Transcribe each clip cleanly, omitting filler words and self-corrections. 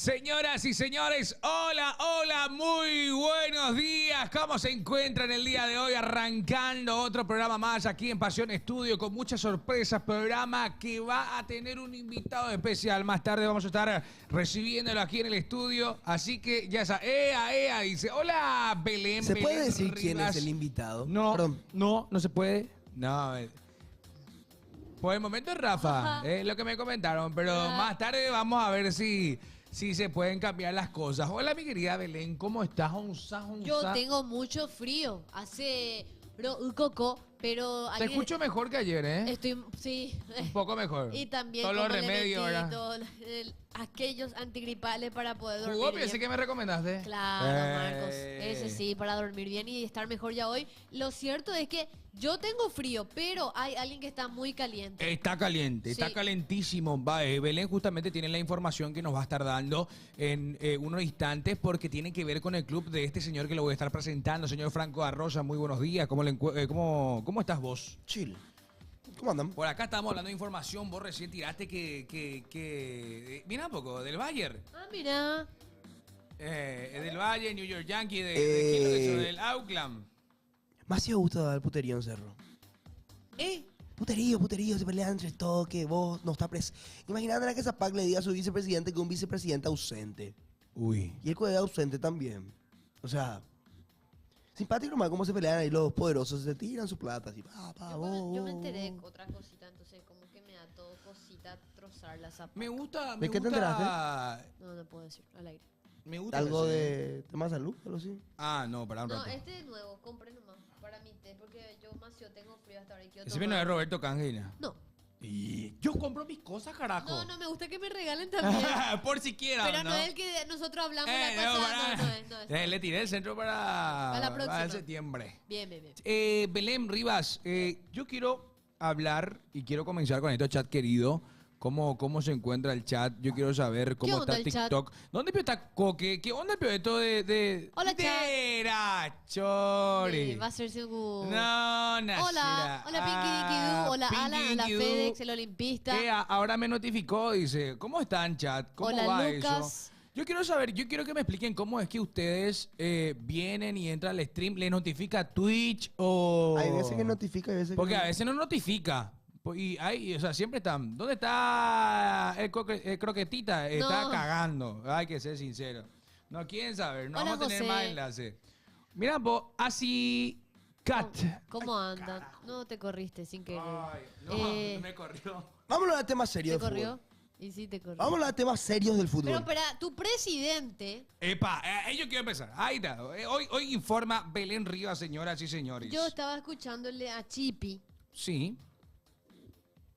Señoras y señores, hola, hola, muy buenos días. ¿Cómo se encuentran el día de hoy? Arrancando otro programa más aquí en Pasión Estudio con muchas sorpresas. Programa que va a tener un invitado especial. Más tarde vamos a estar recibiéndolo aquí en el estudio. Así que ya está. Ea, dice. Hola, Belén. ¿Se puede Belén decir quién Rivas. es el invitado? No, Perdón. no se puede. No, por el momento es Rafa, es lo que me comentaron, pero más tarde vamos a ver si se pueden cambiar las cosas. Hola, mi querida Belén, ¿cómo estás? Yo tengo mucho frío, hace coco, pero Te ayer escucho mejor que ayer, ¿eh? sí. Un poco mejor. Y también todos los como le remedios, metí ¿verdad? todos aquellos antigripales para poder dormir ¿Jugó? bien. Pensé que me recomendaste. Claro, Marcos, ese sí, para dormir bien y estar mejor ya hoy. Lo cierto es que yo tengo frío, pero hay alguien que está muy caliente. Está caliente, está Sí. calentísimo. Belén justamente tiene la información que nos va a estar dando en unos instantes porque tiene que ver con el club de este señor que lo voy a estar presentando, señor Franco Arroza. Muy buenos días. ¿Cómo estás vos? Chill. ¿Cómo andan? Por acá estamos hablando de información. Vos recién tiraste mira un poco, del Bayern. Ah, mira. Del Bayern, New York Yankees, ¿de quién lo hizo? Del Auckland. Me hacía gusto el puterío en Cerro. Puterío, se pelean entre todos, que vos no está Imagínate que Zapac le diga a su vicepresidente que un vicepresidente ausente. Uy. Y el colega ausente también. O sea, simpático nomás cómo se pelean ahí los poderosos, se tiran su plata así. Yo me enteré de otra cosita, entonces como que me da todo cosita trozar la zapa. Me gusta. ¿De qué te enteraste? No puedo decir al aire. Me gusta. Algo ese. de tema de salud, algo así. Ah, no, para un No, rato. este es nuevo, compré nomás para mi té, porque yo más yo tengo frío hasta ahora y quiero Ese vino de tomar. Roberto Cangina. No. Y yo compro mis cosas, carajo. No, me gusta que me regalen también. Por siquiera, Pero ¿no? no es el que nosotros hablamos la No, pasada. No es. le tiré el centro para la próxima. septiembre. Bien. Belén Rivas, yo quiero hablar y quiero comenzar con esto, chat querido. ¿Cómo se encuentra el chat? Yo quiero saber cómo onda está el chat? TikTok. ¿Dónde está Coque? ¿Qué onda esto de Hola, chat. Era, Chori. Va a ser seguro. No, Hola, Pinky Dinky Doo, hola Pinky Alan, hola Dinky Doo. FedEx, el olimpista. Ahora me notificó, dice, ¿cómo están, chat? ¿Cómo Hola, va Lucas. eso? Yo quiero saber, yo quiero que me expliquen cómo es que ustedes vienen y entran al stream, ¿le notifica Twitch o...? Hay veces que notifica, hay veces que Porque no. a veces no notifica. Y o sea, siempre están. ¿Dónde está el croquetita? Está No. cagando. Hay que ser sincero. No quieren saber. No Hola, vamos a tener José. más enlace. Mira, vos, así. Cat. ¿Cómo andan? No te corriste sin querer. No me corrió. Vámonos a temas serios ¿Te del corrió? fútbol. Y sí te corrió. Vámonos a temas serios del fútbol. Pero espera, tu presidente, Epa, yo quiero empezar. Ahí está. Hoy informa Belén Rivas, señoras y señores. yo estaba escuchándole a Chipi. Sí.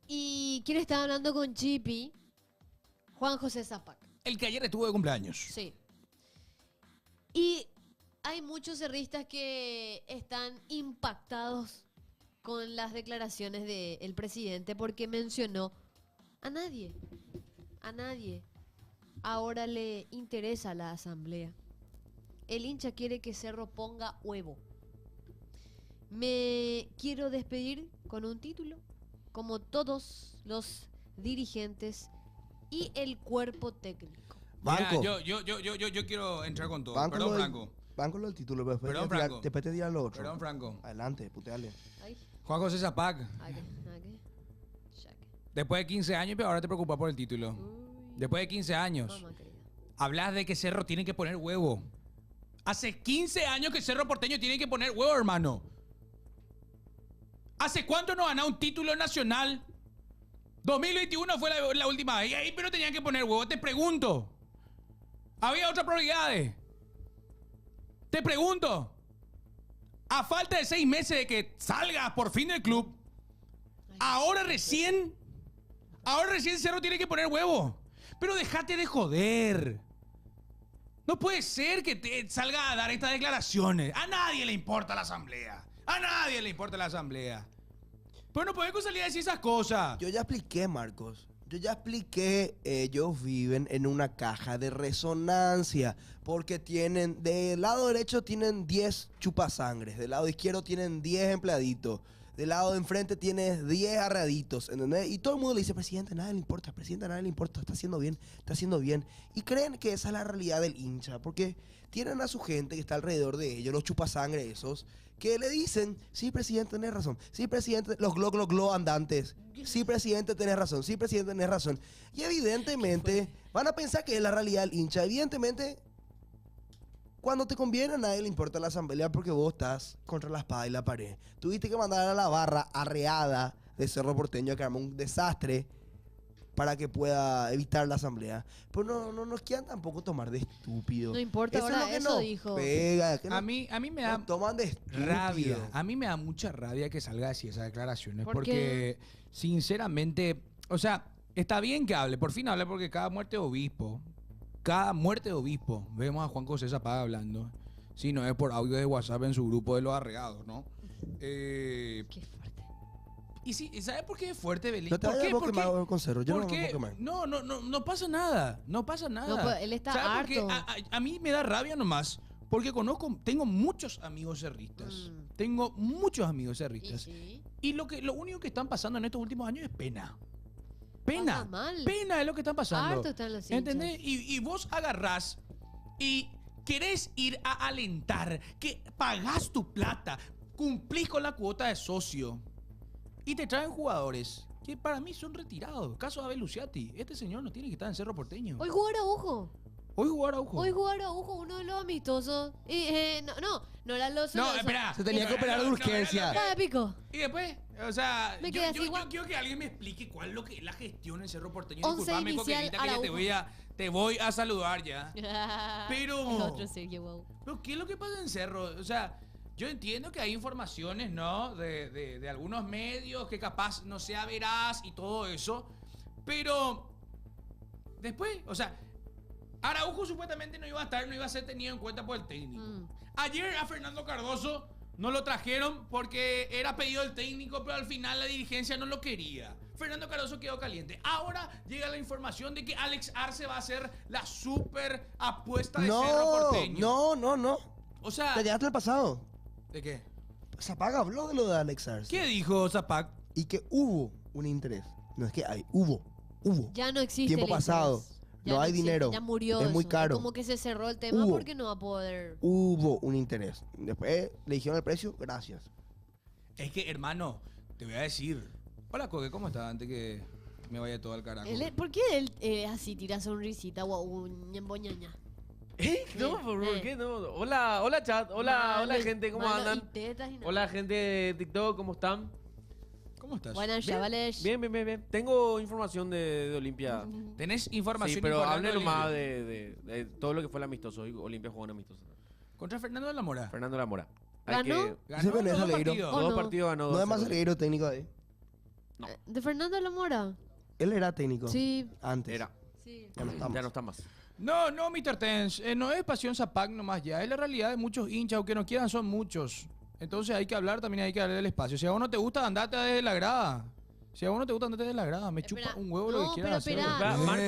¿Y quién estaba hablando con Chipi? Juan José Zapac. El que ayer estuvo de cumpleaños. Sí. Y hay muchos cerristas que están impactados con las declaraciones del presidente porque mencionó a nadie. A nadie. Ahora le interesa la asamblea. El hincha quiere que Cerro ponga huevo. Me quiero despedir con un título, como todos los dirigentes y el cuerpo técnico. Banco. Mira, yo quiero entrar con todo. Banco Perdón, lo del- Franco. Banco lo del título, pero después Perdón, te tirar- Franco. después te tiran lo otro. Perdón, Franco. Adelante, puteale. Ay, Juan José Zapac. aquí. Chaque. Después de 15 años, pero ahora te preocupas por el título. Uy, Después de 15 años. mamá querida. Hablas de que Cerro tiene que poner huevo. Hace 15 años que Cerro Porteño tiene que poner huevo, hermano. ¿Hace cuánto no ganó un título nacional? 2021 fue la última vez. Y ahí pero tenían que poner huevo. Te pregunto. ¿Había otras prioridades? Te pregunto. A falta de 6 meses de que salgas por fin del club, ahora recién Cerro tiene que poner huevo. Pero déjate de joder. No puede ser que te salga a dar estas declaraciones. A nadie le importa la asamblea. A nadie le importa la asamblea. Pero no puede salir a decir esas cosas. Yo ya expliqué, Marcos. Yo ya expliqué, ellos viven en una caja de resonancia porque del lado derecho tienen 10 chupasangres, del lado izquierdo tienen 10 empleaditos, Del lado de enfrente tienes 10 arreaditos, ¿entendés? Y todo el mundo le dice, presidente, nada le importa, presidente, nada le importa, está haciendo bien, está haciendo bien. Y creen que esa es la realidad del hincha, porque tienen a su gente que está alrededor de ellos, los chupasangre esos, que le dicen, sí, presidente, tenés razón, sí, presidente, los glo andantes, sí, presidente, tenés razón, sí, presidente, tenés razón. Y evidentemente van a pensar que es la realidad del hincha. Evidentemente, cuando te conviene a nadie le importa la asamblea porque vos estás contra la espada y la pared. Tuviste que mandar a la barra arreada de Cerro Porteño a que arme un desastre para que pueda evitar la asamblea. Pero no nos quieran tampoco tomar de estúpido. No importa, Eso es ahora lo que eso nos dijo. pega, que A mí me da nos toman de estúpido. rabia. A mí me da mucha rabia que salga así esas declaraciones. ¿Por Porque, sinceramente, o sea, está bien que hable. Por fin hable porque cada muerte de obispo, vemos a Juan José Zapag hablando. Si no es por audio de WhatsApp en su grupo de los arregados, ¿no? Qué fuerte. Y sí, ¿sabes por qué es fuerte, Belén? No te ¿Por vayas qué? a quemar con Cerro. Yo no ¿Por me voy a qué? quemar. No pasa nada. No pasa nada. No, pues, él está ¿Sabes por qué? harto. A mí me da rabia nomás. Porque tengo muchos amigos cerristas. Tengo muchos amigos Y cerristas. sí. Y lo único que están pasando en estos últimos años es pena. Pena. Pasa mal. Pena es lo que están pasando. Harto están los hinchas. ¿Entendés? Y vos agarrás y querés ir a alentar, que pagás tu plata, cumplís con la cuota de socio y te traen jugadores que para mí son retirados. Caso de Abel Luciati. Este señor no tiene que estar en Cerro Porteño. Hoy jugó Araujo. Hoy jugar a Ujo. Hoy jugó Araujo, uno de los amistosos. Y, no era los... No, espera. Se tenía que operar de urgencia. Ah, pico. Y después, o sea, Me yo, quedé así, yo guau. quiero que alguien me explique cuál es lo que es la gestión en Cerro Porteño. Once Disculpame, inicial, Coquelita, que ya Araujo. te voy a saludar ya. Pero- El otro Sergio, wow. Pero, ¿qué es lo que pasa en Cerro? O sea, yo entiendo que hay informaciones, ¿no? De algunos medios que capaz no sea veraz y todo eso. Pero después, o sea, Araujo supuestamente no iba a ser tenido en cuenta por el técnico. Ayer a Fernando Cardoso no lo trajeron porque era pedido del técnico, pero al final la dirigencia no lo quería. Fernando Cardoso quedó caliente. Ahora llega la información de que Alex Arce va a ser la super apuesta de Cerro No, Porteño. no. O sea, Te llegaste al pasado. ¿de qué? Zapag habló de lo de Alex Arce. ¿Qué dijo Zapag? Y que hubo un interés. No es que hay, hubo. Ya no existe. Tiempo el interés. pasado. Ya No hay existe, dinero. Ya murió. Es muy eso. caro. Como que se cerró el tema Hubo. porque no va a poder. Hubo un interés. Después le dijeron el precio, gracias. Es que, hermano, te voy a decir. Hola, Coque, ¿cómo estás? Antes que me vaya todo al carajo. ¿Por qué él así tira sonrisita o un ñemboñaña? No, ¿por qué no? Hola chat, hola gente, ¿cómo Mano y andan? tetas y nada. Hola gente de TikTok, ¿cómo están? ¿Cómo estás? Buenas, chavales. Bien. Tengo información de Olimpia. ¿Tenés información Sí, pero importante hable de nomás Olimpia? de todo lo que fue el amistoso. Hoy Olimpia jugó un amistoso. Contra Fernando de la Mora. Fernando Lamora. ¿Ganó? Ganó Ese Benes los dos Aleiro. partidos. ¿O Dos no? partidos ganó. No es 2-0. más Aleiro técnico de ahí. ¿De Fernando Lamora? Él era técnico. Sí. Antes. Era. Sí. Ya no estamos. Ya no está más. No, Mr. Tens. No es pasión Zapag nomás ya. Es la realidad de muchos hinchas, aunque no quieran, son muchos. Entonces hay que hablar, también hay que darle el espacio. Si a vos no te gusta, andate desde la grada. Si a vos no te gusta, andate desde la grada. Me Espera. chupa un huevo lo No, que quieras pero hacer. espera. Marco,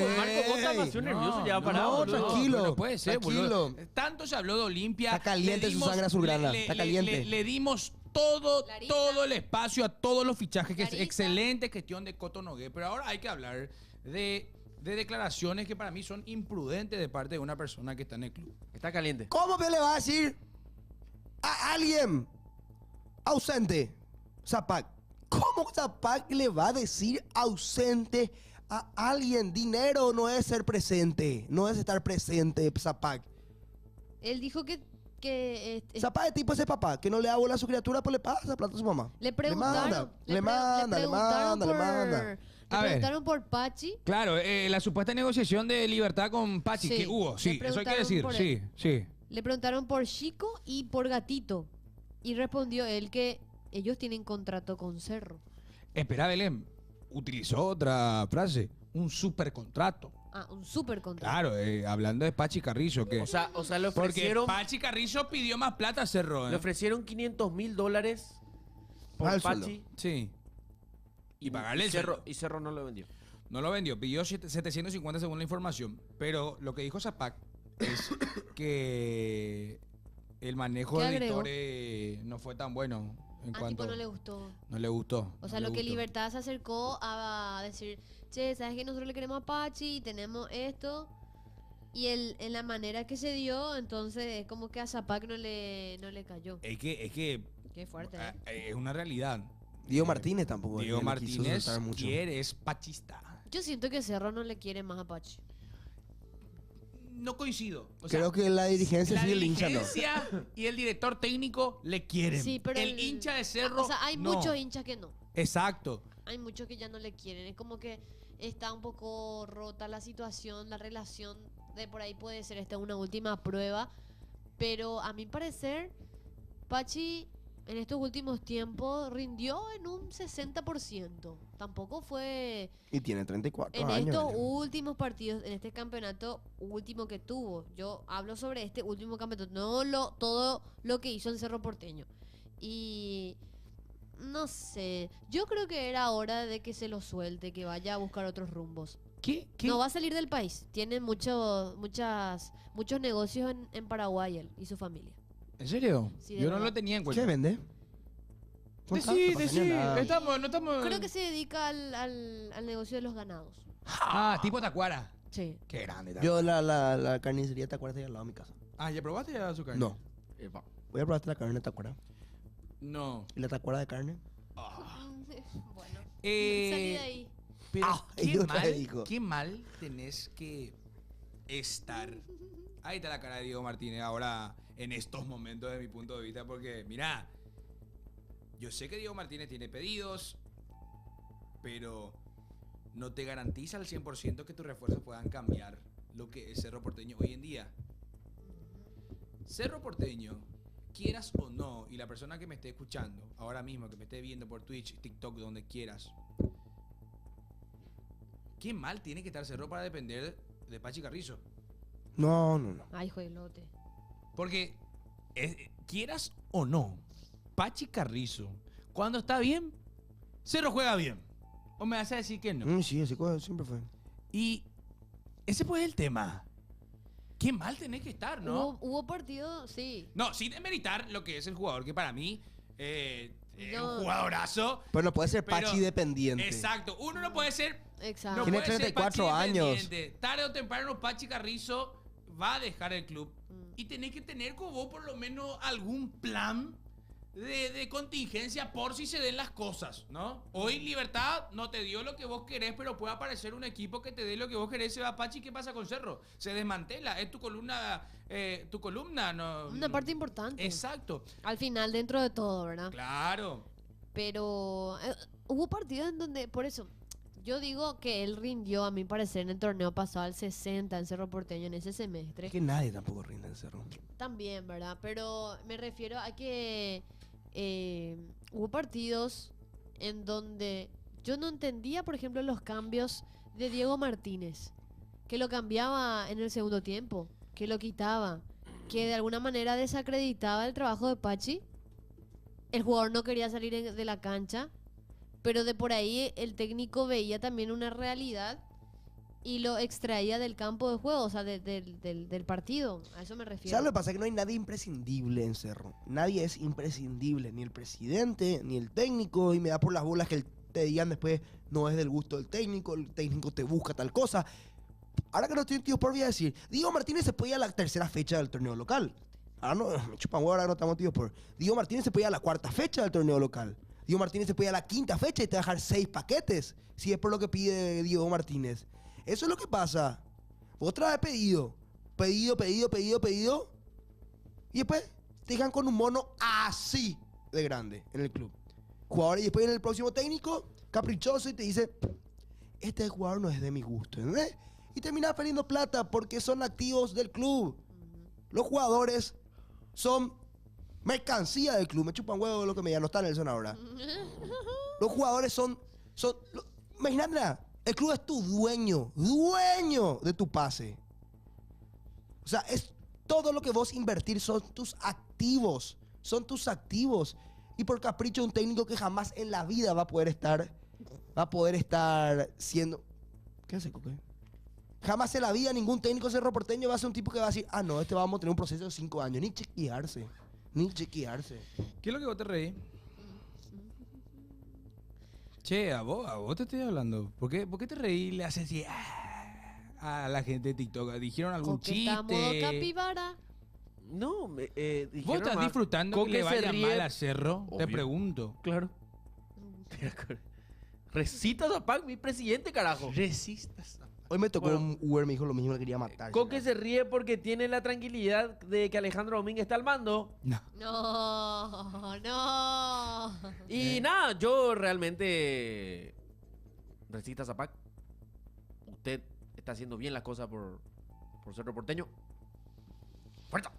vos estás demasiado nervioso ya para no, tranquilo. No puede ser, tranquilo. boludo. Tanto se habló de Olimpia. Está caliente Le su sangre azulgrana, le- está le- caliente. Le dimos Clarita. todo el espacio a todos los fichajes, que es Clarita. excelente gestión de Coto Nogué. Pero ahora hay que hablar de declaraciones que para mí son imprudentes de parte de una persona que está en el club. Está caliente. ¿Cómo que le va a decir a alguien ausente, Zapag? ¿Cómo Zapag le va a decir ausente a alguien? Dinero no es ser presente, no es estar presente, Zapag. Él dijo que Zapag es tipo ese papá que no le da bola a su criatura, pues le pasa plata a su mamá. le preguntaron. Le manda. Le A ver. preguntaron por Pachi. Claro, la supuesta negociación de libertad con Pachi Sí, que hubo, le sí, eso hay que preguntaron decir, por sí, sí. Le preguntaron por Chico y por Gatito. Y respondió él que ellos tienen contrato con Cerro. Espera, Belén, utilizó otra frase, un super contrato. Ah, un super contrato. Claro, hablando de Pachi Carrizo, que... O sea, le porque ofrecieron, Pachi Carrizo pidió más plata a Cerro, le ofrecieron $500,000 por Ah, el sueldo. Pachi. Sí. Y pagarle el Cerro, sueldo. y Cerro no lo vendió. No lo vendió, pidió 750 según la información. Pero lo que dijo Zapac es que el manejo ¿Qué de agregó? editores no fue tan bueno. En Al cuanto tipo no le gustó. no le gustó. O sea, no lo le que gustó. Libertad se acercó a decir, che, ¿sabes que nosotros le queremos a Pachi y tenemos esto? Y en la manera que se dio, entonces es como que a Zapac no le cayó. Es que Qué fuerte, es una realidad. Diego Martínez tampoco. Diego le quiso Martínez soltar mucho. es pachista. Yo siento que Cerro no le quiere más a Pachi. No coincido. O sea, Creo que la dirigencia la sí, el hincha no. dirigencia y el director técnico le quieren. Sí, pero el hincha de Cerro O sea, hay no. muchos hinchas que no. Exacto. Hay muchos que ya no le quieren. Es como que está un poco rota la situación, la relación. De por ahí puede ser esta una última prueba. Pero a mi parecer, Pachi en estos últimos tiempos rindió en un 60%. Tampoco fue Y tiene 34 en años. estos últimos partidos, en este campeonato último que tuvo. Yo hablo sobre este último campeonato, no todo lo que hizo en Cerro Porteño. Y no sé, yo creo que era hora de que se lo suelte, que vaya a buscar otros rumbos. ¿Qué? No va a salir del país. Tiene muchos negocios en Paraguay él y su familia. ¿En serio? Sí, de Yo no verdad. lo tenía en cuenta. ¿Qué vende? Decí, No pasaría nada. Estamos, no estamos. Creo que se dedica al negocio de los ganados. Ah, tipo Tacuara. Sí. Qué grande. Yo la carnicería de Tacuara está ahí al lado de mi casa. Ah, ¿ya probaste ya su carne? No. Epa. Voy a probarte la carne de Tacuara. No. ¿Y la Tacuara de carne? Bueno. Salí Eh, de ahí. Pero y otra vez dijo. qué mal tenés que estar. Ahí está la cara de Diego Martínez ahora en estos momentos de mi punto de vista, porque mira, yo sé que Diego Martínez tiene pedidos, pero no te garantiza al 100% que tus refuerzos puedan cambiar lo que es Cerro Porteño hoy en día. Cerro Porteño, quieras o no, y la persona que me esté escuchando ahora mismo, que me esté viendo por Twitch, TikTok, donde quieras, qué mal tiene que estar Cerro para depender de Pachi Carrizo. No. Ay, juelote. Porque, quieras o no, Pachi Carrizo, cuando está bien, Cerro juega bien. ¿O me vas a decir que no? Sí, así cosa siempre fue. Y ese pues es el tema. Qué mal tenés que estar, ¿no? Hubo partidos, sí. No, sin demeritar lo que es el jugador, que para mí es No. un jugadorazo. Pero no puede ser Pero- Pachi dependiente. Exacto. Uno no puede ser. Exacto. No Tiene puede ser 34 Pachi años. dependiente. Tarde o temprano, Pachi Carrizo va a dejar el club. Mm. Y tenés que tener como vos por lo menos algún plan de contingencia por si se den las cosas, ¿no? Hoy Libertad no te dio lo que vos querés, pero puede aparecer un equipo que te dé lo que vos querés. Se va Pachi, ¿qué pasa con Cerro? Se desmantela. Es tu columna, ¿no? Una parte importante. Exacto. Al final, dentro de todo, ¿verdad? Claro. Pero hubo partidos en donde, por eso, yo digo que él rindió, a mi parecer, en el torneo pasado al 60 en Cerro Porteño en ese semestre. Es que nadie tampoco rinde en Cerro. También, ¿verdad? Pero me refiero a que hubo partidos en donde yo no entendía, por ejemplo, los cambios de Diego Martínez, que lo cambiaba en el segundo tiempo, que lo quitaba, que de alguna manera desacreditaba el trabajo de Pachi. El jugador no quería salir de la cancha, pero de por ahí el técnico veía también una realidad y lo extraía del campo de juego, o sea, del partido. A eso me refiero. ¿Sabes lo que pasa? Que no hay nadie imprescindible en Cerro. Nadie es imprescindible. Ni el presidente, ni el técnico. Y me da por las bolas que te digan después, no es del gusto del técnico, el técnico te busca tal cosa. Ahora que no estoy en tío por, voy a decir, Diego Martínez se puede ir a la tercera fecha del torneo local. Ahora no, me chupan huevo, ahora no estamos tíos por. Diego Martínez se puede ir a la cuarta fecha del torneo local. Diego Martínez se puede ir a la quinta fecha y te va a dejar 6 paquetes. Si es por lo que pide Diego Martínez. Eso es lo que pasa. Otra vez pedido. Y después te dejan con un mono así de grande en el club. Jugadores, y después viene el próximo técnico, caprichoso, y te dice, este jugador no es de mi gusto, ¿entendés? Y terminas perdiendo plata porque son activos del club. Los jugadores son mercancía del club. Me chupan huevo lo que me digan, no está Nelson ahora. Los jugadores imagínate nada, el club es tu dueño de tu pase. O sea, es todo lo que vos invertir, son tus activos. Y por capricho de un técnico que jamás en la vida va a poder estar siendo... ¿Qué hace, Coque? Jamás en la vida ningún técnico de Cerro Porteño va a ser un tipo que va a decir, ah, no, vamos a tener un proceso de 5 años. Ni chequearse. ¿Qué es lo que vos te reí? Che, a vos te estoy hablando. Por qué te reí y le haces así a la gente de TikTok? ¿Dijeron algún Coqueta modo chiste? capibara. No, ¿Vos dijeron estás más, disfrutando con que le se vaya ríe- mal a Cerro? Te Obvio. pregunto. Claro. Recita Zapac, mi presidente, carajo. Resistas. Hoy me tocó Bueno. un Uber, me dijo lo mismo, le quería matar. Coque se ríe porque tiene la tranquilidad de que Alejandro Domínguez está al mando. No. No, no. Y nada, yo realmente. Recita Zapac. Usted está haciendo bien las cosas por ser porteño. ¡Fuerza!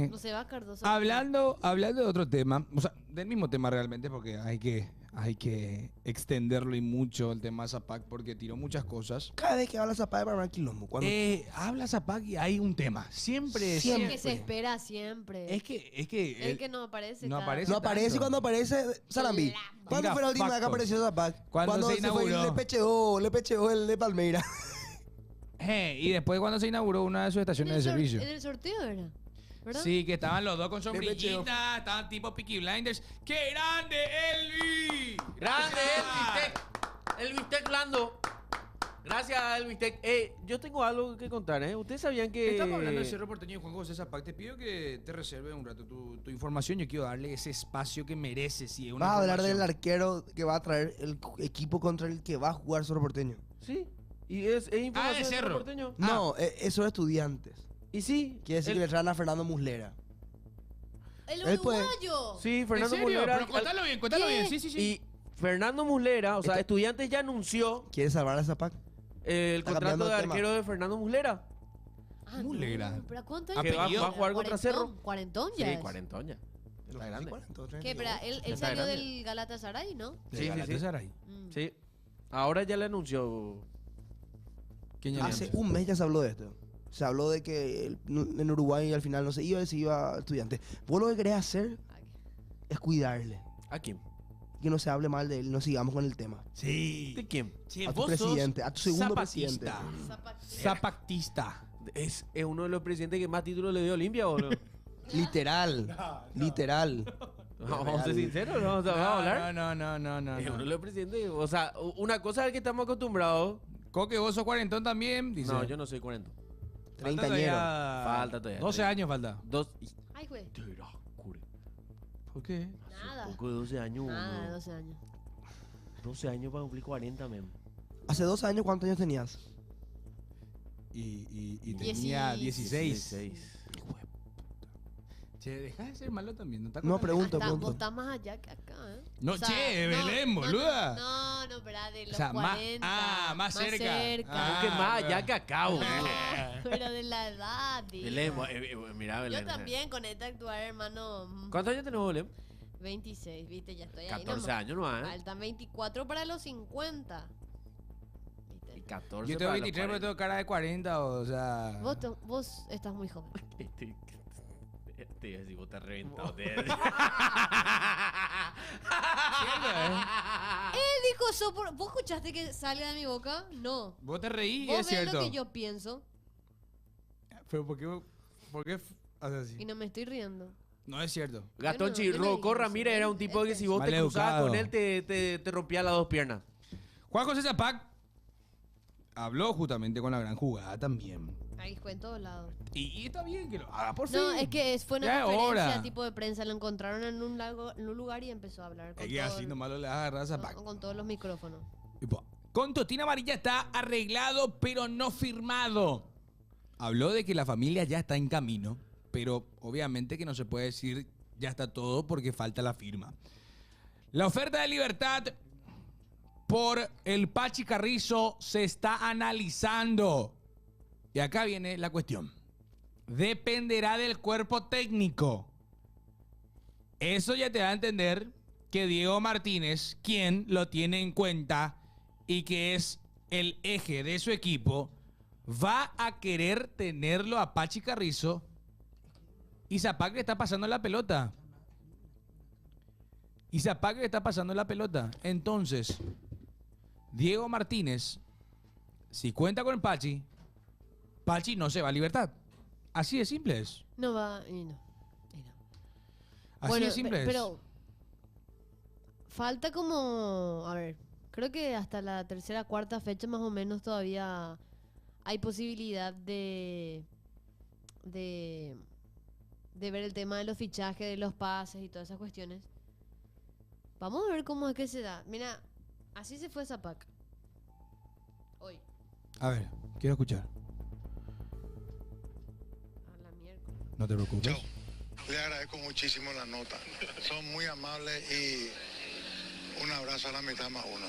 No se va Cardoso. Hablando de otro tema, o sea, del mismo tema realmente, porque hay que extenderlo y mucho el tema Zapac, porque tiró muchas cosas. Cada vez que habla Zapata para armar quilombo. Cuando Habla Zapac y hay un tema. Siempre, Es Siempre. que se espera siempre. Es que el que no aparece. no cada- aparece. no aparece tanto. cuando aparece Salambi. ¿Cuándo Mira, fue la última vez que factos. apareció Zapac? Cuando se se fue y inauguró. le pecheó el de Palmeira. Y después cuando se inauguró una de sus estaciones de servicio. En el sorteo era. ¿Verdad? Sí, que estaban los dos con pecheo. sombrillita, estaban tipo Peaky Blinders. ¡Qué grande, Elvi! ¡Grande Ah. el bistec! El bistec blando. Gracias, el bistec. Yo tengo algo que contar, ¿eh? Ustedes sabían que. Estamos hablando del Cerro Porteño y Juan José Zapac. Te pido que te reserves un rato tu información. Yo quiero darle ese espacio que merece. Si es una Vas a hablar del información. arquero que va a traer el equipo contra el que va a jugar Cerro Porteño. Sí. Y es información de Cerro. porteño. No, eso es estudiantes. Y sí. Quiere decir que le traen a Fernando Muslera. El Él puede- uruguayo. Sí, ¿En Fernando serio? Muslera. Pero contalo bien, contalo ¿Qué? bien. Sí, sí, sí. Y Fernando Muslera, o sea, Estudiantes ya anunció ¿Quiere salvar a Zapac? el Está contrato cambiando de de tema. arquero de Fernando Muslera. Ah, Muslera. no, ¿pero cuánto Que va años a tiene? jugar contra Cerro. ¿Cuarentón ya Sí, es? cuarentón ya. Está grande. ¿Qué? Pero él Está salió grande. del Galatasaray, ¿no? De sí, sí. Galatasaray. Mm. Sí. Ahora ya le anunció. ¿Quién ya le Hace anunció? un mes ya se habló de esto. Se habló de que en Uruguay al final no se iba, se iba a estudiante. Vos lo que querés hacer es cuidarle. ¿A quién? Que no se hable mal de él, no sigamos con el tema. Sí. ¿De quién? Sí, A tu vos sos presidente, a tu segundo zapatista. Zapatista. Zapatista. Es uno de los presidentes que más títulos le dio a Olimpia, boludo. Literal. Literal. Vamos a ser sinceros, ¿no? O sea, vamos a hablar. No. Es uno de los presidentes. O sea, una cosa al que estamos acostumbrados. Coque, vos sos cuarentón también. Dice. No, yo no soy 40. Treintañero. Falta todavía. 12 años falta. Dos. Ay, güey. ¿Por qué? Nada. Poco de 12 años. Nada, boludo. 12 años. 12 años para cumplir 40, men. Hace 2 años, ¿cuántos años tenías? Y tenía 16. 16. Che, deja de ser malo también. No, te No, acuerdas? pregunto, Vos pregunto. estás más allá que acá, ¿eh? No, che, Belén, boluda. No, espera, de los O sea, más- 40. más cerca. Creo que más allá que acá, boludo. No, pero de la edad, tío. Belén, mira, Belén. Yo también con este actuar, hermano. ¿Cuántos años tenemos, Belén? 26, viste, ya estoy ahí. 14 nomás. años nomás, ¿eh? Faltan 24 para los 50. Y ¿Viste? 14 Yo tengo para los 23, pero tengo cara de 40, o sea. Vos estás muy joven. Te iba a decir, vos te has reventado. Él dijo eso ¿Vos escuchaste que salga de mi boca? No. Vos te reí y Vos es ves cierto. lo que yo pienso Pero ¿por qué haces y así? no me estoy riendo. No es cierto. Gastón Bueno, no me Rocco digas, Ramírez era un tipo que si vos te Maleducado. cruzabas con él te rompía las dos piernas. Juan José Zapac habló justamente con la gran jugada también. Ahí fue en todos lados. Y está bien que lo haga, por fin. No, es que fue una Ya es conferencia hora. tipo de prensa. Lo encontraron en un lugar y empezó a hablar con, Es que así nomás lo le vas a agarrar a Zapac. con todos los micrófonos. Con Totina Amarilla está arreglado, pero no firmado. Habló de que la familia ya está en camino, pero obviamente que no se puede decir ya está todo porque falta la firma. La oferta de Libertad por el Pachi Carrizo se está analizando. Y acá viene la cuestión. Dependerá del cuerpo técnico. Eso ya te da a entender que Diego Martínez, quien lo tiene en cuenta y que es el eje de su equipo, va a querer tenerlo a Pachi Carrizo y Zapac le está pasando la pelota. Y Zapac le está pasando la pelota. Entonces, Diego Martínez, si cuenta con Pachi, Pachi no se va a Libertad. Así de simple es. No va y no. Y no. Así Bueno, de simple es. pero Falta como, a ver, creo que hasta la tercera, cuarta fecha más o menos todavía hay posibilidad de ver el tema de los fichajes, de los pases y todas esas cuestiones. Vamos a ver cómo es que se da. Mira, así se fue Zapac. Hoy. A ver, quiero escuchar. A la miércoles. No te preocupes. Chao. Le agradezco muchísimo la nota. Son muy amables y un abrazo a la mitad más uno.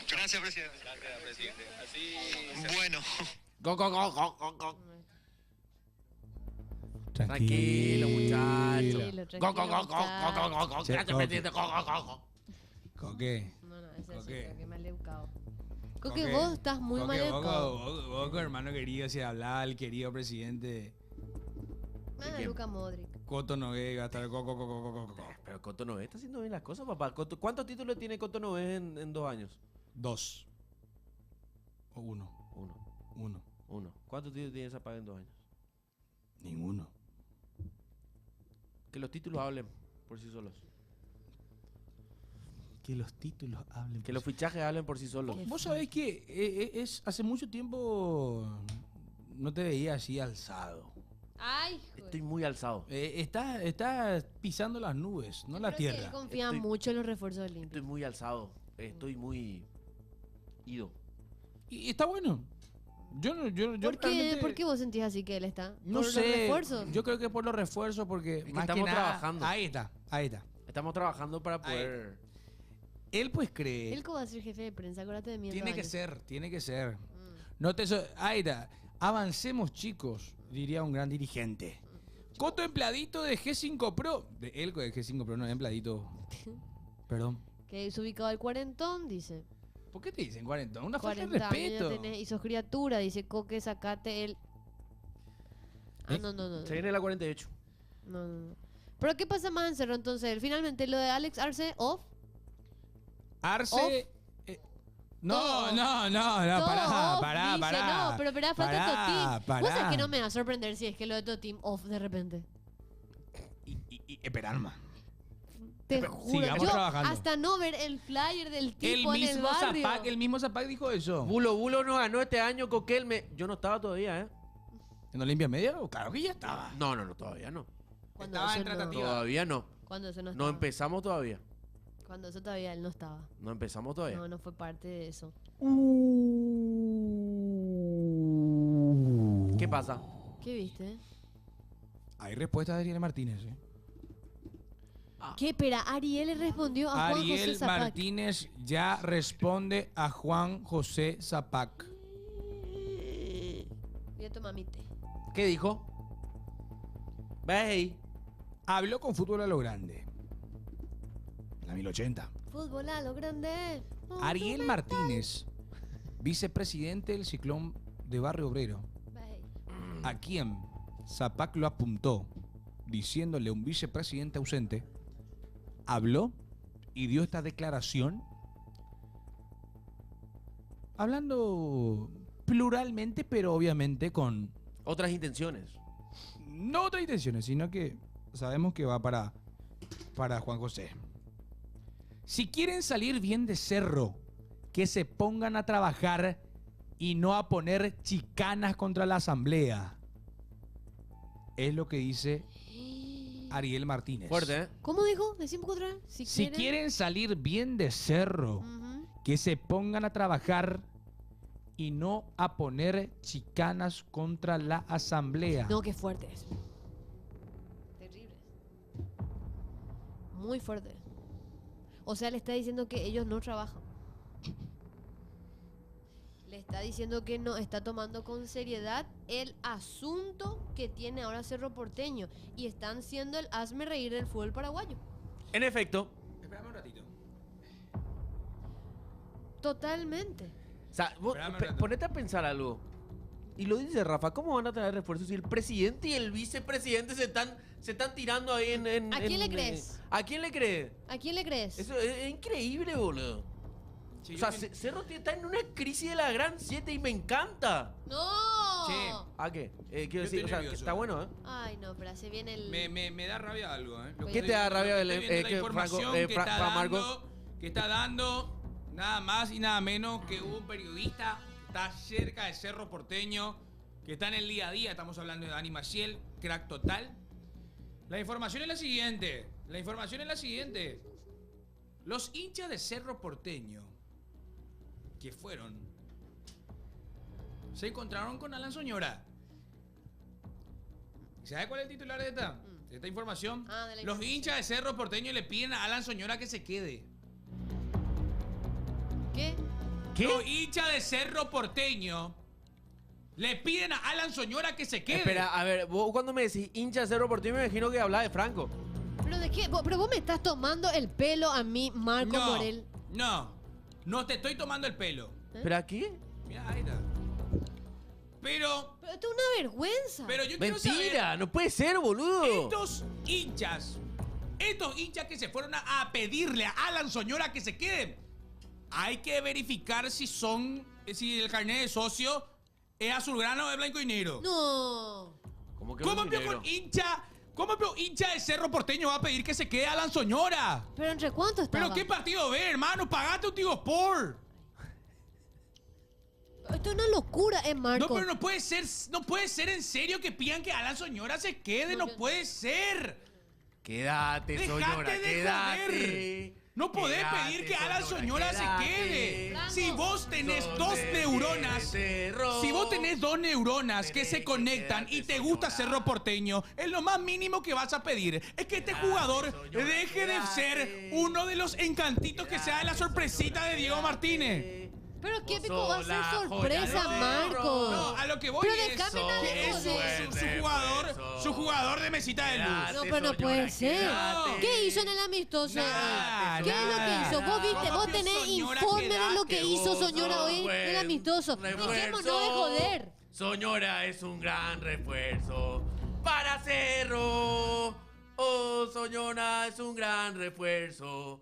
Gracias, presidente. Gracias, presidente. Así. Bueno. Go, go, go, go, go, go. Tranquilo, Tranquilo, muchacho. Tranquilo, Go, go, go, go, muchacho. go, go, go. Che, Gracias, Coque. presidente. Go, go, go, go. Coque. No, ese sí, Coque. Coque, mal educado. Coque, vos estás muy mal Coque, educado. vos, hermano querido, si hablaba el querido presidente Ah, Luka Modric. Coto Noguera, estar co. Pero Coto Noé está haciendo bien las cosas, papá. ¿Cuántos títulos tiene Coto Noé en 2 años? 2. O 1. Uno. ¿Cuántos títulos tiene esa paga en 2 años? Ninguno. Que los títulos hablen por sí solos. Que los títulos hablen. Que los fichajes hablen por sí solos. Qué Vos sabés que hace mucho tiempo no te veía así alzado. Ay, Estoy muy alzado. Está pisando las nubes, no la Creo que tierra. él confía Estoy- mucho en los refuerzos Estoy olímpicos. muy alzado. Estoy muy ido. Y está bueno. Yo ¿Por qué? realmente ¿Por qué vos sentís así que él está? no ¿Por los sé. refuerzos? Yo creo que por los refuerzos, porque que más que estamos nada. trabajando. Ahí está. Estamos trabajando para poder. Él pues cree. Él cómo va a ser jefe de prensa, acuérdate de mí. en Tiene 2 que años. ser, tiene que ser. Mm. No te ahí está. Avancemos, chicos, diría un gran dirigente. Coto empleadito de G5 Pro. De él de G5 Pro, no, empleadito. Perdón. Que es ubicado el cuarentón, dice. ¿Por qué te dicen 40? Una falta de 40 años ya respeto. tenés y sos criatura, dice Coque, sacate el... Ah, ¿Eh? no. Se viene la 48. No. ¿Pero qué pasa más en Cerro entonces? Finalmente, lo de Alex Arce, off. Arce. No, Todo. no, Todo off, pará. dice, no, pero falta Pará, Totín. Vos sabés pará. que no me va a sorprender si es que lo de Totín off de repente. Espera, nomás. Te Pero juro, sigamos yo trabajando. hasta no ver el flyer del El tipo en el mismo barrio. Zapac, dijo eso. Bulo no ganó este año. Coquel Yo no estaba todavía, ¿eh? ¿En Olimpia Media? Claro que ya estaba. No, todavía no. Cuando Estaba eso en tratativa. Todavía no. Cuando eso no No estaba. empezamos todavía. Cuando eso todavía él no estaba. No empezamos todavía. No fue parte de eso. ¿Qué pasa? ¿Qué viste? Hay respuesta de Ariel Martínez. ¿Qué? Espera, Ariel le respondió a Juan José Ariel Zapac. Martínez ya responde a Juan José Zapac. Voy a tomar mi té. ¿Qué dijo? Ve. Habló con Fútbol a lo Grande. La 1080. Fútbol a lo grande. Ariel Martínez, vicepresidente del Ciclón de Barrio Obrero, Bye. a quien Zapac lo apuntó, diciéndole a un vicepresidente ausente, habló y dio esta declaración, hablando pluralmente, pero obviamente con Otras intenciones. no otras intenciones, sino que sabemos que va para Juan José. Si quieren salir bien de Cerro, que se pongan a trabajar y no a poner chicanas contra la asamblea. Es lo que dice Ariel Martínez. Fuerte, ¿eh? ¿Cómo dijo? Decime otra vez. Si quieren salir bien de Cerro, Ujú. que se pongan a trabajar y no a poner chicanas contra la asamblea. No, qué fuerte es. Terrible. Muy fuerte. O sea, le está diciendo que ellos no trabajan. Le está diciendo que no está tomando con seriedad el asunto que tiene ahora Cerro Porteño. Y están siendo el hazme reír del fútbol paraguayo. En efecto. Espérame un ratito. Totalmente. O sea, vos Espérame un rato. ponete a pensar algo. Y lo dice Rafa, ¿cómo van a traer refuerzos si el presidente y el vicepresidente se están tirando ahí en... ¿A quién le crees? ¿A quién le crees? ¿A quién le crees? Eso es increíble, boludo. Sí, O sea, yo Cerro está en una crisis de la gran 7 y me encanta. ¡No! Che. ¿A qué? Quiero Yo decir, estoy o sea, que nervioso. está bueno, ¿eh? Ay, no, pero se viene el... Me da rabia algo, ¿eh? Lo que ¿Qué estoy te da viendo, rabia, lo que estoy Belén? viendo, la Que información Franco- que está Marcos? dando que está dando nada más y nada menos que un periodista que está cerca del Cerro Porteño, que está en el día a día. Estamos hablando de Dani Maciel, crack total. La información es la siguiente. Los hinchas de Cerro Porteño que fueron se encontraron con Alan Soñora. ¿Sabe cuál es el titular de esta información? De la Los información. hinchas de Cerro Porteño le piden a Alan Soñora que se quede. ¿Qué? Los hinchas de Cerro Porteño le piden a Alan Soñora que se quede. Espera, a ver, vos cuando me decís hincha de Cerro Porteño me imagino que habla de Franco. ¿Pero de qué? Pero vos me estás tomando el pelo a mí, Marco Morel. No te estoy tomando el pelo. ¿Pero aquí? Mira, ahí está. Pero Pero esto es una vergüenza. yo quiero Mentira, saber, no puede ser, boludo. estos hinchas que se fueron a pedirle a Alan Soñora que se quede, hay que verificar si el carnet de socio es azulgrana o es blanco y negro. No. ¿Cómo que ¿Cómo un pero dinero? un hincha de Cerro Porteño va a pedir que se quede Alan Soñora? ¿Pero entre cuánto estaba? ¿Pero qué partido ve, hermano? Pagate un Tigo Sport. Esto es una locura, Marco. No, pero no puede ser en serio que pidan que Alan Soñora se quede, no puede ser. Quédate, Dejate Soñora, de quédate. joder. No podés Quédate, pedir que Alan Soñora se quede. Franco. Si vos tenés Son dos de neuronas, Cerro. si vos tenés dos neuronas que Tenés se que conectan y quedarte, te gusta Soñora. Cerro Porteño, es lo más mínimo que vas a pedir. Es que este Quédate, jugador Soñora, deje de quédate. ser uno de los encantitos que sea de la Quédate, sorpresita Soñora, de Diego quédate. Martínez. ¿Pero qué Vos pico va a sos ser la sorpresa, joya de Marco? No, a lo que voy Pero es déjame nada de que es joder. su jugador de mesita de luz. Quédate, No, pero no Soñora, puede ser. quédate. ¿Qué hizo en el amistoso? Nada, ¿Qué es lo que hizo? Vos viste, ¿Cómo vos que tenés Soñora, informe de lo que quédate, hizo vos Soñora sos hoy en el buen amistoso. refuerzo. Dejémonos de joder. Soñora es un gran refuerzo para Cerro. Oh, Soñora es un gran refuerzo.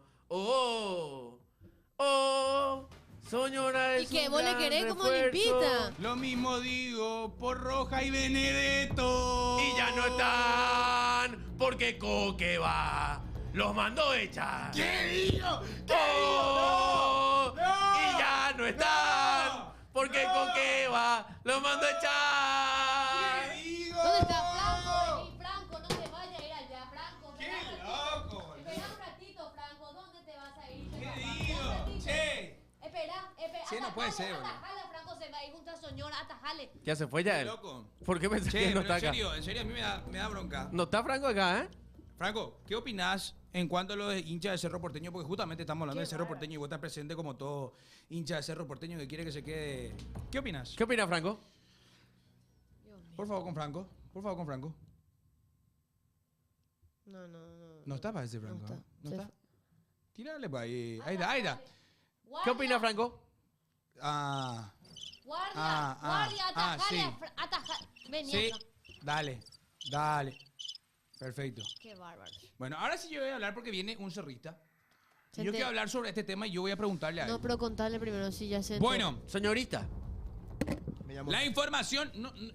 Soñora ¿Y es qué? un ¿Vos le gran querés como refuerzo. limpita? Lo mismo digo por Roja y Benedetto. Y ya no están porque Coque va. Los mandó echar. ¿Qué digo? ¡Oh! ¡No! ¡No! Y ya no están ¡No! porque ¡No! Coque va. Los mandó echar. ¿Qué digo? ¿Dónde está Franco? Ey, Franco, no te vayas a ir allá, Franco. ¡Qué Espera un loco, ratito. Espera un ratito, Franco. ¿Dónde te vas a ir? ¿Qué Espera digo? un ratito. Che. Espera. Sí, no puede ser, boludo. Atajale, Franco se va a ir junto a Soñora, atajale. ¿Ya se fue ya él? Loco. ¿Por qué pensás Che, que no pero está acá? en serio, a mí me da bronca. No está Franco acá, ¿eh? Franco, ¿qué opinás en cuanto a los hinchas de Cerro Porteño? Porque justamente estamos hablando de Cerro Porteño y vos estás presente como todo hincha de Cerro Porteño que quiere que se quede. ¿Qué opinás? ¿Qué opina Franco? Por favor, con Franco. Por favor, con Franco. No. No está para ese Franco. No está. ¿No Se está? Tírale para ahí. Ahí está. ¿Qué opina Franco? Ah. Guardia, guardia, atajale, atajale. Vení Sí. acá. Dale. Perfecto. Qué bárbaro. Bueno, ahora sí yo voy a hablar porque viene un cerrista. Y yo Gente- quiero hablar sobre este tema y yo voy a preguntarle a él. No, pero contale primero si ya se Bueno, Señorita. Me llamo la información.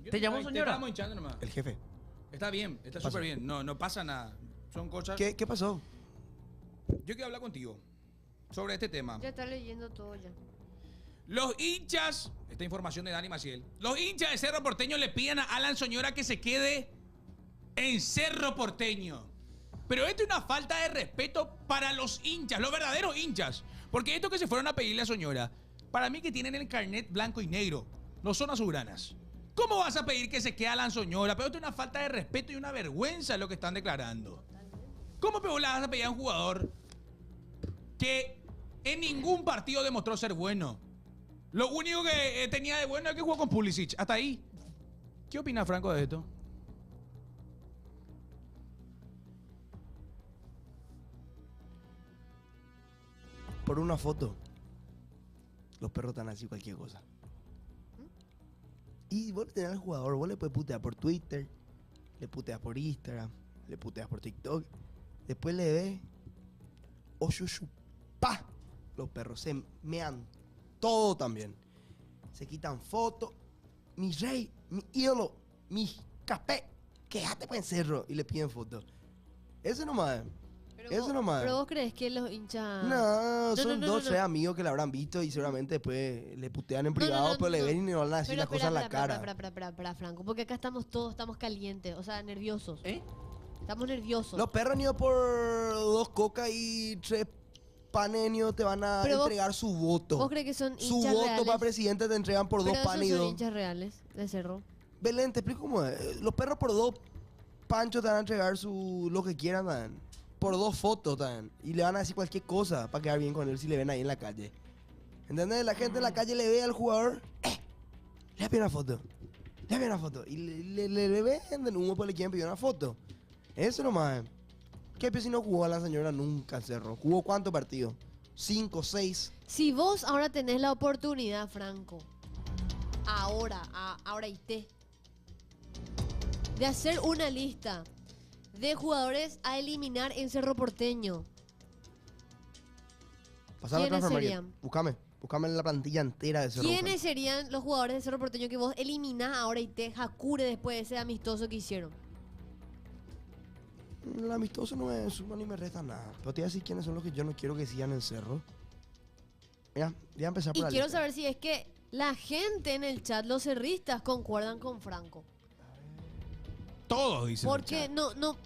¿Te llamó señora? Estamos hinchando nomás. el jefe. Está bien, está Pasa. súper bien. No pasa nada. Son cosas. ¿Qué pasó? Yo quiero hablar contigo sobre este tema. Ya está leyendo todo ya. Los hinchas, esta información de Dani Maciel, los hinchas de Cerro Porteño le piden a Alan Soñora que se quede en Cerro Porteño. Pero esto es una falta de respeto para los hinchas, los verdaderos hinchas. Porque estos que se fueron a pedirle a Soñora, para mí que tienen el carnet blanco y negro, no son azulgranas. ¿Cómo vas a pedir que se quede Alan Soñora? Pero esto es una falta de respeto y una vergüenza lo que están declarando. ¿Cómo le vas a pedir a un jugador que en ningún partido demostró ser bueno? Lo único que tenía de bueno es que jugó con Pulisic. Hasta ahí. ¿Qué opina Franco de esto? Por una foto. Los perros están así cualquier cosa. Y vos tenés al jugador, vos le puedes putear por Twitter, le puteas por Instagram, le puteas por TikTok. Después le ves. ¡Pa! Los perros se mean todo también. Se quitan fotos. Mi rey, mi ídolo, mi capé. Quédate pues en cerro. Y le piden fotos. Eso nomás. Eso vos, nomás. pero vos crees que los hinchas... No, son no, dos, no. tres amigos que la habrán visto y seguramente después le putean en No, privado, no, pero le no. ven y no van a decir Pero las cosas en la espera, cara. espera, Franco, porque acá estamos calientes, o sea, nerviosos. ¿Eh? Estamos nerviosos. Los perros ni por 2 cocas y 3 panes ni te van a Pero vos- entregar su voto. ¿Vos crees que son Su hinchas voto reales? para presidente te entregan por 2 Pero esos panes y son 2. hinchas reales de Cerro. Belén, te explico cómo es. Los perros por 2 panchos te van a entregar lo que quieran, dan. Por 2 fotos, dan. Y le van a decir cualquier cosa para quedar bien con él si le ven ahí en la calle. ¿Entendés? La gente en la calle le ve al jugador. Le da una foto. Le da una foto. Y le venden humo porque le quieren pedir una foto. Eso nomás. ¿Qué si no jugó a la señora nunca en Cerro? ¿Jugó cuántos partidos? 5, 6. Si vos ahora tenés la oportunidad, Franco, ahora y de hacer una lista de jugadores a eliminar en Cerro Porteño, Pasame ¿Quiénes transfer market. serían? Buscame la plantilla entera de Cerro. ¿quiénes serían los jugadores de Cerro Porteño que vos eliminás ahora y te Jacure después de ese amistoso que hicieron? El amistoso no me suma ni me resta nada. Pero te voy a decir quiénes son los que yo no quiero que sigan en Cerro. Mira, voy a empezar por Y la quiero lista. saber si es que la gente en el chat, los cerristas, concuerdan con Franco. Todos dicen. en el Porque chat. no,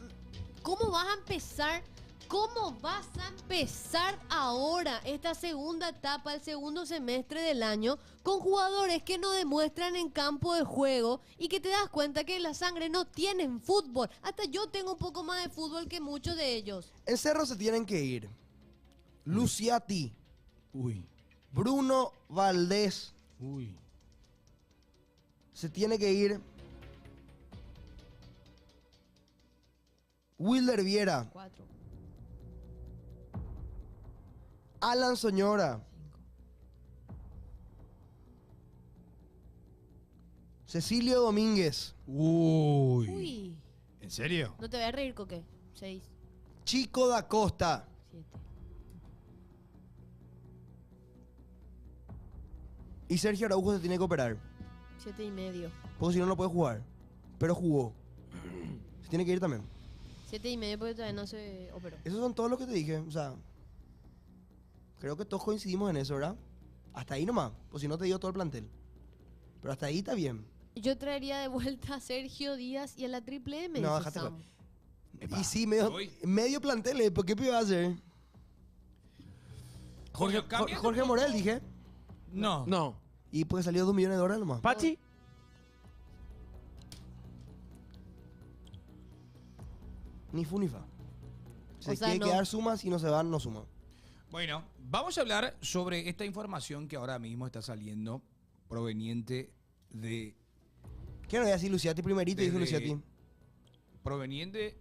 ¿cómo vas a empezar? ¿Cómo vas a empezar ahora esta segunda etapa, el segundo semestre del año, con jugadores que no demuestran en campo de juego y que te das cuenta que la sangre no tienen fútbol? Hasta yo tengo un poco más de fútbol que muchos de ellos. En Cerro se tienen que ir Luciati, Uy, Bruno Valdés. uy. Se tiene que ir Wilder Viera, 4. Alan Soñora, Cecilio Domínguez, Uy. Uy, ¿En serio? no te voy a reír, Coque. 6, Chico da Costa, 7. y Sergio Araujo se tiene que operar. 7,5. Porque si no, no puede jugar. Pero jugó. Se tiene que ir también. 7,5 porque todavía no se operó. Esos son todos los que te dije. O sea, creo que todos coincidimos en eso, ¿verdad? Hasta ahí nomás. Pues si no te digo todo el plantel. Pero hasta ahí está bien. Yo traería de vuelta a Sergio Díaz y a la Triple M. No, dice déjate Sam. Epa, Y sí, medio, voy. medio plantel, ¿eh? ¿Por qué iba a hacer? Jorge, Coño, cambiando Jorge un poco. Morel, dije. No. No. Y pues salió 2 millones de dólares nomás. ¿Pachi? Ni fu ni fa. Se O sea, quiere no. quedar sumas, si no se van, no suma. Bueno, vamos a hablar sobre esta información que ahora mismo está saliendo proveniente de ¿Qué no voy a decir Luciati primerito? Dijo Desde- Luciati. proveniente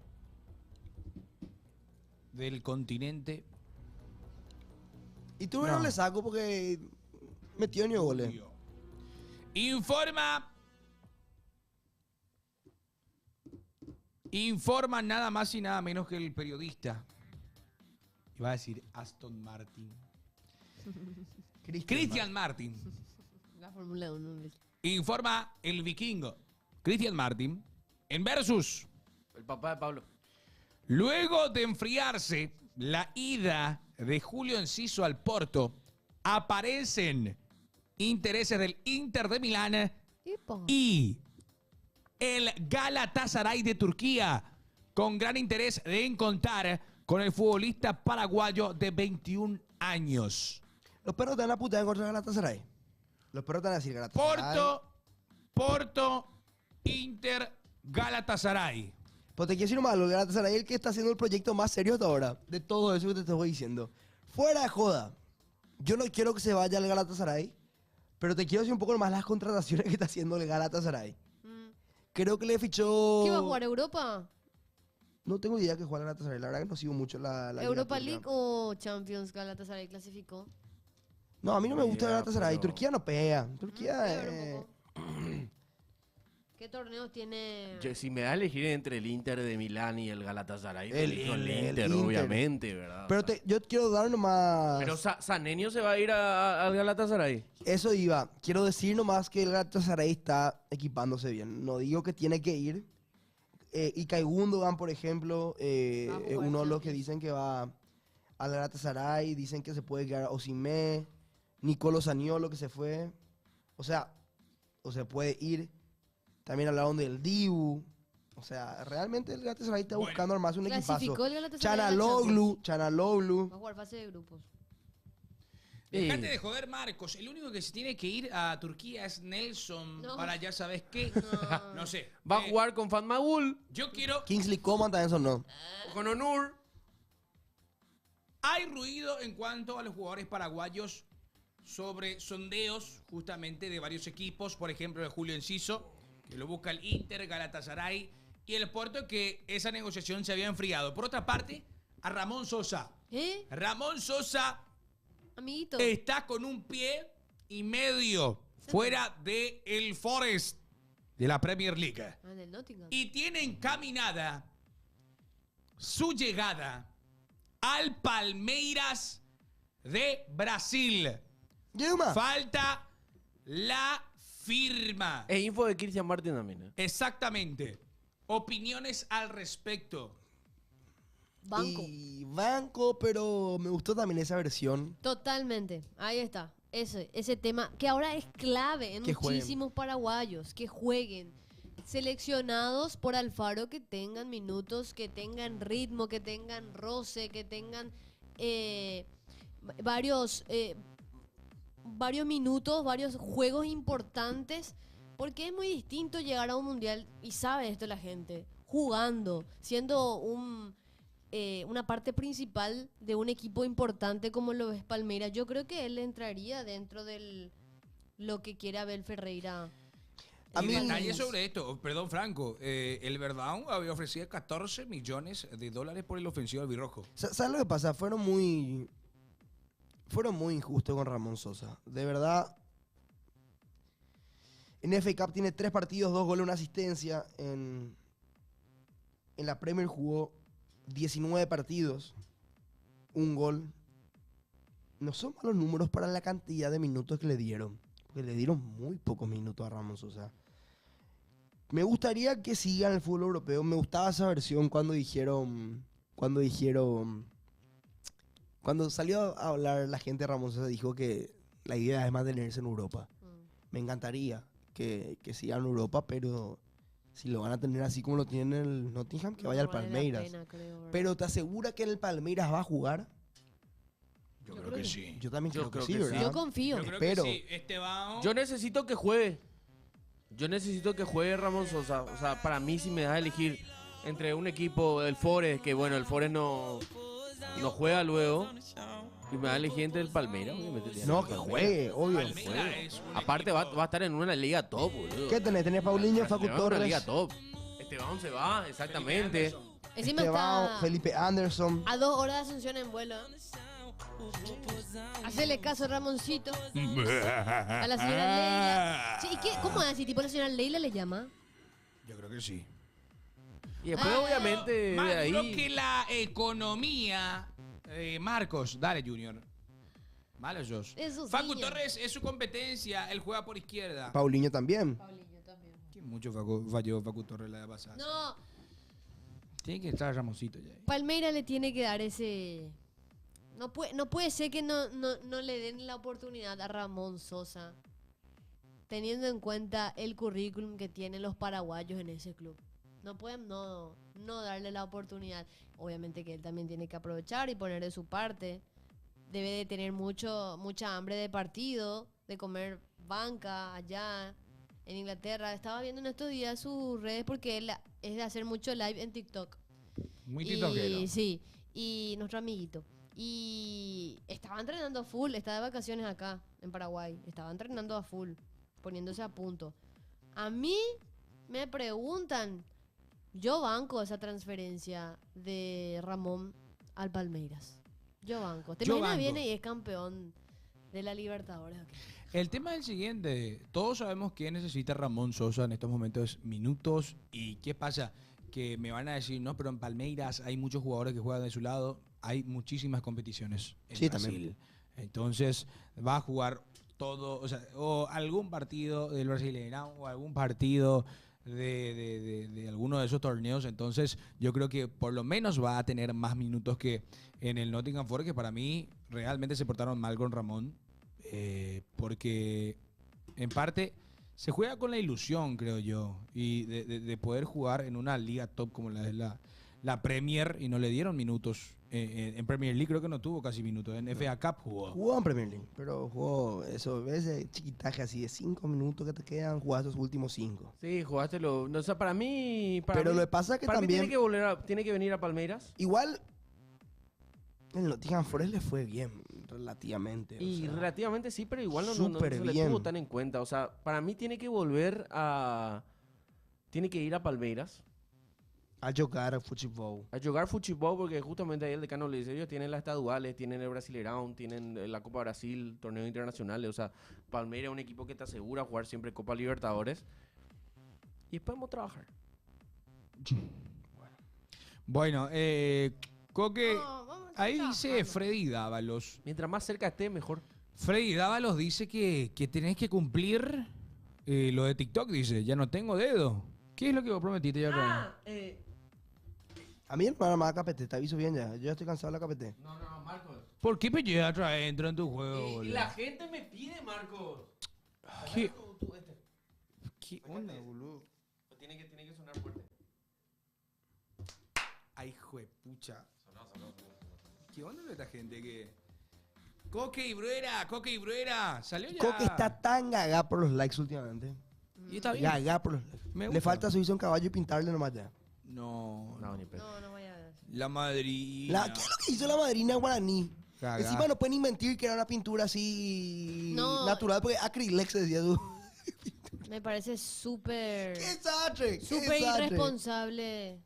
del continente. Y tú no No. le saco porque metió ni goles. Informa nada más y nada menos que el periodista. Iba a decir Aston Martin. Christian Martin. La Fórmula 1. Informa el vikingo. Christian Martin. En Versus. El papá de Pablo. Luego de enfriarse la ida de Julio Enciso al Porto, aparecen intereses del Inter de Milán y el Galatasaray de Turquía, con gran interés en contar con el futbolista paraguayo de 21 años. Los perros te van a putear en contra de Galatasaray. Los perros te van a decir Galatasaray. Porto, Inter, Galatasaray. Pues te quiero decir nomás, el Galatasaray es el que está haciendo el proyecto más serio hasta ahora. De todo eso que te estoy diciendo. Fuera de joda. Yo no quiero que se vaya al Galatasaray, pero te quiero decir un poco más las contrataciones que está haciendo el Galatasaray. Creo que le fichó... ¿Qué va a jugar Europa? No tengo idea que juega el Galatasaray. La verdad que no sigo mucho la ¿Europa liga League turca. o Champions? Galatasaray clasificó. No, a mí no me gusta el Ya, Galatasaray. pero- Turquía no pega. Turquía... Quiero ver un poco. ¿Qué torneos tiene? Si me da a elegir entre el Inter de Milán y el Galatasaray, El- elijo el Inter, Inter. obviamente, ¿verdad? Pero yo quiero dar nomás... Pero Sanenio se va a ir al Galatasaray. Eso iba. Quiero decir nomás que el Galatasaray está equipándose bien. No digo que tiene que ir. Ilkay Gundogan, por ejemplo, Va a jugar uno de los que Champions. dicen que va al Galatasaray, dicen que se puede quedar Osimhen, Nicolo Zaniolo que se fue, o sea, o se puede ir. También hablaron del Dibu. O sea, realmente el Galatasaray está Bueno. buscando armarse un equipazo. Clasificó el Galatasaray a la Chanaloglu, Va Chanaloglu. a jugar fase de grupos. Dejate de joder, Marcos. El único que se tiene que ir a Turquía es Nelson No. para ya sabes qué. No. No sé. Va a jugar con Fatmagul, Yo quiero... Kingsley Coman también sonó. con Onur. Hay ruido en cuanto a los jugadores paraguayos sobre sondeos justamente de varios equipos. Por ejemplo, de Julio Enciso, que lo busca el Inter, Galatasaray y el Porto, que esa negociación se había enfriado. Por otra parte, a Ramón Sosa. ¿Eh? Ramón Sosa Amiguito. está con un pie y medio fuera de el Forest de la Premier League. Ah, del Nottingham. Y tiene encaminada su llegada al Palmeiras de Brasil. Yuma. Falta la firma. Es info de Cristian Martin también. Exactamente. Opiniones al respecto. Banco. Y banco, pero me gustó también esa versión. Totalmente. Ahí está. Ese tema que ahora es clave en Que jueguen. muchísimos paraguayos. Que jueguen. Seleccionados por Alfaro, que tengan minutos, que tengan ritmo, que tengan roce, que tengan varios minutos, varios juegos importantes. Porque es muy distinto llegar a un mundial, y sabe esto la gente, jugando, siendo una parte principal de un equipo importante como lo es Palmeiras. Yo creo que él entraría dentro de lo que quiere Abel Ferreira. A Y mí- detalle sobre esto, perdón Franco, el Verdão había ofrecido 14 millones de dólares por el ofensivo albirrojo. ¿Sabes lo que pasa? Fueron muy injustos con Ramón Sosa. De verdad. En FA Cup tiene 3 partidos, 2 goles, 1 asistencia. En la Premier jugó 19 partidos, 1 gol. No son malos números para la cantidad de minutos que le dieron. Porque le dieron muy pocos minutos a Ramón Sosa. Me gustaría que siga en el fútbol europeo. Me gustaba esa versión cuando salió a hablar la gente de Ramón Sosa, dijo que la idea es mantenerse en Europa. Me encantaría que siga en Europa, pero si lo van a tener así como lo tiene el Nottingham, que No vaya al vale la Palmeiras. pena, creo, ¿verdad? Pero ¿te asegura que en el Palmeiras va a jugar? Yo creo creo que que sí. Yo también Yo creo que creo sí, que sí. ¿verdad? Yo confío. Yo creo Espero. que sí. Esteban. Yo necesito que juegue. Yo necesito que juegue Ramón Sosa. O sea, para mí, si me das a elegir entre un equipo, el Forest, que bueno, el Forest no juega luego, y me da a elegir entre el Palmeiras, obviamente. tiene No, el que Palmeiras. juegue, obvio. Palmeiras es un Aparte, va equipo- a estar en una liga top, boludo. ¿Qué tenés? Tenés Paulinho, Facu Esteban en una liga Torres, top. Esteban se va, exactamente. Felipe Anderson. Encima Esteban, está Felipe Anderson. a 2 horas de Asunción en vuelo. Hacele caso, Ramoncito. A la señora Leila. Sí, ¿y qué? ¿Cómo así? ¿Tipo la señora Leila le llama? Yo creo que sí. Y después, Ah, obviamente, de Más duro ahí. que la economía. Marcos, dale, Junior. Malo sos. Esos Facu niños. Torres es su competencia. Él juega por izquierda. Paulinho también. Paulinho también. Que mucho falló Facu Torres la de pasada. No, Tiene que estar Ramoncito ya. Palmeiras le tiene que dar ese... No puede ser que no le den la oportunidad a Ramón Sosa, teniendo en cuenta el currículum que tienen los paraguayos en ese club. No pueden no darle la oportunidad. Obviamente que él también tiene que aprovechar y poner de su parte. Debe de tener mucha hambre de partido, de comer banca allá en Inglaterra. Estaba viendo en estos días sus redes porque él es de hacer mucho live en TikTok. Muy tiktokero. Sí, y nuestro amiguito. Y estaba entrenando a full, está de vacaciones acá, en Paraguay. Estaba entrenando a full, poniéndose a punto. A mí me preguntan, yo banco esa transferencia de Ramón al Palmeiras. Yo banco. ¿Te Yo imaginas banco. viene y es campeón de la Libertadores? ¿O qué? El tema es el siguiente. Todos sabemos que necesita Ramón Sosa en estos momentos minutos. ¿Y qué pasa? Que me van a decir, no, pero en Palmeiras hay muchos jugadores que juegan de su lado. Hay muchísimas competiciones en Sí, Brasil. también. Entonces va a jugar todo, o sea, o algún partido del Brasileirão o algún partido de alguno de esos torneos. Entonces, yo creo que por lo menos va a tener más minutos que en el Nottingham Forest, que para mí realmente se portaron mal con Ramón. Porque en parte se juega con la ilusión, creo yo, y de poder jugar en una liga top como la es la Premier, y no le dieron minutos. En Premier League creo que no tuvo casi minutos. En FA Cup jugó. Jugó en Premier League, pero jugó ese chiquitaje así de 5 minutos que te quedan, jugaste los últimos 5. Sí, jugaste lo... No, o sea, para mí... Pero lo que pasa es que para mí también... tiene que venir a Palmeiras. Igual, en Nottingham Forest le fue bien, relativamente. o Y sea, relativamente sí, pero igual no súper se le bien. tuvo tan en cuenta. O sea, para mí tiene que volver a... Tiene que ir a Palmeiras a jugar al fútbol. a jugar fútbol, porque justamente ahí el decano le dice, ellos tienen las estaduales, tienen el Brasileirão, tienen la Copa Brasil, torneos internacionales. O sea, Palmeiras es un equipo que te asegura jugar siempre Copa Libertadores. Y después vamos a trabajar. Bueno, Coque, No, vamos a ahí estar dice trabajando. Freddy Dávalos. Mientras más cerca esté, mejor. Freddy Dávalos dice que tenés que cumplir lo de TikTok, dice. Ya no tengo dedo. ¿Qué es lo que vos prometiste ya acá? A mí, hermano, más KPT, te aviso bien ya. Yo ya estoy cansado de la KPT. No, Marcos. ¿Por qué me llega atrás dentro en tu juego, Y boludo? la gente me pide, Marcos. ¿Qué? Este. ¿Qué onda, boludo? Tiene que sonar fuerte. Ay, hijo de pucha. ¿Qué onda con esta gente que...? Coque y Bruera. Salió ya. Coque está tan gaga por los likes últimamente. Y está bien. Gaga por los likes. Me Le gusta. falta subirse a un caballo y pintarle nomás ya. No, No, ni pedo. No, no vaya a ver. La madrina. ¿Qué es lo que hizo la madrina guaraní? Cagá. Encima no pueden ni mentir que era una pintura así No. natural, porque Acrylex decía tú. Me parece súper... ¡Qué desastre! ¡Qué Súper desastre! irresponsable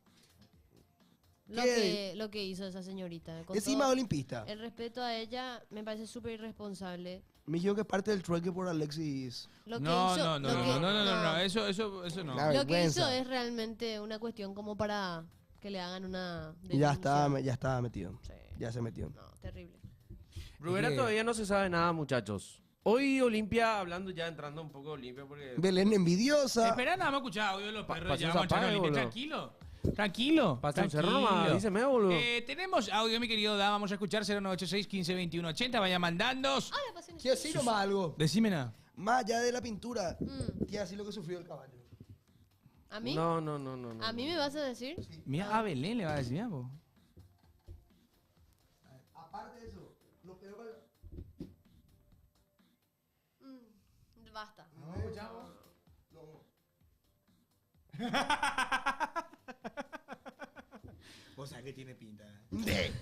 ¿Qué? lo que hizo esa señorita. Con Encima todo olimpista. el respeto a ella, me parece súper irresponsable. Me dijo que es parte del trueque por Alexis. Lo que No, hizo, no, lo que- no, eso no. Claro. Lo que hizo vergüenza. es realmente una cuestión como para que le hagan una Ya estaba, denuncia. ya estaba metido. Sí. Ya se metió. No, terrible. Bruguera que- todavía no se sabe nada, muchachos. Hoy Olimpia, hablando ya, entrando un poco a Olimpia, porque... Belén envidiosa. Espera, nada más escuchar audio de los perros. pase Ya un vamos a echar zapague, Olimpia. boludo. Tranquilo. Pase un cerro nomás, díseme, boludo. Tenemos audio, mi querido Da. Vamos a escuchar 0986 15 21 80. Vaya mandando. Ahora pasen Quiero decir nomás algo. Decime nada. Más allá de la pintura. Mm. Quiero decir lo que sufrió el caballo. ¿A mí? No. ¿A mí me vas a decir? Mira, a Belén le va a decir, mira, po. Aparte de eso, lo peor... Basta. Vos sabés que tiene pinta. De.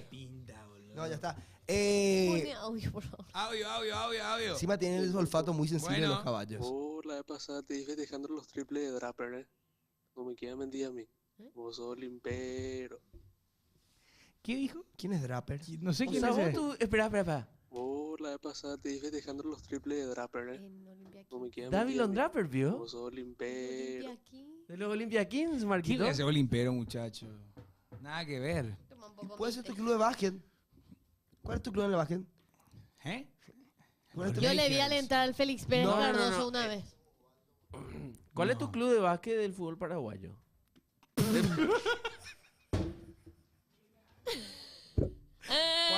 Pinta, boludo. No, ya está. Pone audio, por favor. Audio. Encima tiene el olfato muy sensible de Bueno. los caballos. Por la vez pasada te dije dejando los triples de Draper, ¿eh? No me queda mentir a mí. Vos sos limpero. ¿Qué dijo? ¿Quién es Draper? No sé O quién sea, es vos ese. tú... Espera. Por la vez pasada te dije dejando los triples de Draper, ¿eh? En Olimpia No me aquí. queda David mentir a mí. Draper, ¿vio? Vos sos limpero. Olimpia aquí. De los Olimpia Kings, ¿Quién Marquito. es ese olimpero, muchacho? Nada que ver. Toma un poco ¿Puede mi ser tu té. club de básquet? ¿Cuál es tu club en el básquet? ¿Eh? ¿Cuál es tu Yo Lakers. le vi alentar al Félix Pérez No, no, Cardoso no. una vez. ¿Cuál es tu club de básquet del fútbol paraguayo? ¿Cuál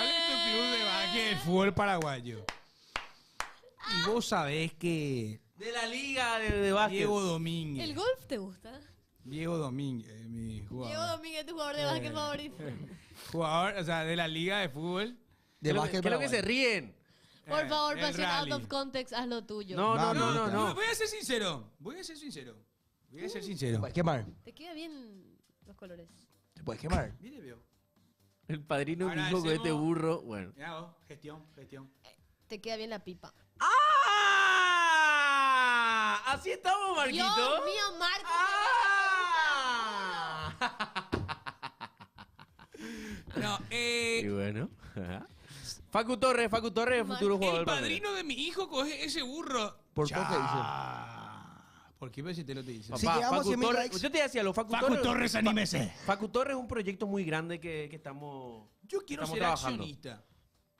es tu club de básquet del fútbol paraguayo? Y vos sabés que De la liga de básquet. Diego Domínguez. ¿El golf te gusta? Diego Domínguez, mi Diego jugador. Domínguez, tu jugador de básquet favorito. Jugador, o sea, de la liga de fútbol. De básquet ¿Qué es lo que se paraguayo. ríen? Por favor, el pasión out rally. of context, haz lo tuyo. No. Voy a ser sincero. Voy a ser sincero. Te puedes quemar. Te queda bien los colores. Te puedes quemar. Mire, veo. El padrino Ahora mismo con este hacemos- burro. Bueno. Mira vos, gestión. Te queda bien la pipa. ¡Ah! Así estamos, Marquito. Dios mío, Marco. ¡Ah! No, Y bueno. Facu Torres, futuro jugador. el padrino de mi hijo coge ese burro. ¿Por qué te ¿Por qué te lo te dice? Si llegamos a 100.000 Torres, likes- yo te decía, los Facu, Facu Torres, anímese. Facu Torres es un proyecto muy grande que estamos. Yo quiero estamos ser trabajando. accionista.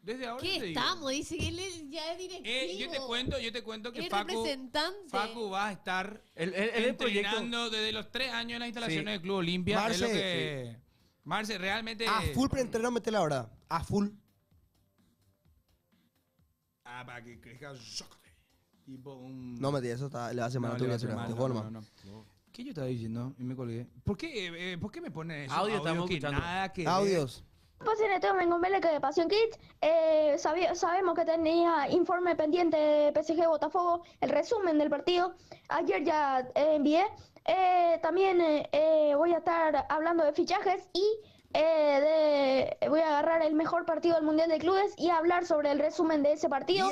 Desde ahora ¿Qué te digo. estamos? Dice que él ya es directivo. Yo te cuento que Es Facu representante. va a estar El proyecto. entrenando desde los 3 años en las instalaciones Sí. del Club Olimpia. Marce, es lo que... Marce, realmente... A full pre-entreno, mete la hora. A full. Ah, para que crezca... Tipo un... No, metí eso, le hace mal a No, tu le va a hacer criatura. mal, Te no, juego no, nomás. no. ¿Qué yo estaba diciendo? Y me colgué. ¿Por qué me ponen eso? Audio estamos que escuchando. nada que ver? Audios. Pues en este domingo en Vélez que de Pasión Kids, sabemos que tenía informe pendiente de PSG Botafogo, el resumen del partido. Ayer ya envié. También voy a estar hablando de fichajes y voy a agarrar el mejor partido del Mundial de Clubes y hablar sobre el resumen de ese partido.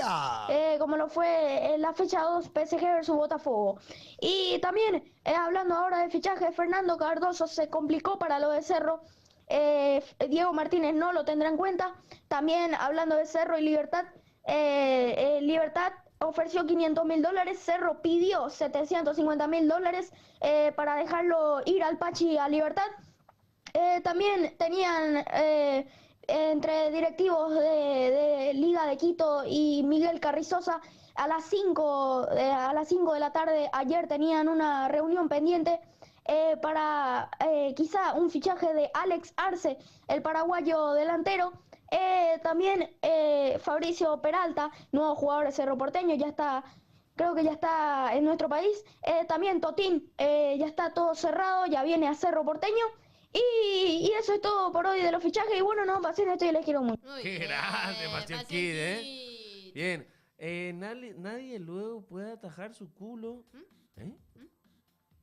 Como lo fue en la fecha 2 PSG versus Botafogo. Y también, hablando ahora de fichajes, Fernando Cardoso se complicó para lo de Cerro. Diego Martínez no lo tendrá en cuenta. También hablando de Cerro y Libertad, Libertad ofreció $500.000, Cerro pidió $750.000 para dejarlo ir al Pachi a Libertad. También tenían entre directivos de Liga de Quito y Miguel Carrizosa a las 5 de la tarde ayer tenían una reunión pendiente para quizá un fichaje de Alex Arce, el paraguayo delantero. También Fabricio Peralta, nuevo jugador de Cerro Porteño, creo que ya está en nuestro país. También Totín, ya está todo cerrado, ya viene a Cerro Porteño. Y eso es todo por hoy de los fichajes. Y bueno, no, pasen esto y les quiero mucho. Muy Qué bien, grande, Pasión Kid, Kid. Bien. Nadie luego puede atajar su culo. ¿Eh?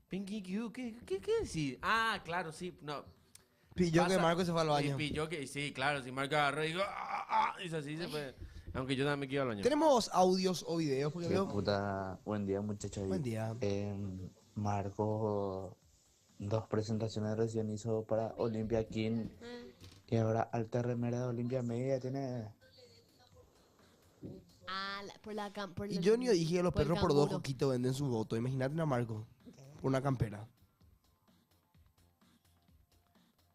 Pinky Q, ¿qué decir? Ah, claro, sí. No. Pilló que Pasa- Marco se fue al baño. Pilló que, sí, claro, si Marco agarró y dijo, hizo así, se fue. Aunque yo también quiero al baño. ¿Tenemos audios o videos? Porque Qué veo... puta. Buen día, muchachos. Buen día. Marco, 2 presentaciones recién hizo para Olimpia King y ahora Alta Remera de Olimpia Media tiene. Ah, por Y yo ni dije que los por el perros por 2 canguro. coquitos venden su voto. Imagínate a Marco por una campera.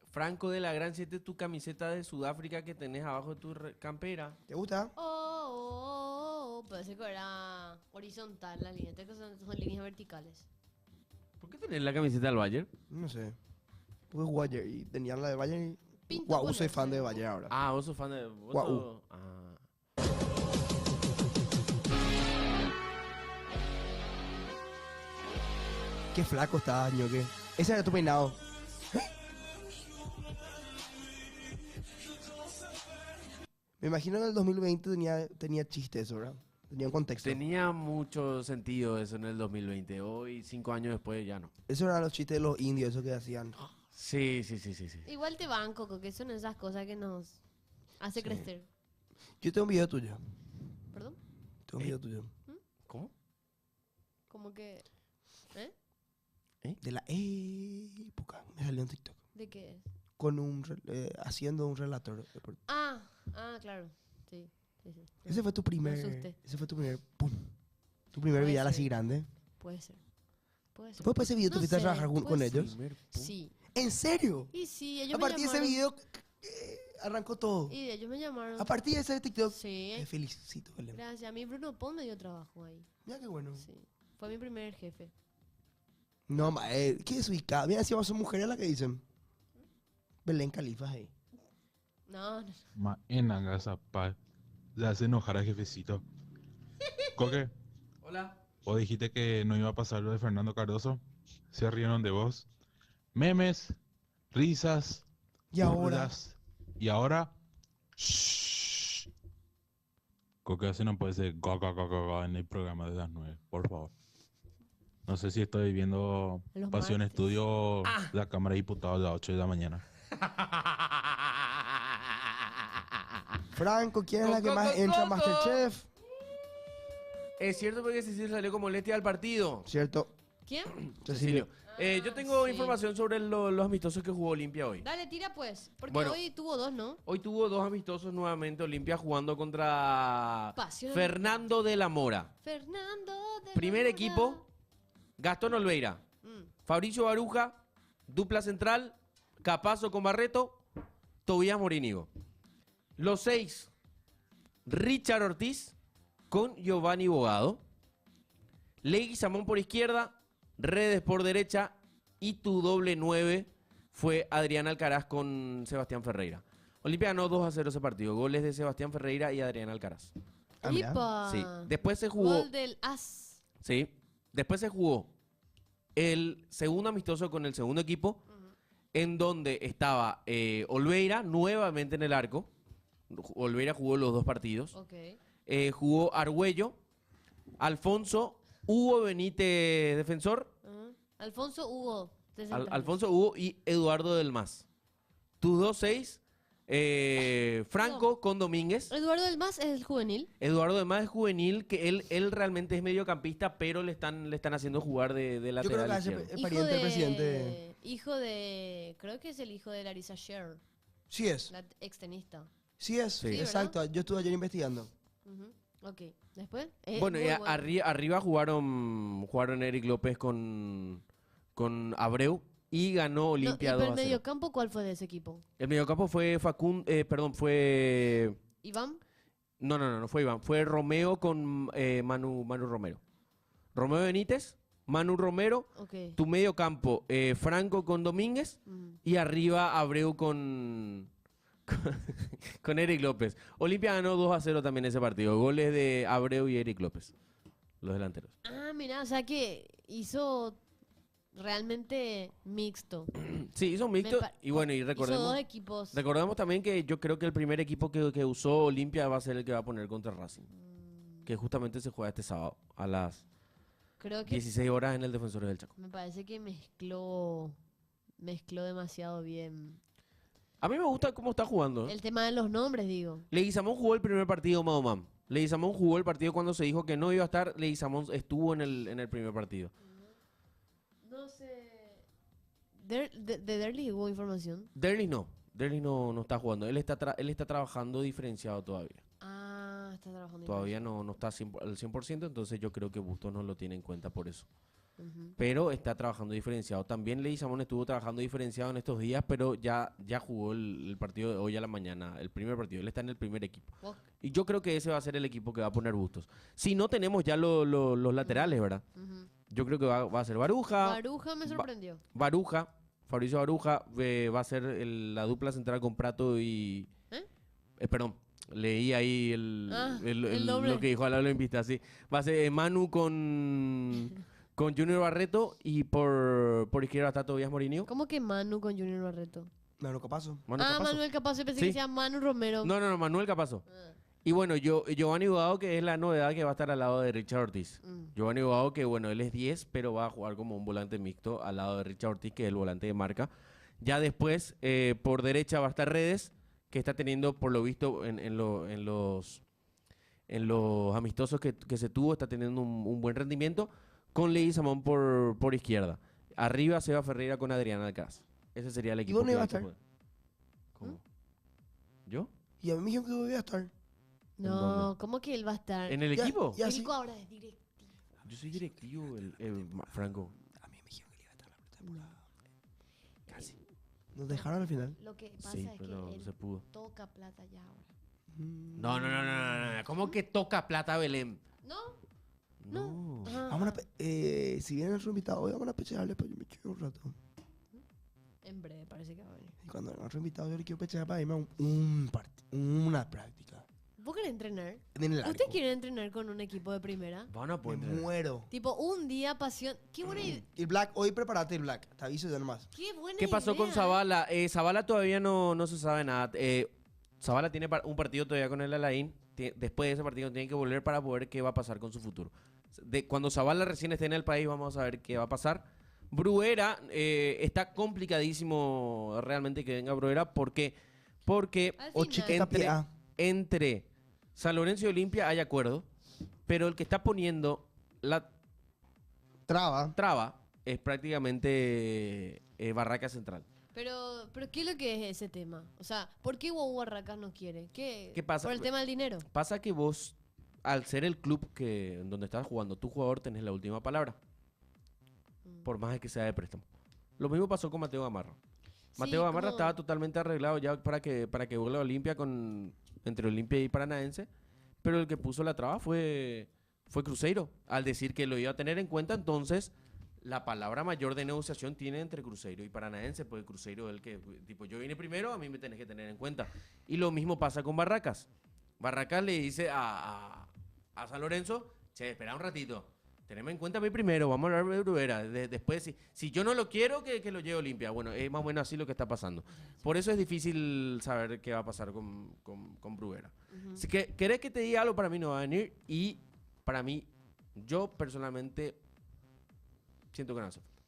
Franco de la Gran 7, tu camiseta de Sudáfrica que tenés abajo de tu campera. ¿Te gusta? Parece que era horizontal la línea. Estas son líneas verticales. ¿Por qué tenés la camiseta del Bayern? No sé. Tuve Bayern y tenían la de Bayern y... Pinto Guau, con soy eso. fan de Bayern ahora. Ah, vos sos fan de... vos Guau. sos- Ah. Qué flaco estabas, ñoque. Ese era tu peinado. Me imagino que en el 2020 tenía chistes eso, ¿verdad? Tenía un contexto. Tenía mucho sentido eso en el 2020. Hoy, 5 años después, ya no. Eso eran los chistes de los indios, eso que hacían. Sí. Igual te banco, porque son esas cosas que nos hace crecer. Yo tengo un video tuyo. ¿Perdón? Tengo un video tuyo. ¿Cómo? Como que... ¿Eh? De la época. Me salió en TikTok. ¿De qué es? Con haciendo un relator. Ah, claro. Sí. Ese fue tu primer. asusté. Ese fue tu primer. ¡Pum! Tu primer Puede viral ser. así grande. Puede ser. Después de ese video, No ¿tú fuiste a sé, trabajar con puede ser. ellos? Sí. ¿En serio? Y sí, ellos A me partir de ese llamaron. video arrancó todo. Y ellos me llamaron. A partir de ese TikTok. Sí. Te felicito, Belén. Gracias. A mí Bruno Pon me dio trabajo ahí. Mira qué bueno. Sí. Fue mi primer jefe. No, qué desubicada. Mira, si son mujeres las que dicen. Belén Califas ahí. No. Ma en Agasapal. Le hace enojar al jefecito. Coque, Hola. vos dijiste que no iba a pasar lo de Fernando Cardoso. Se rieron de vos. Memes, risas, Y ahora. burlas. Y ahora. Shh. Coque, así no puede ser go en el programa de las 9, por favor. No sé si estoy viendo Los Pasión martes. Estudio o la Cámara de Diputados a las 8 de la mañana. Franco, ¿quién es la que Coco, más entra a Coco. Masterchef? Es cierto porque Cecilio salió con molestia al partido. Cierto. ¿Quién? Cecilio. Yo tengo sí. información sobre los amistosos que jugó Olimpia hoy. Dale, tira pues. Porque Bueno. hoy tuvo 2, ¿no? Hoy tuvo 2 amistosos nuevamente Olimpia jugando contra Pasión. Fernando de la Mora. Fernando de Primer Mora. equipo, Gastón Olveira, Mm. Fabricio Baruja, dupla central, Capazo con Barreto, Tobías Morínigo. Los 6 Richard Ortiz con Giovanni Bogado. Leguizamón por izquierda, Redes por derecha y tu doble 9 fue Adrián Alcaraz con Sebastián Ferreira. Olimpia ganó 2-0 ese partido. Goles de Sebastián Ferreira y Adrián Alcaraz. ¡Ipa! Sí. Después se jugó. Gol del As. Sí. Después se jugó el segundo amistoso con el segundo equipo, en donde estaba Olveira nuevamente en el arco. Olveira jugó los 2 partidos. Ok. Jugó Argüello, Alfonso, Hugo Benítez, defensor, Alfonso Hugo. te sentamos. Alfonso Hugo y Eduardo del Mas. Tus 2-6, Franco con Domínguez. Eduardo del Mas es el juvenil. Eduardo del Mas es juvenil, que él realmente es mediocampista, pero le están haciendo jugar de Yo creo lateral que izquierdo. es pariente del presidente. Hijo de... Creo que es el hijo de Larissa Sher, Sí es. la extenista. Sí es. Sí. Exacto. Yo estuve ayer investigando. Ok. ¿Después? Bueno, Muy y bueno. arriba jugaron Eric López con Abreu y ganó No, Olimpia pero 2-0. el mediocampo, ¿cuál fue de ese equipo? El mediocampo fue fue... ¿Iván? No fue Iván. Fue Romeo con Manu Romero. Romeo Benítez, Manu Romero, Ok. tu mediocampo Franco con Domínguez y arriba Abreu con Eric López. Olimpia ganó 2-0 también ese partido. Goles de Abreu y Eric López, los delanteros. Ah, mira, o sea que hizo realmente mixto. Sí, hizo un mixto. pa- Y bueno, y Hizo recordemos... 2 equipos. Recordemos también que yo creo que el primer equipo que usó Olimpia va a ser el que va a poner contra Racing. Que justamente se juega este sábado a las Creo que 16 horas en el Defensores del Chaco. me parece que mezcló demasiado bien. A mí me gusta cómo está jugando. El tema de los nombres, digo. Leguizamón jugó el primer partido, Mahomam. Leguizamón jugó el partido cuando se dijo que no iba a estar. Leguizamón estuvo en el primer partido. No sé. De Derly hubo información. Derlis no. Derlis no está jugando. Él está trabajando diferenciado todavía. Ah, está trabajando. Todavía no está al 100%, entonces yo creo que Bustos no lo tiene en cuenta por eso. Ujú. Pero está trabajando diferenciado. También Leguizamón estuvo trabajando diferenciado en estos días, pero ya jugó el partido de hoy a la mañana, el primer partido. Él está en el primer equipo. Ok. Y yo creo que ese va a ser el equipo que va a poner Bustos. Si no tenemos ya los laterales, ¿verdad? Ujú. Yo creo que va a ser Baruja. Baruja me sorprendió. Fabricio Baruja va a ser la dupla central con Prato y... perdón, leí ahí el nombre. lo que dijo al en vista, sí. Va a ser Manu con Junior Barreto y por izquierda está Tobías Morinho. ¿Cómo que Manu con Junior Barreto? Manu Capazo. Manu Capazo. Manuel Capazo. Yo pensé Sí. que se llama Manu Romero. No, Manuel Capazo. Y bueno, Giovanni Bogado, que es la novedad que va a estar al lado de Richard Ortiz. Giovanni Bogado, que bueno, él es 10, pero va a jugar como un volante mixto al lado de Richard Ortiz, que es el volante de marca. Ya después, por derecha va a estar Redes, que está teniendo, por lo visto, en los amistosos que se tuvo, está teniendo un buen rendimiento, con Leguizamón por izquierda. Arriba Seba Ferreira con Adrián Alcaraz. Ese sería el equipo. dónde que va a va estar? jugar. ¿Cómo? ¿Yo? Y a mí me dijeron que voy a estar. No, dónde? ¿cómo que él va a estar? ¿En el Ya- equipo? ya Federico sí. ahora es directivo. Yo soy directivo, Franco. A mí me dijeron que iba a estar la pretemporada. Casi. Nos dejaron al final. Lo que pasa Sí, es pero que no él se pudo. toca plata ya ahora. No. ¿Cómo que toca plata Belén? ¿No? No. Ajá. Vamos a si viene nuestro invitado hoy, vamos a pecharle, pues yo me echo un rato. En breve parece que va a venir. Y cuando nuestro invitado yo le quiero pechar para irme a una práctica. ¿Vos querés entrenar? En el arco. ¿Usted quiere entrenar con un equipo de primera? Van a Me poder entrenar. muero. Tipo, un día pasión. Qué buena idea. Y el Black, hoy prepárate el Black. Te aviso ya nomás. Qué buena ¿Qué pasó con idea. Zavala? Zavala todavía no se sabe nada. Zavala tiene un partido todavía con el Alain. Después de ese partido tiene que volver para poder qué va a pasar con su futuro. Cuando Zavala recién esté en el país vamos a ver qué va a pasar. Bruera, está complicadísimo realmente que venga Bruera. ¿Por qué? Porque Al final. entre San Lorenzo y Olimpia hay acuerdo, pero el que está poniendo la traba es prácticamente Barraca Central. Pero, ¿qué es lo que es ese tema? O sea, ¿por qué Hugo Barracas no quiere? ¿Qué pasa? ¿Por el tema del dinero? Pasa que vos, al ser el club en donde estás jugando tu jugador, tenés la última palabra. Por más de que sea de préstamo. Lo mismo pasó con Mateo Gamarra. Mateo Gamarra estaba totalmente arreglado ya para que vuelva a Olimpia entre Olimpia y Paranaense. pero el que puso la traba fue Cruzeiro. Al decir que lo iba a tener en cuenta, entonces la palabra mayor de negociación tiene entre Cruzeiro y Paranaense, porque Cruzeiro es el que, tipo, yo vine primero, a mí me tenés que tener en cuenta. Y lo mismo pasa con Barracas. Barracas le dice a San Lorenzo, che, espera un ratito, teneme en cuenta a mí primero, vamos a hablar de Bruguera. Después, si yo no lo quiero, que lo lleve Olimpia. Bueno, es más o menos así lo que está pasando. Por eso es difícil saber qué va a pasar con Bruguera. Así que, ¿querés que te diga algo? Para mí no va a venir, y para mí, yo personalmente siento que no hace falta.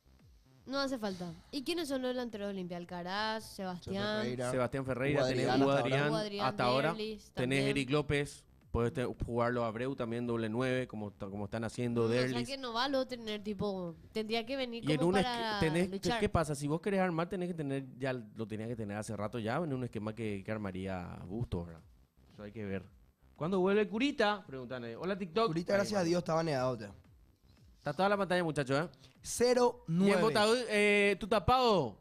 No hace falta. ¿Y quiénes son los delanteros de Olimpia? Alcaraz, Sebastián. Sebastián Ferreira, tenés Adrián Hugo hasta ahora. Adrián, Hugo Adrián, hasta ahora. Derlis Tenés también. Eric López, puedes jugarlo a Abreu también, doble 9, como están haciendo O sea Derlis. que no va a tener tipo. Tendría que venir Y en como un para luchar. ¿qué pasa? Si vos querés armar, tenés que tener, ya lo tenías que tener hace rato ya, en un esquema que armaría Bustos, ¿verdad? Eso hay que ver. ¿Cuándo vuelve Curita? Preguntan ahí. Hola, TikTok. Ahorita, gracias a Dios, está baneado. Está toda la pantalla, muchachos, ¿eh? 09. Bien votado. Tu tapado.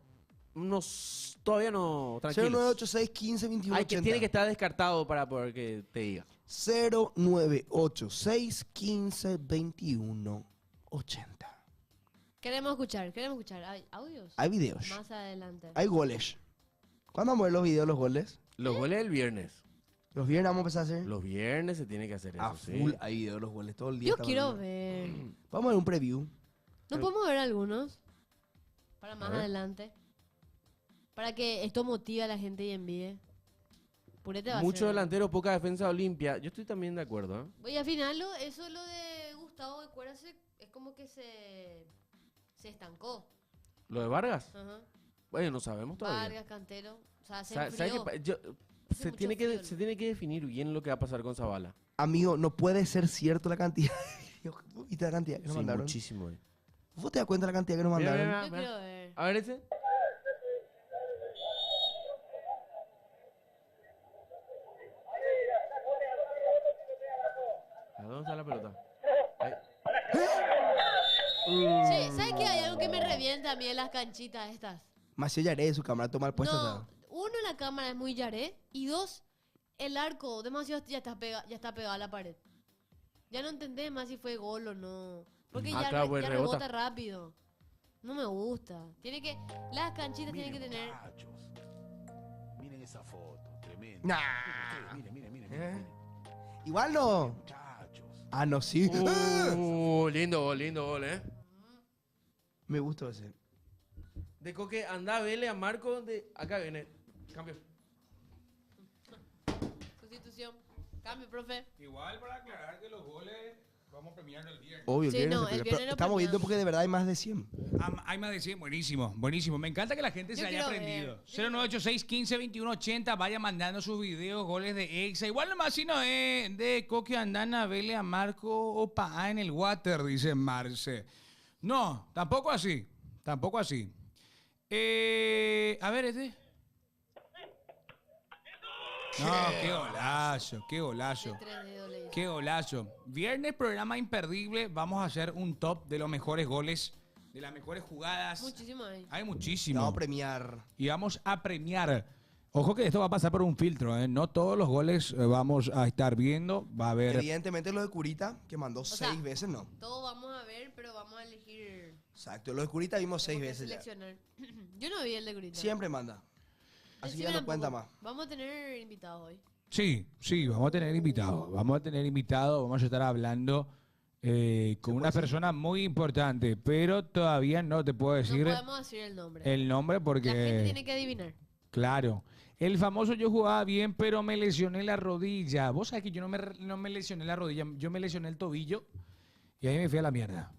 Todavía no. Tranquilo. 0986 15 21 Ay, que tiene que estar descartado para poder que te diga. 0986 15 21 80. Queremos escuchar. ¿Hay audios? Hay videos. Más adelante. Hay goles. ¿Cuándo vamos a ver los videos, los goles? Los goles el viernes. Los viernes vamos a empezar a hacer. Los viernes se tiene que hacer eso, A sí. full hay videos, los goles, todo el día. Yo estamos quiero viendo. ver. Vamos a ver un preview. ¿No podemos ver algunos? Para más ver. adelante. Para que esto motive a la gente y envíe. Purete va a Mucho ser. delantero, poca defensa Olimpia. Yo estoy también de acuerdo, ¿eh? Oye, al final, eso lo de Gustavo de Cuera es como que se estancó. ¿Lo de Vargas? Ajá. Bueno, no sabemos todavía. Vargas, Cantero. O sea, se ¿Sabe enfrió. se mucho tiene frío. se tiene que definir bien lo que va a pasar con Zavala. Amigo, no puede ser cierto la cantidad de videos. ¿Viste la cantidad que nos Sí, mandaron? muchísimo. ¿Vos te das cuenta de la cantidad que nos Mira, mandaron? mira, Yo mira. quiero ver. A ver ese. ¿A dónde está la pelota? Ahí. Sí, ¿sabes qué? Hay algo que me revienta a mí en las canchitas estas. Macio Yaré, su cámara toma puesta. No, uno, la cámara es muy yaré. Y dos, el arco demasiado ya está pegado a la pared. Ya no entendés más si fue gol o no. Porque Ah, ya, claro, pues ya rebota. rebota rápido. No me gusta. Las canchitas tienen que tener... Miren esa foto, tremenda. Nah. Miren. Igual no. Muchachos. Ah, no, sí. Lindo gol, ¿eh? Me gustó ese. De Coque, anda, vele a Marco. Acá viene. Cambio. Sustitución. Cambio, profe. Igual para aclarar que los goles vamos a premiar el viernes. Obvio, Sí, el viernes no, se el pega, viernes pero lo estamos viendo premiamos. porque de verdad hay más de 100. Hay más de 100, buenísimo, buenísimo. Me encanta que la gente se Yo haya quiero aprendido. ver. 0986 15 21 80, vaya mandando sus videos, goles de Exa. Igual nomás si no es de Coque Andana, vele a Marco o Paá en el water, dice Marce. No, tampoco así. Tampoco así. A ver, este. No, qué golazo, qué golazo. Tres dedos le hizo. Qué golazo. Viernes, programa imperdible. Vamos a hacer un top de los mejores goles, de las mejores jugadas. Muchísimo ahí. Hay Te muchísimo. vamos a premiar. Y vamos a premiar. Ojo que esto va a pasar por un filtro, ¿eh? No todos los goles vamos a estar viendo. Va a haber... Evidentemente lo de Curita, que mandó sea, 6 veces, no. Todos vamos a ver, pero vamos a elegir. Exacto, lo de Curita vimos 6 como que veces ya. seleccionar. Yo no vi el de Grita. Siempre manda. Así que ya Decime no cuenta tampoco. más. Vamos a tener invitados hoy. Sí, sí, vamos a tener invitados. Vamos a estar hablando con una persona muy importante, pero todavía no te puedo No decir podemos decir el nombre. el nombre porque... La gente tiene que adivinar. Claro. El famoso yo jugaba bien, pero me lesioné la rodilla. Vos sabés que yo no me lesioné la rodilla, yo me lesioné el tobillo y ahí me fui a la mierda.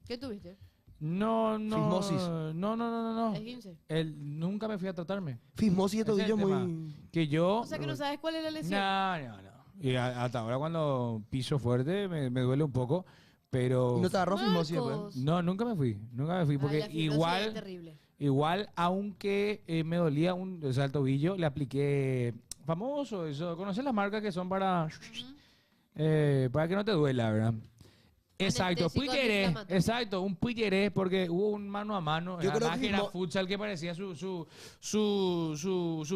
¿Qué tuviste? No. Fismosis. No. Es 15. Nunca me fui a tratarme. Fismosis de Ese es el tobillo tema. muy... Que yo... O sea que no sabes cuál es la lesión. No. Y hasta ahora cuando piso fuerte me duele un poco, pero... ¿Y no te agarró fismosis Marcos. después? No, nunca me fui, porque Ay, la fibrosis es terrible. igual, aunque me dolía o sea, el tobillo, le apliqué famoso, eso, ¿conoces las marcas que son para que no te duela, verdad? Exacto, Anestésico Puiggeré, antiinflamatorio. exacto, un Puiggeré porque hubo un mano a mano. Yo creo Además que que era mismo- futsal que parecía su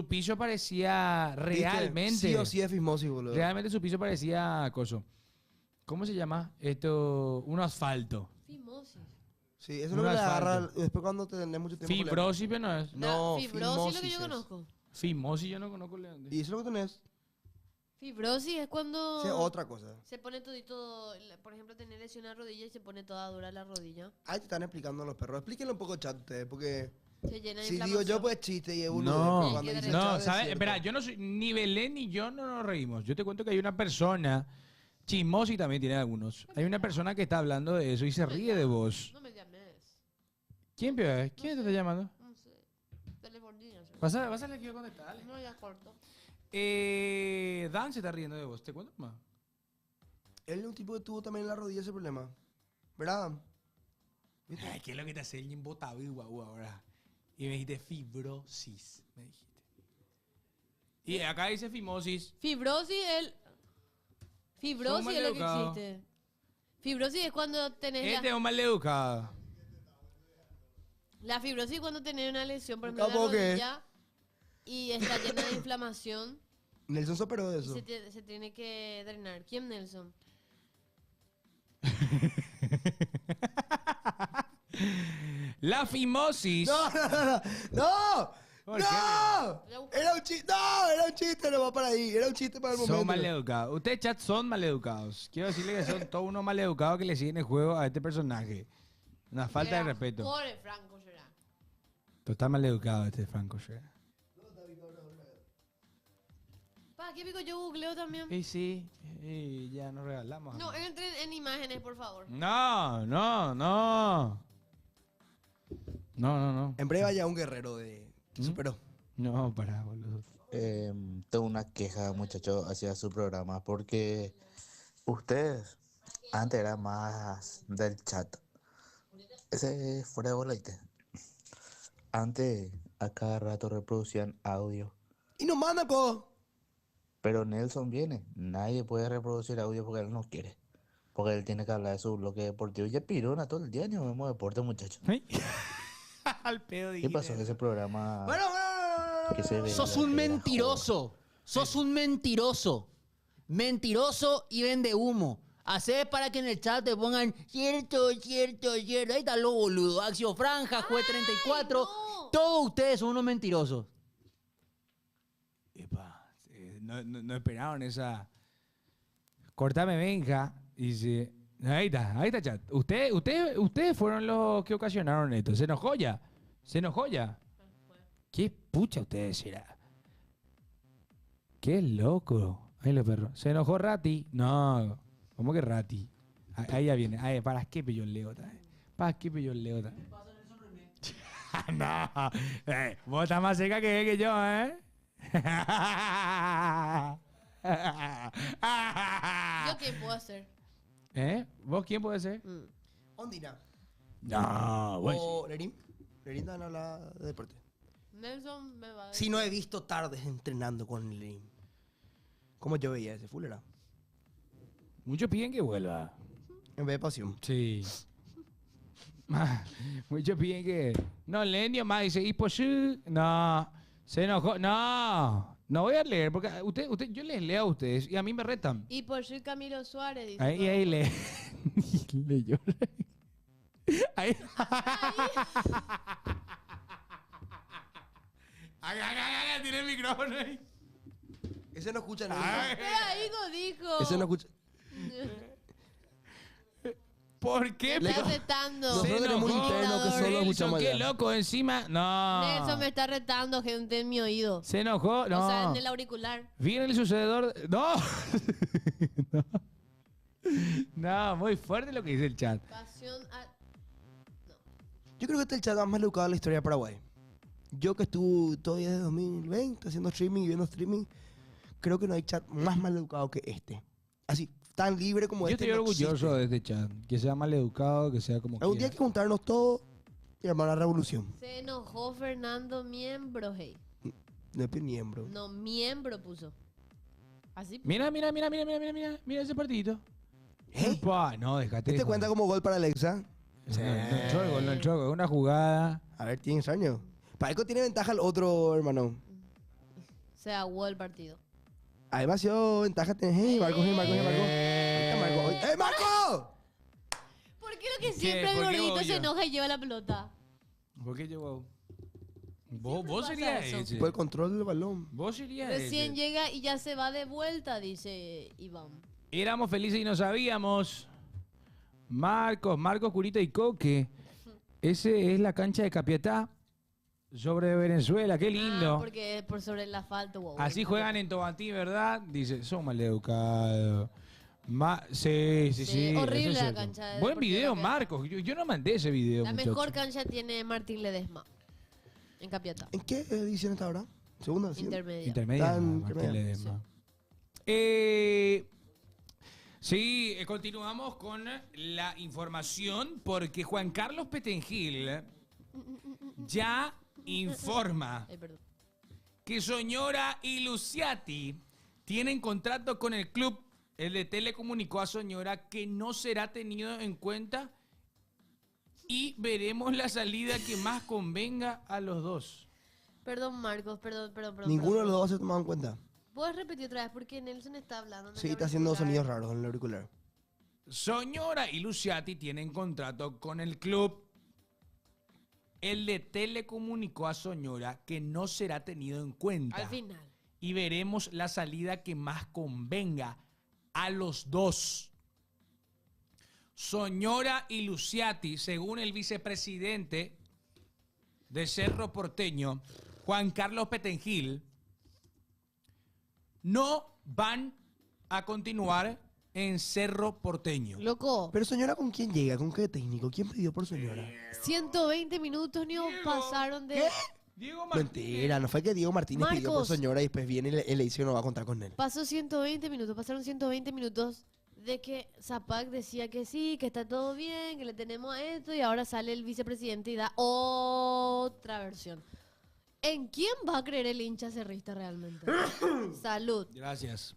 piso parecía ¿Viste? realmente. Sí o sí es fimosis, boludo. Realmente su piso parecía coso. ¿Cómo se llama? Un asfalto. Fimosis. Sí, eso es Un lo que le asfalto. agarra después cuando tenés mucho tiempo. Fibrosis, pero no es. No, Fibrosis lo que yo fimosis es. conozco. Fimosis yo no conozco. Leandro. Y eso es lo que tenés. Fibrosis es cuando Sí, es otra cosa. se pone todito, por ejemplo, tener lesión en la rodilla y se pone toda dura la rodilla. Ahí te están explicando los perros. Explíquenle un poco chat ustedes, porque Se llena de si digo inflamación. yo, pues chiste y es uno. No, Cuando dice no, chat, es ¿sabes? cierto. Espera, yo no soy, ni Belén ni yo no nos reímos. Yo te cuento que hay una persona, chismosi también tiene algunos. Hay una persona que está hablando de eso y se ríe de vos. No me llames. ¿Quién peor? ¿Quién te está llamando? No sé. Telefonía. Pásale que yo contestarle. No, ya corto. Dan se está riendo de vos. ¿Te cuento más? Él es un tipo que tuvo también en la rodilla ese problema. ¿Verdad? Ay, ¿qué es lo que te hace el embotado ahora? Y me dijiste fibrosis. Me dijiste. Y acá dice fimosis. Fibrosis es Somos es lo que maleducados. existe. Fibrosis es cuando tenés Este es un maleducado. la fibrosis es cuando tenés una lesión por ejemplo en la ¿Cómo que? rodilla y está llena de inflamación Nelson se operó de y eso. se tiene que drenar. ¿Quién, Nelson? La fimosis. No, no, no, no. ¡No! ¿Por ¡No! Era un chiste. No, era un chiste, no va para ahí. Era un chiste para el momento. Son maleducados. Ustedes, chat, son maleducados. Quiero decirle que son todos unos maleducados que le siguen el juego a este personaje. Una falta de respeto. Pobre Franco será. Total maleducado este Franco Schera. Pa, ¿qué pico yo googleo también? Y sí, y ya nos regalamos. No, entren en imágenes, por favor. No, no, no. No, no, no. En breve haya un guerrero de que superó. No, para, boludo. Tengo una queja, muchachos, hacia su programa, porque ustedes antes eran más del chat. Ese fuera de bola, ¿viste? Antes a cada rato reproducían audio. Y nos manda, po. Pero Nelson viene. Nadie puede reproducir audio porque él no quiere. Porque él tiene que hablar de su bloque deportivo. Y ya pirona todo el día, ni vemos deporte, muchachos. Al pedo ¿Qué pasó en ese programa? Bueno, que se veía Sos que un era mentiroso. Sos un mentiroso. Mentiroso y vende humo. Hacés para que en el chat te pongan cierto, cierto, cierto. Ahí está lo boludo. Axio Franja, Juez 34. no! Todos ustedes son unos mentirosos. Epa, no esperaron esa. Cortame Benja. Dice. Ahí está, chat. Ustedes fueron los que ocasionaron esto. Se enojó ya. ¿Qué pucha ustedes será? Qué loco. Ahí los perros. Se enojó Rati. No. ¿Cómo que Rati? Ahí ya viene. Ay, ¿para qué pilló el Leo otra vez? ¿Para qué pilló el Leo otra vez? No. Vos estás más seca que yo, ¿eh? ¿Yo qué puedo hacer? ¿Eh? ¿Vos quién puede ser? Ondina. No, vos. O Lerín. Lerín también habla de deporte. Nelson me va a Si no he visto tardes entrenando con Lerín. ¿Cómo yo veía ese fulera? Muchos piden que vuelva. En vez de pasión. Sí. Muchos piden que. No, Lenio más dice, ¿y por sí? No. Se enojó. No. No voy a leer, porque yo les leo a ustedes y a mí me retan. Y por soy Camilo Suárez, dice. Ahí le. Le llora. Ahí. Tiene el micrófono ahí. Ese no escucha Pero nada. ahí no dijo. Ese no escucha. ¿Por qué? Me está retando. Nosotros tenemos un interno que solo Nelson, escuchamos qué allá. loco, encima. No. Nelson me está retando, gente, en mi oído. Se enojó. No. O sea, en el auricular. Viene el sucededor. No. No. No, muy fuerte lo que dice el chat. Pasión Yo creo que este es el chat más maleducado de la historia de Paraguay. Yo que estuve todavía desde 2020 haciendo streaming y viendo streaming, creo que no hay chat más maleducado que este. Así, tan libre como Yo este. estoy no orgulloso existe. de este chat. Que sea mal educado, que sea como Algún día hay quiera. que juntarnos todos y armar la revolución. Se enojó Fernando Miembro, hey. No es miembro. No, miembro puso. Así. Mira ese partidito. Pa, no, dejate. ¿Este cuenta como gol para Alexa? No entró el gol, no entró el gol. Es una jugada. A ver, tiene extraño. Pareco tiene ventaja al otro, hermano. Se aguó el partido. Hay demasiado ventaja tenés. Marco. Ahorita Marco. Marco! ¿Por qué lo que siempre el ¿Por qué gordito vos se ya? enoja y lleva la pelota? ¿Por qué llegó? Vos pasa serías eso. ese. Por el control del balón. Vos serías Recién ese. llega y ya se va de vuelta, dice Iván. Éramos felices y no sabíamos. Marcos, Curita y Coque. Ese es la cancha de Capiatá sobre Venezuela. Qué lindo. Porque es por sobre el asfalto. Wow, Así juegan en Tobatí, ¿verdad? Dice, son maleducados. Sí. horrible eso es la cierto. cancha de Buen Deportivo video, Capiatá. Marcos. Yo no mandé ese video, La muchacho. mejor cancha tiene Martín Ledesma. En Capiatá. ¿En qué edición está ahora? ¿Segunda? ¿Sí? Intermedia. Intermedia. Está en Martín intermedia. Ledesma. Continuamos con la información porque Juan Carlos Petengil ya informa Ay, perdón. que Soñora y Luciati tienen contrato con el club. El DT le comunicó a Soñora que no será tenido en cuenta y veremos la salida que más convenga a los dos. Perdón, Marcos, perdón. Ninguno de los dos va a ser tomado en cuenta. ¿Puedes repetir otra vez? Porque Nelson está hablando. en Sí, el está haciendo auricular. sonidos raros en el auricular. Soñora y Luciati tienen contrato con el club. El DT le comunicó a Soñora que no será tenido en cuenta. Al final. Y veremos la salida que más convenga a los dos. Soñora y Luciati, según el vicepresidente de Cerro Porteño, Juan Carlos Petengil, no van a continuar en Cerro Porteño. Loco, Pero señora, ¿con quién llega? ¿Con qué técnico? ¿Quién pidió por señora? 120 minutos ni pasaron de... Diego Mentira, no fue que Diego Martínez pidió por Marcos. señora y después viene y le dice no va a contar con él. Pasaron 120 minutos de que Zapac decía que sí, que está todo bien, que le tenemos a esto y ahora sale el vicepresidente y da otra versión. ¿En quién va a creer el hincha cerrista realmente? Salud. Gracias.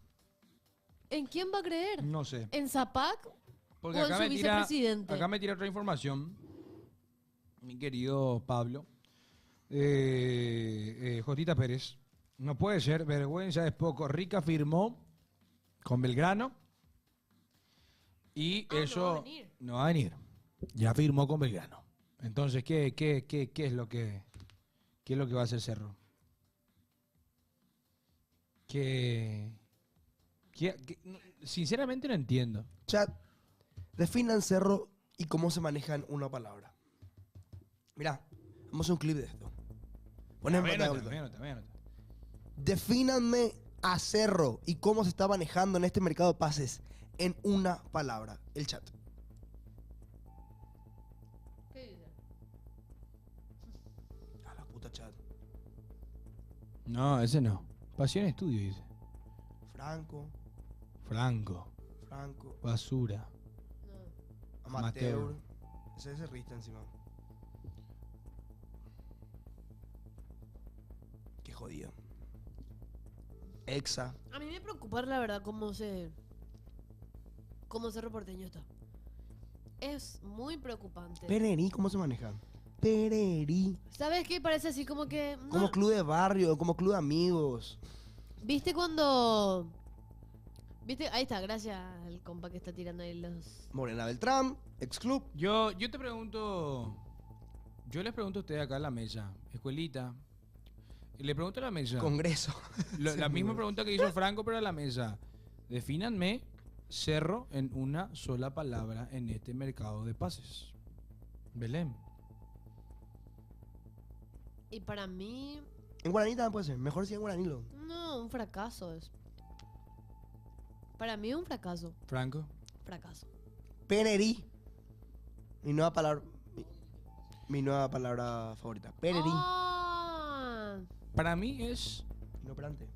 ¿En quién va a creer? No sé. ¿En Zapac Porque o en acá su me, tira, vicepresidente? acá me tira otra información, mi querido Pablo. Jotita Pérez. No puede ser, vergüenza es poco. Rica firmó con Belgrano y eso no va a venir. no va a venir. Ya firmó con Belgrano. Entonces, ¿qué es lo que va a hacer Cerro? Sinceramente no entiendo. Chat, definan Cerro y cómo se manejan una palabra. Mirá, vamos a hacer un clip de esto. Poneme pantalla completa. Defínanme a Cerro y cómo se está manejando en este mercado de pases en una palabra. El chat. A la puta chat. No, ese no. Pasión Estudio dice. Franco, Franco. Basura. Amateur. Ese es cerrista encima. Qué jodido. Exa. A mí me preocupa la verdad cómo Cerro Porteño está. Es muy preocupante. Pererí, ¿cómo se maneja? Pererí. ¿Sabes qué? Parece así como que... no- Como club de barrio, como club de amigos. ¿Viste cuando...? ¿Viste? Ahí está, gracias al compa que está tirando ahí los... Morena Beltrán, ex club. Yo te pregunto. Yo les pregunto a ustedes acá en la mesa, escuelita. Y le pregunto a la mesa. Congreso. La misma pregunta que hizo Franco, pero a la mesa. Defínanme Cerro en una sola palabra en este mercado de pases. Belén. Y para mí... En guaraní también puede ser. Mejor si en guaraní lo. No, un fracaso es. Para mí es un fracaso. Franco. Fracaso. Pererí. Mi nueva palabra. Mi nueva palabra favorita. Pererí. Ah, Para mí es Inoperante.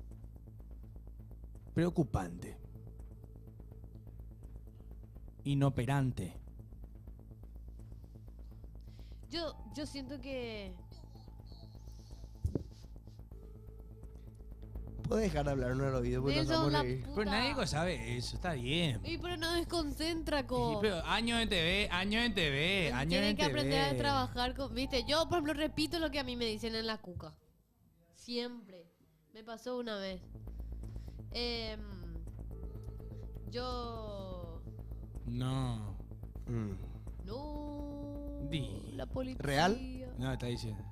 preocupante. Inoperante. yo siento que... puede dejar de hablar en el oído porque nos Nelson, vamos a la reír. puta. Pero nadie sabe eso, está bien. Y pero no desconcentra, Sí, co. pero años en TV, años en TV, años Tienen en que TV. aprender a trabajar con... Viste, yo, por ejemplo, repito lo que a mí me dicen en la cuca. Siempre. Me pasó una vez. Yo... No. No... Di. La policía... ¿Real? No, está diciendo.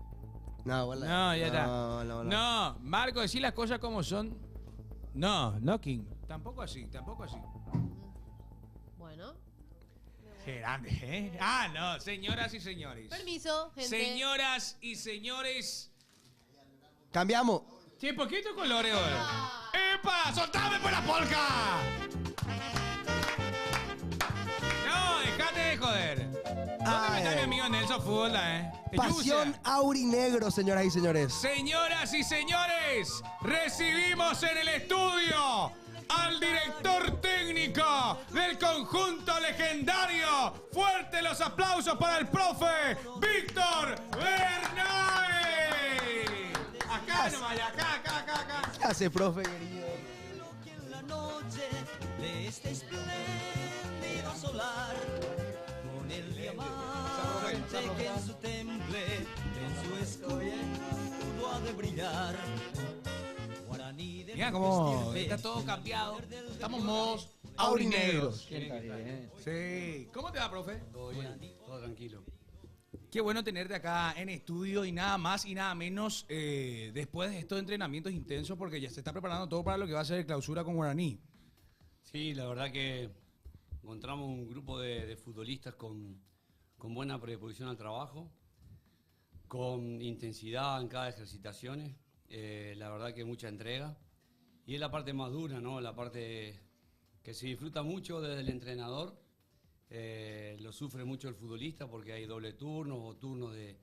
No, hola. No, ya está. No, No, Marco, decir las cosas como son. No, no, King. Tampoco así, tampoco así. Bueno. Qué grande, ¿eh? Ah, no, señoras y señores. Permiso, gente. Señoras y señores. Cambiamos. Che, ¿por qué estos colores ahora? ¡Epa! ¡Soltame por la polca! No, dejate de joder. ¿Dónde está mi amigo Nelson Fulda, Pasión aurinegro, señoras y señores. Señoras y señores, recibimos en el estudio al director técnico del conjunto legendario. Fuerte los aplausos para el profe Víctor Bernay. Acá nomás, acá. ¿Qué hace, profe querido? En la noche de este espléndido solar, con el diamante que en su temple, en su escudo ha de brillar. Mira cómo está todo cambiado. Estamos modos aurinegros. Sí. ¿Cómo te va, profe? Todo bien, todo tranquilo. Qué bueno tenerte acá en estudio y nada más y nada menos después de estos entrenamientos intensos porque ya se está preparando todo para lo que va a ser el clausura con Guaraní. Sí, la verdad que encontramos un grupo de futbolistas con buena predisposición al trabajo, con intensidad en cada ejercitaciones, la verdad que mucha entrega. Y es la parte más dura, ¿no? La parte que se disfruta mucho desde el entrenador. Lo sufre mucho el futbolista porque hay doble turno o turnos de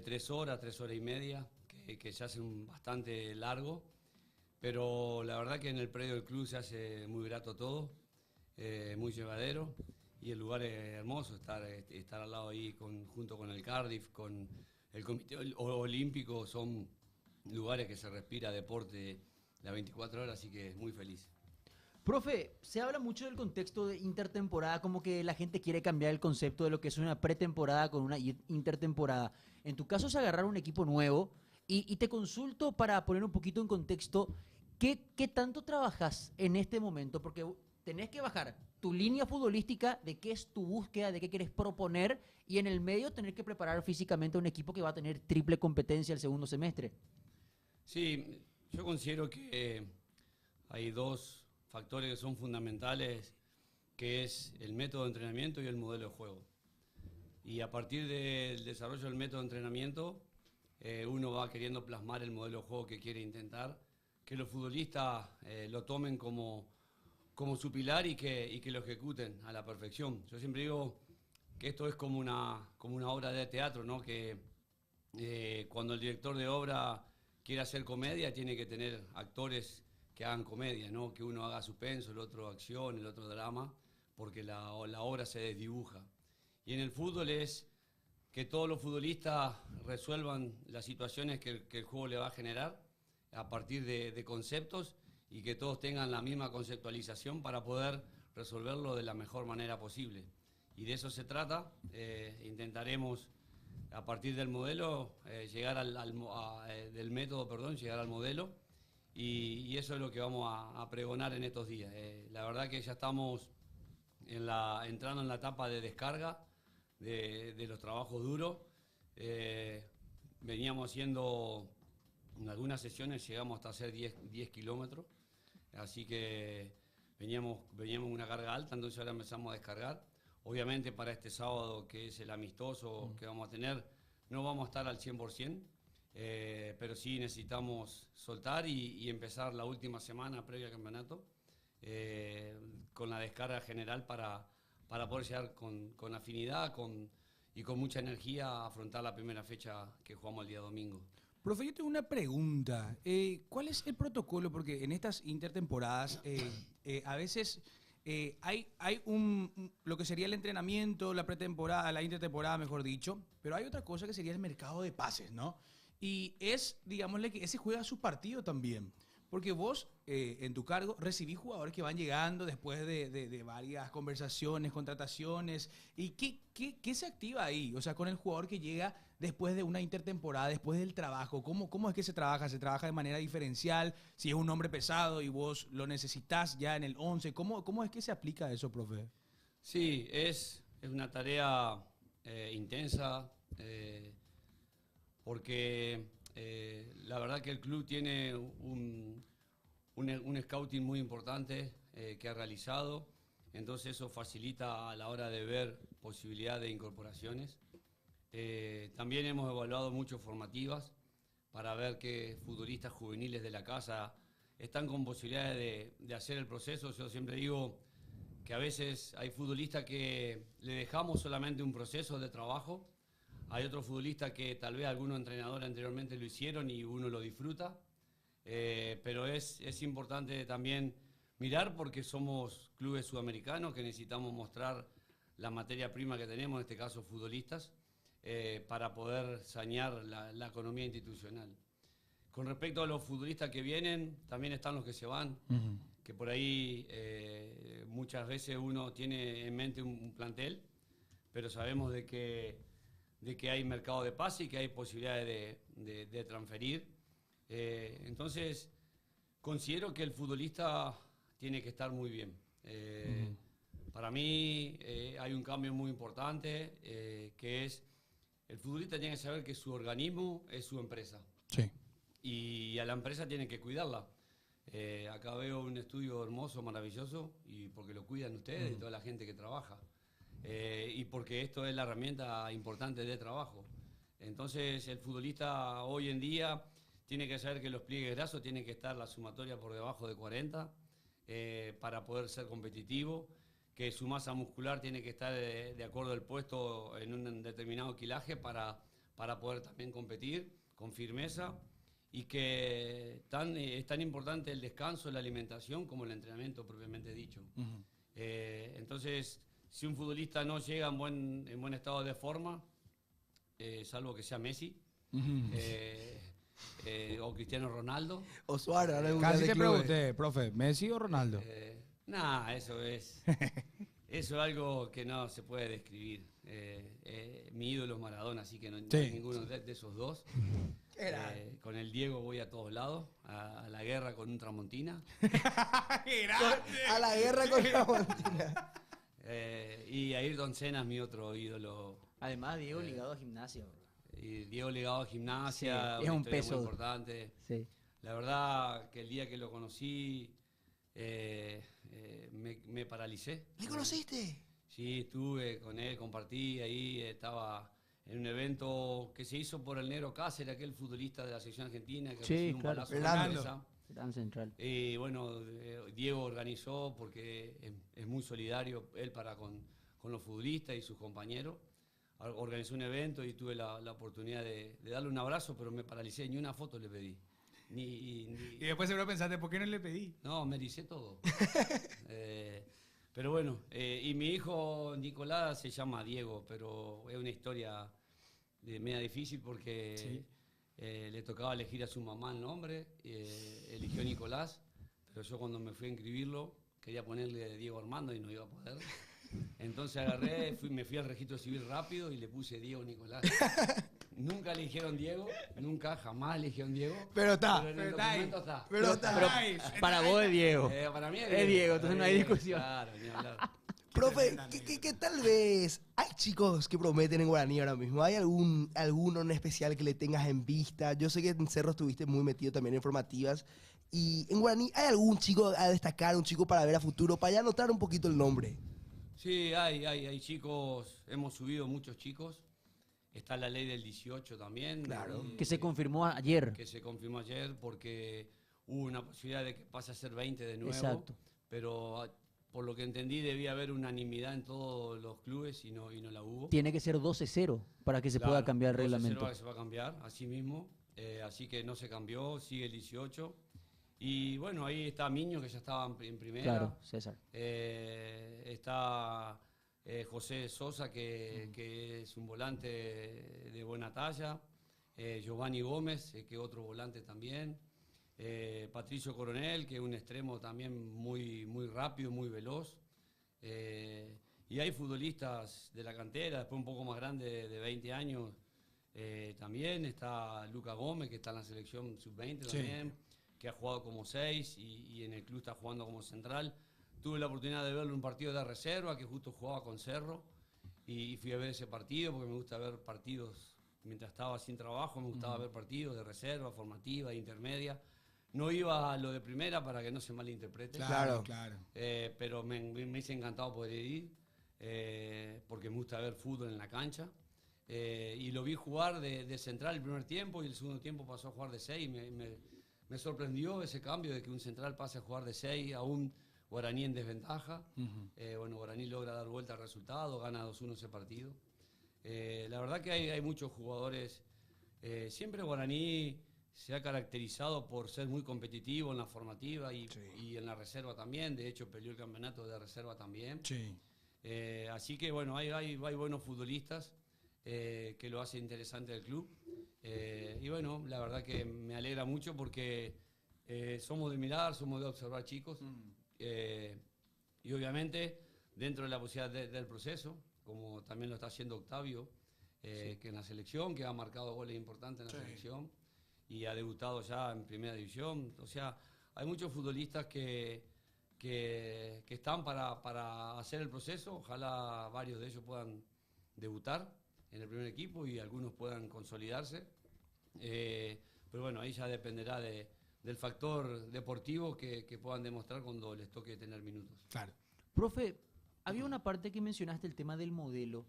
3 horas y media, que se hacen bastante largo. Pero la verdad que en el predio del club se hace muy grato todo, muy llevadero. Y el lugar es hermoso, estar al lado ahí junto con el Cardiff, con el Comité Olímpico. Son lugares que se respira deporte las 24 horas, así que muy feliz. Profe, se habla mucho del contexto de intertemporada, como que la gente quiere cambiar el concepto de lo que es una pretemporada con una intertemporada. En tu caso es agarrar un equipo nuevo y te consulto para poner un poquito en contexto, ¿qué tanto trabajas en este momento? Porque tenés que bajar tu línea futbolística de qué es tu búsqueda, de qué quieres proponer y en el medio tener que preparar físicamente a un equipo que va a tener triple competencia el segundo semestre. Sí, yo considero que hay dos factores que son fundamentales, que es el método de entrenamiento y el modelo de juego. Y a partir del desarrollo del método de entrenamiento, uno va queriendo plasmar el modelo de juego que quiere intentar, que los futbolistas lo tomen como su pilar y que lo ejecuten a la perfección. Yo siempre digo que esto es como una obra de teatro, ¿no? Que cuando el director de obra quiere hacer comedia, tiene que tener actores que hagan comedia, ¿no? Que uno haga suspenso, el otro acción, el otro drama, porque la obra se desdibuja. Y en el fútbol es que todos los futbolistas resuelvan las situaciones que el juego le va a generar a partir de conceptos y que todos tengan la misma conceptualización para poder resolverlo de la mejor manera posible. Y de eso se trata. Intentaremos, a partir del modelo, llegar del método, llegar al modelo. Y eso es lo que vamos a pregonar en estos días. La verdad que ya estamos entrando en la etapa de descarga de los trabajos duros. Veníamos haciendo, en algunas sesiones llegamos hasta hacer 10 kilómetros, así que veníamos una carga alta, entonces ahora empezamos a descargar. Obviamente para este sábado, que es el amistoso que vamos a tener, no vamos a estar al 100%. Pero sí necesitamos soltar y empezar la última semana previa al campeonato con la descarga general para poder llegar con afinidad y con mucha energía a afrontar la primera fecha que jugamos el día domingo. Profe, yo tengo una pregunta. ¿Cuál es el protocolo? Porque en estas intertemporadas a veces hay lo que sería el entrenamiento, la pretemporada, la intertemporada, mejor dicho, pero hay otra cosa que sería el mercado de pases, ¿no? Y es, digámosle, que ese juega su partido también. Porque vos, en tu cargo, recibís jugadores que van llegando después de varias conversaciones, contrataciones. ¿Y qué se activa ahí? O sea, con el jugador que llega después de una intertemporada, después del trabajo. ¿Cómo es que se trabaja? ¿Se trabaja de manera diferencial? Si es un hombre pesado y vos lo necesitas ya en el 11, ¿cómo es que se aplica eso, profe? Sí, es una tarea intensa, porque la verdad que el club tiene un scouting muy importante que ha realizado, entonces eso facilita a la hora de ver posibilidad de incorporaciones. También hemos evaluado muchas formativas para ver qué futbolistas juveniles de la casa están con posibilidades de hacer el proceso. Yo siempre digo que a veces hay futbolistas que le dejamos solamente un proceso de trabajo. Hay otros futbolistas que tal vez algunos entrenadores anteriormente lo hicieron y uno lo disfruta. Pero es importante también mirar, porque somos clubes sudamericanos que necesitamos mostrar la materia prima que tenemos, en este caso futbolistas, para poder sanear la economía institucional. Con respecto a los futbolistas que vienen, también están los que se van, que por ahí muchas veces uno tiene en mente un plantel, pero sabemos de que hay mercado de pase y que hay posibilidades de transferir. Entonces, considero que el futbolista tiene que estar muy bien. Para mí hay un cambio muy importante, que es el futbolista tiene que saber que su organismo es su empresa. Sí. Y a la empresa tiene que cuidarla. Acá veo un estudio hermoso, maravilloso, y porque lo cuidan ustedes y toda la gente que trabaja. Y porque esto es la herramienta importante de trabajo. Entonces, el futbolista hoy en día tiene que saber que los pliegues grasos tienen que estar la sumatoria por debajo de 40 para poder ser competitivo, que su masa muscular tiene que estar de acuerdo al puesto en un determinado quilaje para poder también competir con firmeza, y que es tan importante el descanso, la alimentación, como el entrenamiento propiamente dicho. Entonces, si un futbolista no llega en buen estado de forma, salvo que sea Messi, o Cristiano Ronaldo. O Suárez, ahora es un Casi grande te club. pregunté, profe, ¿Messi o Ronaldo? Eso es algo que no se puede describir. Mi ídolo es Maradona, así que no hay ninguno de esos dos. Con el Diego voy a todos lados, a la guerra con un Tramontina. A la guerra con Tramontina. Y Ayrton Senna es mi otro ídolo. Además, Diego ligado a Gimnasia. Y Diego ligado a Gimnasia, sí, es un peso muy importante. Sí. La verdad que el día que lo conocí me paralicé. ¿Le conociste? Sí, estuve con él, compartí ahí, estaba en un evento que se hizo por el Negro Cáceres, aquel futbolista de la selección argentina que recibió un balazo en la cabeza. Gran central. Y bueno, Diego organizó, porque es muy solidario él con los futbolistas y sus compañeros. Organizó un evento y tuve la oportunidad de darle un abrazo, pero me paralicé, ni una foto le pedí. Y después seguro pensaste, ¿por qué no le pedí? No, me ericé todo. Pero bueno, y mi hijo Nicolás se llama Diego, pero es una historia media difícil porque le tocaba elegir a su mamá el nombre, eligió Nicolás, pero yo cuando me fui a inscribirlo quería ponerle Diego Armando y no iba a poder. Entonces agarré, me fui al registro civil rápido y le puse Diego Nicolás. Nunca eligieron Diego, jamás eligieron Diego. Pero está. Pero en el documento está. Pero está. Pero para vos es Diego. Para mí es Diego, entonces no hay discusión. Claro, ni hablar. Profe, ¿qué tal vez hay chicos que prometen en Guaraní ahora mismo? ¿Hay alguno en especial que le tengas en vista? Yo sé que en Cerro estuviste muy metido también en formativas. Y en Guaraní, ¿hay algún chico a destacar, un chico para ver a futuro, para ya anotar un poquito el nombre? Sí, hay chicos, hemos subido muchos chicos. Está la ley del 18 también. Claro. Que se confirmó ayer. Que se confirmó ayer porque hubo una posibilidad de que pase a ser 20 de nuevo. Exacto. Pero por lo que entendí debía haber unanimidad en todos los clubes y no la hubo. Tiene que ser 12-0 para que se pueda cambiar el reglamento. 12-0 que se va a cambiar, así mismo. Así que no se cambió, sigue el 18. Y bueno, ahí está Miño, que ya estaba en primera. Claro, César. Está José Sosa, que es un volante de buena talla. Giovanni Gómez, que es otro volante también. Patricio Coronel, que es un extremo también muy, muy rápido, muy veloz. Y hay futbolistas de la cantera, después un poco más grande, de 20 años, también. Está Luca Gómez, que está en la selección sub-20 Sí. también, que ha jugado como 6 y en el club está jugando como central. Tuve la oportunidad de verlo en un partido de reserva, que justo jugaba con Cerro, y fui a ver ese partido porque me gusta ver partidos mientras estaba sin trabajo, me gustaba ver partidos de reserva, formativa, de intermedia. No iba a lo de primera para que no se malinterprete. Claro, claro. Pero me hice encantado poder ir, porque me gusta ver fútbol en la cancha. Y lo vi jugar de central el primer tiempo y el segundo tiempo pasó a jugar de 6. Me sorprendió ese cambio de que un central pase a jugar de 6 a un Guaraní en desventaja. Bueno, Guaraní logra dar vuelta al resultado, gana 2-1 ese partido. La verdad que hay muchos jugadores. Siempre Guaraní se ha caracterizado por ser muy competitivo en la formativa y en la reserva también. De hecho, peleó el campeonato de reserva también. Sí. Así que bueno, hay buenos futbolistas que lo hace interesante el club. Y bueno, la verdad que me alegra mucho porque somos de mirar, somos de observar chicos. Y obviamente, dentro de la posibilidad del proceso, como también lo está haciendo Octavio, que en la selección, que ha marcado goles importantes en la selección y ha debutado ya en primera división. O sea, hay muchos futbolistas que están para hacer el proceso. Ojalá varios de ellos puedan debutar en el primer equipo y algunos puedan consolidarse. Pero bueno, ahí ya dependerá del factor deportivo que puedan demostrar cuando les toque tener minutos. Claro. Profe, había una parte que mencionaste, el tema del modelo.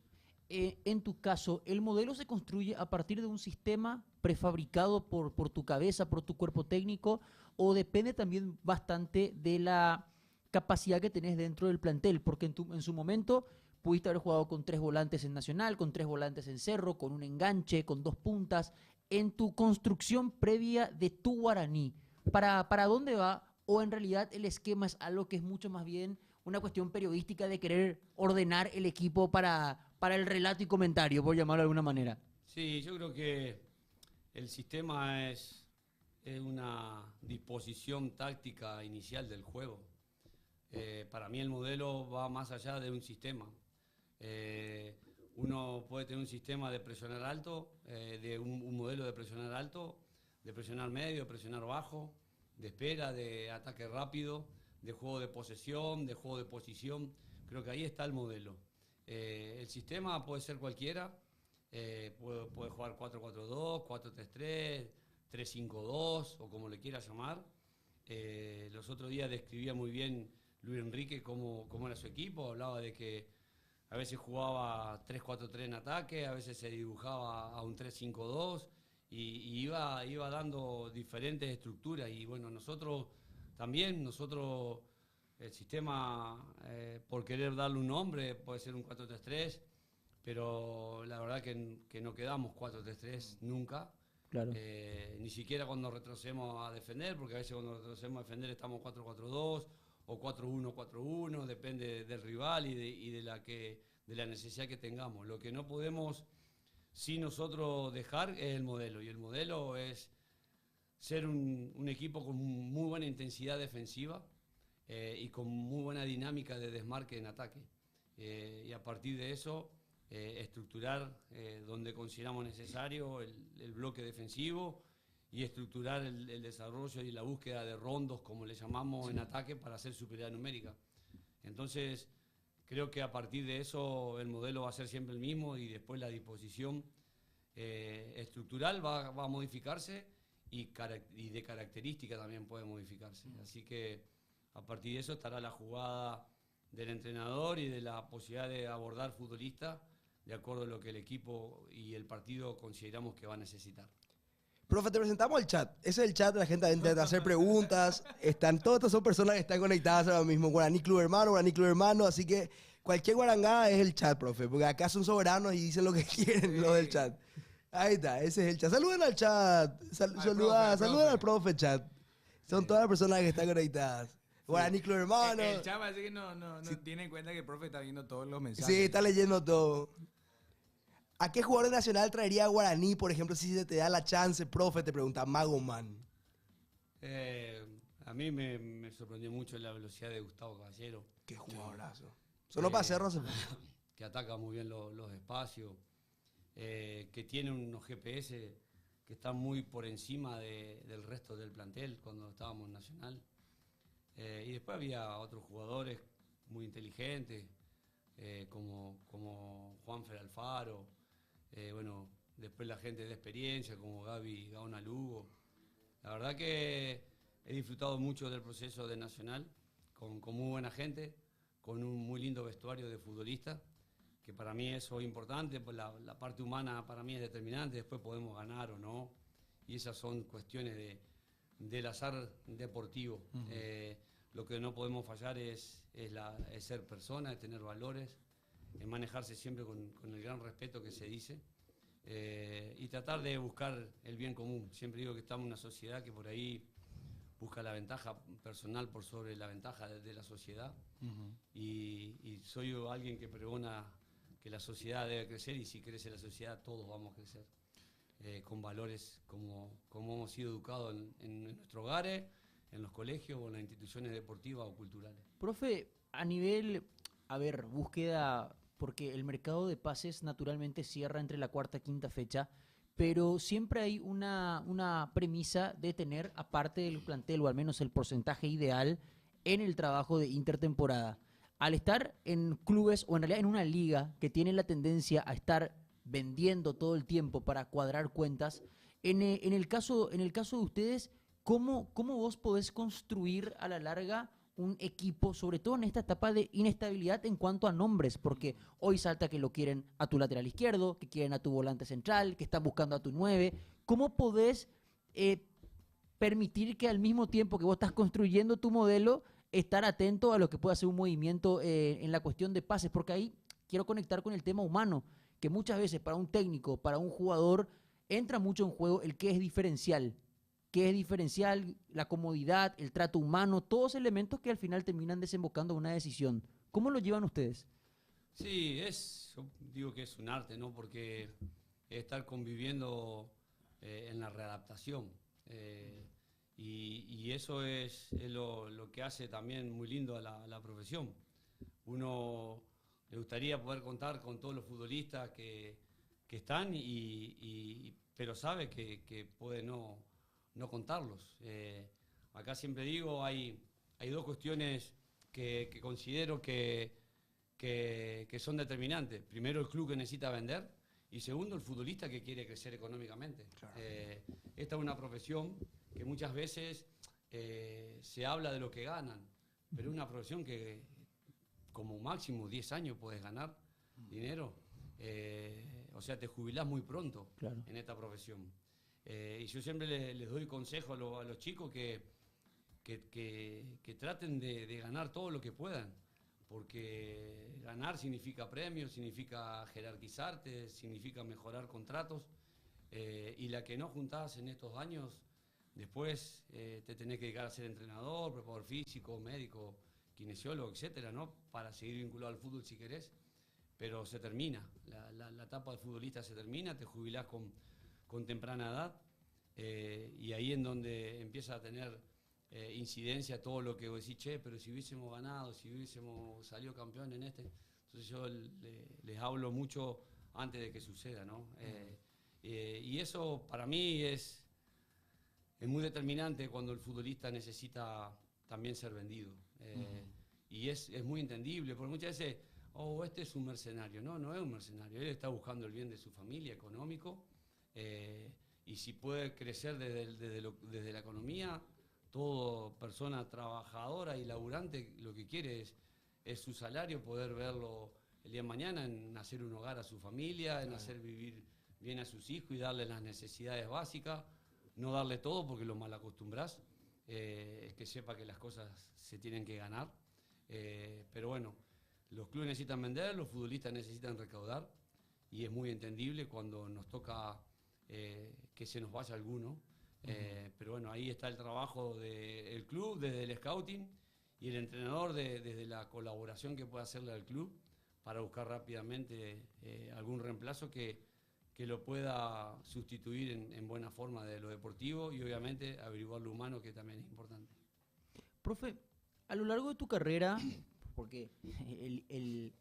En tu caso, ¿el modelo se construye a partir de un sistema prefabricado por tu cabeza, por tu cuerpo técnico, o depende también bastante de la capacidad que tenés dentro del plantel? Porque en su momento pudiste haber jugado con 3 volantes en Nacional, con 3 volantes en Cerro, con un enganche, con 2 puntas. En tu construcción previa de tu Guaraní, ¿para dónde va? ¿O en realidad el esquema es algo que es mucho más bien una cuestión periodística de querer ordenar el equipo para el relato y comentario, por llamarlo de alguna manera? Sí, yo creo que el sistema es una disposición táctica inicial del juego. Para mí el modelo va más allá de un sistema. Uno puede tener un sistema de presionar alto, de un modelo de presionar alto, de presionar medio, de presionar bajo, de espera, de ataque rápido, de juego de posesión, de juego de posición. Creo que ahí está el modelo. El sistema puede ser cualquiera, puede jugar 4-4-2, 4-3-3, 3-5-2 o como le quiera llamar. Los otros días describía muy bien Luis Enrique cómo era su equipo, hablaba de que a veces jugaba 3-4-3 en ataque, a veces se dibujaba a un 3-5-2 y iba dando diferentes estructuras. Y bueno, nosotros también, el sistema, por querer darle un nombre, puede ser un 4-3-3, pero la verdad que no quedamos 4-3-3 nunca. Claro. Ni siquiera cuando retrocedemos a defender, porque a veces cuando retrocedemos a defender estamos 4-4-2 o 4-1-4-1, depende del rival y de la necesidad que tengamos. Lo que no podemos, sí, nosotros dejar es el modelo, y el modelo es ser un equipo con muy buena intensidad defensiva y con muy buena dinámica de desmarque en ataque. Y a partir de eso, estructurar donde consideramos necesario el bloque defensivo y estructurar el desarrollo y la búsqueda de rondos, como le llamamos, en ataque para hacer superioridad numérica. Entonces, creo que a partir de eso el modelo va a ser siempre el mismo y después la disposición estructural va a modificarse y de característica también puede modificarse. Así que a partir de eso estará la jugada del entrenador y de la posibilidad de abordar futbolistas de acuerdo a lo que el equipo y el partido consideramos que va a necesitar. Profe, te presentamos el chat. Ese es el chat, la gente intenta hacer preguntas. Todas estas son personas que están conectadas ahora mismo. Guaraní Club Hermano, así que cualquier guarangada es el chat, profe, porque acá son soberanos y dicen lo que quieren los del chat. Ahí está, ese es el chat. Saluden al chat, saluden al profe chat. Son todas las personas que están conectadas. Guaraní Club Hermano. El chat parece que no tiene en cuenta que el profe está viendo todos los mensajes. Sí, está leyendo todo. ¿A qué jugador de Nacional traería a Guaraní, por ejemplo, si se te da la chance, profe? Te pregunta Magoman. A mí me sorprendió mucho la velocidad de Gustavo Caballero. Qué jugadorazo. Solo para hacer, no se puede. Que ataca muy bien los espacios, que tiene unos GPS que están muy por encima del resto del plantel cuando estábamos en Nacional. Y después había otros jugadores muy inteligentes, como Juanfer Alfaro, bueno, después la gente de experiencia como Gaby Gaona Lugo. La verdad que he disfrutado mucho del proceso de Nacional, con muy buena gente, con un muy lindo vestuario de futbolista, que para mí eso es importante, pues la parte humana para mí es determinante, después podemos ganar o no, y esas son cuestiones del azar deportivo. Lo que no podemos fallar es ser persona, es tener valores, es manejarse siempre con el gran respeto que se dice, y tratar de buscar el bien común. Siempre digo que estamos en una sociedad que por ahí busca la ventaja personal por sobre la ventaja de la sociedad. Y soy alguien que pregona que la sociedad debe crecer, y si crece la sociedad todos vamos a crecer, con valores como hemos sido educados en nuestros hogares, en los colegios o en las instituciones deportivas o culturales. Profe, a nivel, búsqueda, porque el mercado de pases naturalmente cierra entre la cuarta y quinta fecha, pero siempre hay una premisa de tener, aparte del plantel, o al menos el porcentaje ideal, en el trabajo de intertemporada. Al estar en clubes, o en realidad en una liga que tiene la tendencia a estar vendiendo todo el tiempo para cuadrar cuentas, en el caso de ustedes, ¿cómo vos podés construir a la larga un equipo, sobre todo en esta etapa de inestabilidad en cuanto a nombres? Porque hoy salta que lo quieren a tu lateral izquierdo, que quieren a tu volante central, que están buscando a tu 9. ¿Cómo podés permitir que al mismo tiempo que vos estás construyendo tu modelo, estar atento a lo que pueda ser un movimiento en la cuestión de pases? Porque ahí quiero conectar con el tema humano, que muchas veces para un técnico, para un jugador, entra mucho en juego el qué es diferencial. ¿Qué es diferencial? La comodidad, el trato humano, todos elementos que al final terminan desembocando en una decisión. ¿Cómo lo llevan ustedes? Sí, yo digo que es un arte, ¿no? Porque estar conviviendo en la readaptación. Y eso es lo que hace también muy lindo a la profesión. Uno le gustaría poder contar con todos los futbolistas que están, pero sabe que puede no contarlos. Acá siempre digo, hay dos cuestiones que considero que son determinantes. Primero, el club que necesita vender, y segundo, el futbolista que quiere crecer económicamente. Claro. Esta es una profesión que muchas veces se habla de lo que ganan, pero es una profesión que como máximo 10 años puedes ganar dinero. O sea, te jubilás muy pronto. Claro. En esta profesión. Y yo siempre les doy consejo a los chicos que traten de ganar todo lo que puedan, porque ganar significa premios, significa jerarquizarte, significa mejorar contratos, y la que no juntás en estos años, después te tenés que dedicar a ser entrenador, preparador físico, médico, kinesiólogo, etcétera, ¿no? Para seguir vinculado al fútbol si querés, pero se termina, la etapa de futbolista se termina, te jubilás con temprana edad, y ahí en donde empieza a tener incidencia todo lo que vos decís, che, pero si hubiésemos ganado, si hubiésemos salido campeón en este. Entonces yo les hablo mucho antes de que suceda, ¿no? Y eso para mí es muy determinante cuando el futbolista necesita también ser vendido. Y es muy entendible, porque muchas veces, este es un mercenario. No es un mercenario, él está buscando el bien de su familia, económico, y si puede crecer desde la economía. Toda persona trabajadora y laburante lo que quiere es su salario, poder verlo el día de mañana, en hacer un hogar a su familia, en hacer vivir bien a sus hijos y darle las necesidades básicas, no darle todo porque lo malacostumbrás, es que sepa que las cosas se tienen que ganar. Pero bueno, los clubes necesitan vender, los futbolistas necesitan recaudar, y es muy entendible cuando nos toca que se nos vaya alguno. Pero bueno, ahí está el trabajo del club, desde el scouting, y el entrenador desde la colaboración que puede hacerle al club para buscar rápidamente algún reemplazo que que lo pueda sustituir en buena forma de lo deportivo y obviamente averiguar lo humano, que también es importante. Profe, a lo largo de tu carrera, porque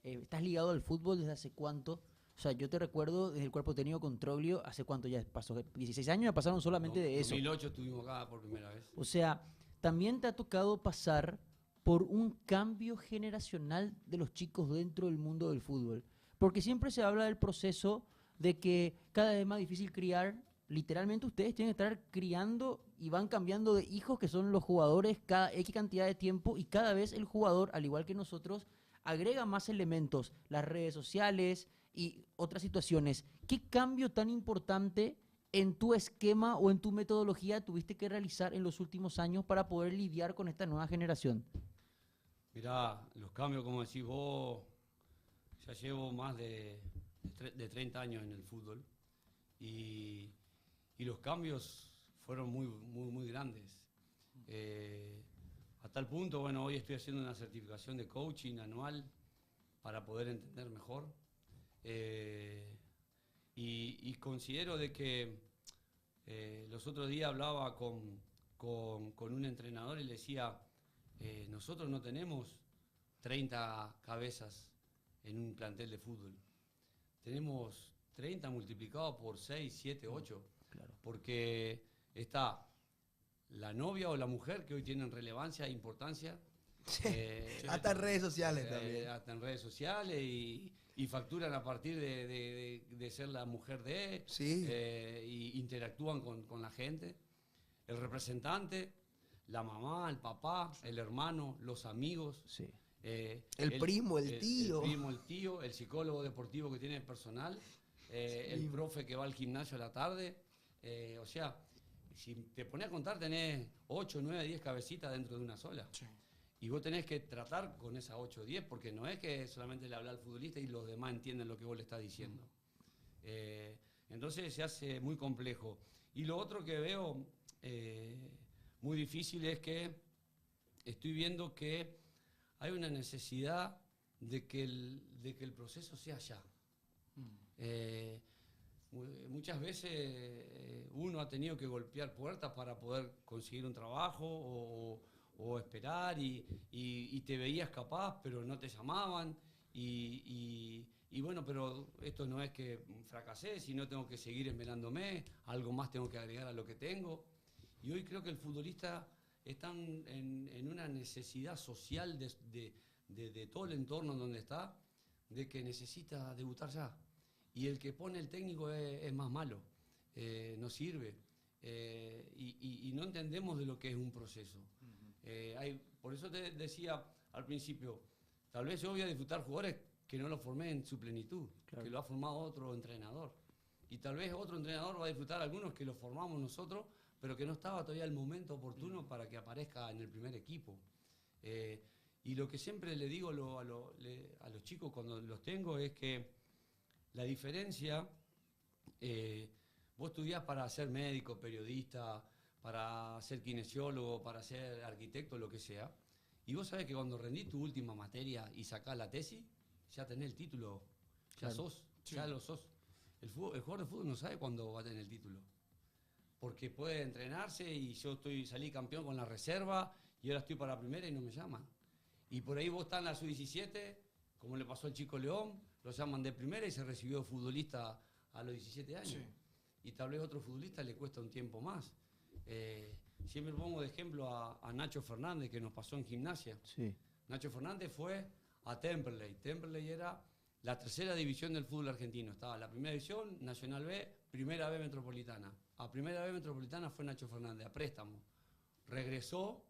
estás ligado al fútbol desde hace cuánto, o sea, yo te recuerdo desde el cuerpo técnico con Troglio, ¿hace cuánto ya pasó? 16 años ya pasaron solamente de eso. 2008 estuvimos acá por primera vez. O sea, también te ha tocado pasar por un cambio generacional de los chicos dentro del mundo del fútbol. Porque siempre se habla del proceso de que cada vez es más difícil criar. Literalmente ustedes tienen que estar criando y van cambiando de hijos que son los jugadores cada X cantidad de tiempo, y cada vez el jugador, al igual que nosotros, agrega más elementos, las redes sociales y otras situaciones. ¿Qué cambio tan importante en tu esquema o en tu metodología tuviste que realizar en los últimos años para poder lidiar con esta nueva generación? Mirá, los cambios, como decís vos, ya llevo más de 30 años en el fútbol y los cambios fueron muy grandes. A tal punto, bueno, hoy estoy haciendo una certificación de coaching anual para poder entender mejor. Y considero de que los otros días hablaba con un entrenador y le decía, nosotros no tenemos 30 cabezas en un plantel de fútbol. Tenemos 30 multiplicado por 6, 7, 8. Claro. Porque está la novia o la mujer que hoy tienen relevancia e importancia. Hasta en redes sociales también. Hasta en redes sociales y facturan a partir de ser la mujer de, sí. Y interactúan con la gente. El representante, la mamá, el papá, el hermano, los amigos. Sí. El primo, el tío. El primo, el tío, el psicólogo deportivo que tiene personal, el profe que va al gimnasio a la tarde. O sea, si te pones a contar, tenés 8, 9, 10 cabecitas dentro de una sola. Sí. Y vos tenés que tratar con esas 8 o 10, porque no es que solamente le habla al futbolista y los demás entienden lo que vos le estás diciendo. Entonces se hace muy complejo. Y lo otro que veo muy difícil es que estoy viendo que hay una necesidad de que el proceso sea ya. Muchas veces uno ha tenido que golpear puertas para poder conseguir un trabajo o esperar y te veías capaz, pero no te llamaban. Y bueno, pero esto no es que fracasé, sino tengo que seguir esmerándome, algo más tengo que agregar a lo que tengo. Y hoy creo que el futbolista está en una necesidad social de todo el entorno en donde está, de que necesita debutar ya. Y el que pone el técnico es más malo, no sirve. Y no entendemos de lo que es un proceso. Por eso te decía al principio, tal vez yo voy a disfrutar jugadores que no los formé en su plenitud, claro, que lo ha formado otro entrenador. Y tal vez otro entrenador va a disfrutar algunos que los formamos nosotros, pero que no estaba todavía el momento oportuno para que aparezca en el primer equipo. Y lo que siempre le digo a los chicos cuando los tengo es que la diferencia, vos estudiás para ser médico, periodista, para ser kinesiólogo, para ser arquitecto, lo que sea, y vos sabés que cuando rendís tu última materia y sacás la tesis, ya tenés el título, ya claro, sos, sí, ya lo sos. El jugador de fútbol no sabe cuándo va a tener el título, porque puede entrenarse y yo salí campeón con la reserva y ahora estoy para la primera y no me llaman. Y por ahí vos estás en la sub-17, como le pasó al Chico León, lo llaman de primera y se recibió futbolista a los 17 años. Sí. Y tal vez a otro futbolista le cuesta un tiempo más. Siempre pongo de ejemplo a Nacho Fernández, que nos pasó en Gimnasia. Sí. Nacho Fernández fue a Temperley. Temperley era la tercera división del fútbol argentino. Estaba la primera división, Nacional B, primera B Metropolitana. A primera B Metropolitana fue Nacho Fernández, a préstamo. Regresó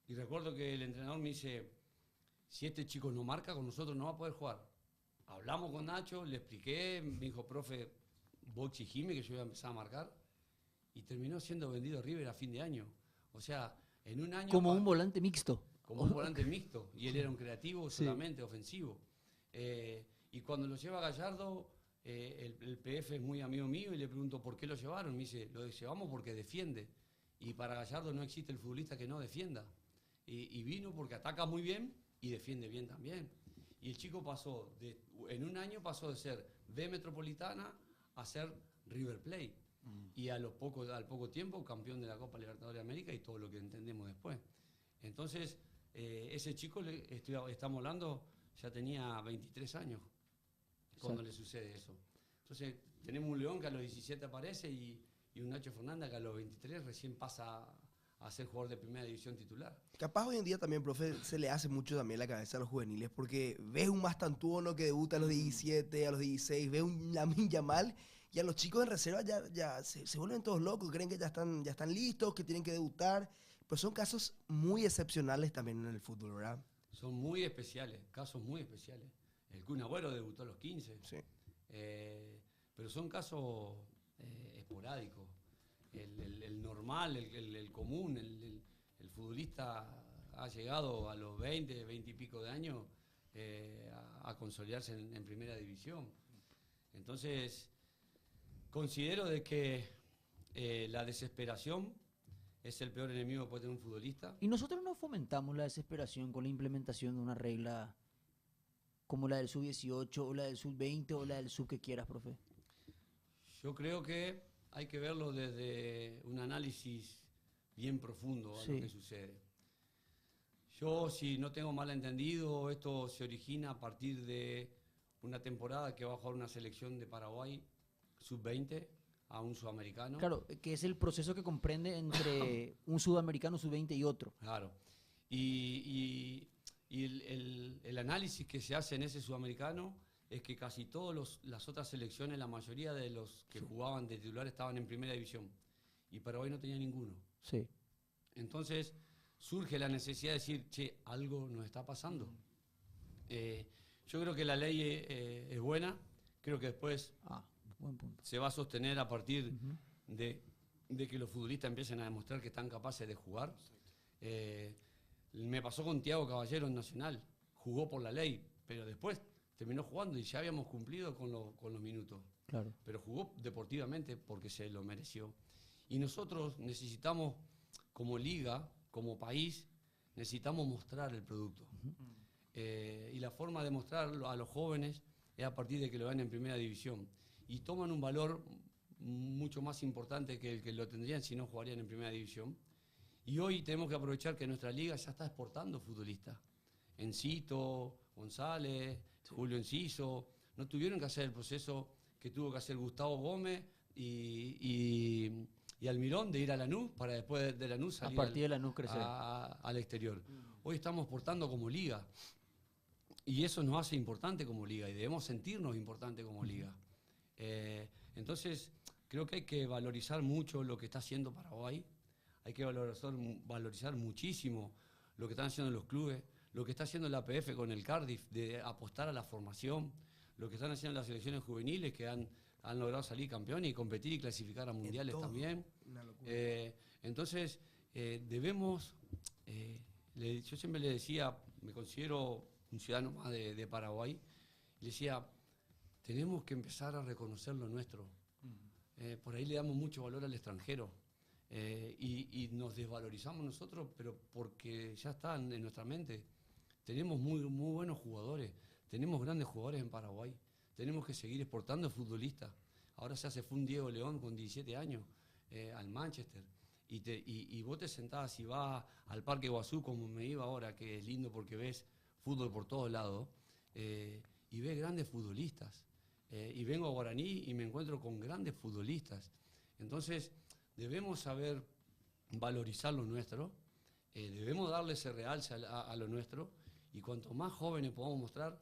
y recuerdo que el entrenador me dice, si este chico no marca, con nosotros no va a poder jugar. Hablamos con Nacho, le expliqué, me dijo, profe, vos exigime que yo iba a empezar a marcar. Y terminó siendo vendido a River a fin de año. O sea, en un año... Como un volante mixto. Como un volante mixto. Y él era un creativo solamente, sí, ofensivo. Y cuando lo lleva Gallardo, el PF es muy amigo mío y le pregunto por qué lo llevaron. Me dice, lo llevamos porque defiende. Y para Gallardo no existe el futbolista que no defienda. Y vino porque ataca muy bien y defiende bien también. Y el chico en un año pasó de ser B Metropolitana a ser River Plate. Y al poco tiempo campeón de la Copa Libertadores de América y todo lo que entendemos después. Entonces, ese chico, estamos hablando, ya tenía 23 años cuando le sucede eso. Entonces, tenemos un León que a los 17 aparece y un Nacho Fernández que a los 23 recién pasa a ser jugador de primera división titular. Capaz hoy en día también, profe, se le hace mucho también la cabeza a los juveniles, porque ves un Mastantuono que debuta a los 17, a los 16, ves un Lamine Yamal, y a los chicos en reserva ya se vuelven todos locos, creen que ya están listos, que tienen que debutar, pero son casos muy excepcionales también en el fútbol, ¿verdad? Son muy especiales, casos muy especiales. El Kun Agüero debutó a los 15, sí. Pero son casos esporádicos. El normal, el común, el futbolista ha llegado a los 20 y pico de años a consolidarse en primera división. Entonces, considero de que la desesperación es el peor enemigo que puede tener un futbolista. Y nosotros no fomentamos la desesperación con la implementación de una regla como la del sub-18 o la del sub-20 o la del sub que quieras, profe. Yo creo que hay que verlo desde un análisis bien profundo a lo que sucede. Yo, si no tengo mal entendido, esto se origina a partir de una temporada que va a jugar una selección de Paraguay sub-20 a un sudamericano. Claro, que es el proceso que comprende entre un sudamericano sub-20 y otro. Claro. Y el análisis que se hace en ese sudamericano es que casi todas las otras selecciones, la mayoría de los que jugaban de titular estaban en primera división. Y Paraguay no tenía ninguno. Sí. Entonces surge la necesidad de decir, che, algo nos está pasando. Yo creo que la ley es buena. Creo que después buen punto. Se va a sostener a partir de que los futbolistas empiecen a demostrar que están capaces de jugar. Me pasó con Thiago Caballero en Nacional. Jugó por la ley, pero después terminó jugando y ya habíamos cumplido con los minutos. Claro. Pero jugó deportivamente porque se lo mereció. Y nosotros necesitamos, como liga, como país, necesitamos mostrar el producto. Y la forma de mostrarlo a los jóvenes es a partir de que lo ven en primera división. Y toman un valor mucho más importante que el que lo tendrían si no jugarían en primera división. Y hoy tenemos que aprovechar que nuestra liga ya está exportando futbolistas. Encito, González, Julio Enciso, no tuvieron que hacer el proceso que tuvo que hacer Gustavo Gómez y Almirón de ir a Lanús para después de Lanús salir a partir de Lanús crecer al exterior. Hoy estamos exportando como liga y eso nos hace importante como liga y debemos sentirnos importantes como liga. Entonces creo que hay que valorizar mucho lo que está haciendo Paraguay, hay que valorizar muchísimo lo que están haciendo los clubes, lo que está haciendo la APF con el Cardiff, de apostar a la formación, lo que están haciendo las selecciones juveniles que han logrado salir campeones y competir y clasificar a mundiales también. Entonces, debemos, yo siempre le decía, me considero un ciudadano más de Paraguay, le decía, tenemos que empezar a reconocer lo nuestro. Por ahí le damos mucho valor al extranjero. Y nos desvalorizamos nosotros, pero porque ya están en nuestra mente. Tenemos muy buenos jugadores, tenemos grandes jugadores en Paraguay, tenemos que seguir exportando futbolistas. Ahora se fue un Diego León con 17 años al Manchester y vos te sentás y vas al Parque Guazú como me iba ahora, que es lindo porque ves fútbol por todos lados y ves grandes futbolistas. Y vengo a Guaraní y me encuentro con grandes futbolistas. Entonces debemos saber valorizar lo nuestro, debemos darle ese realce a lo nuestro, y cuanto más jóvenes podamos mostrar,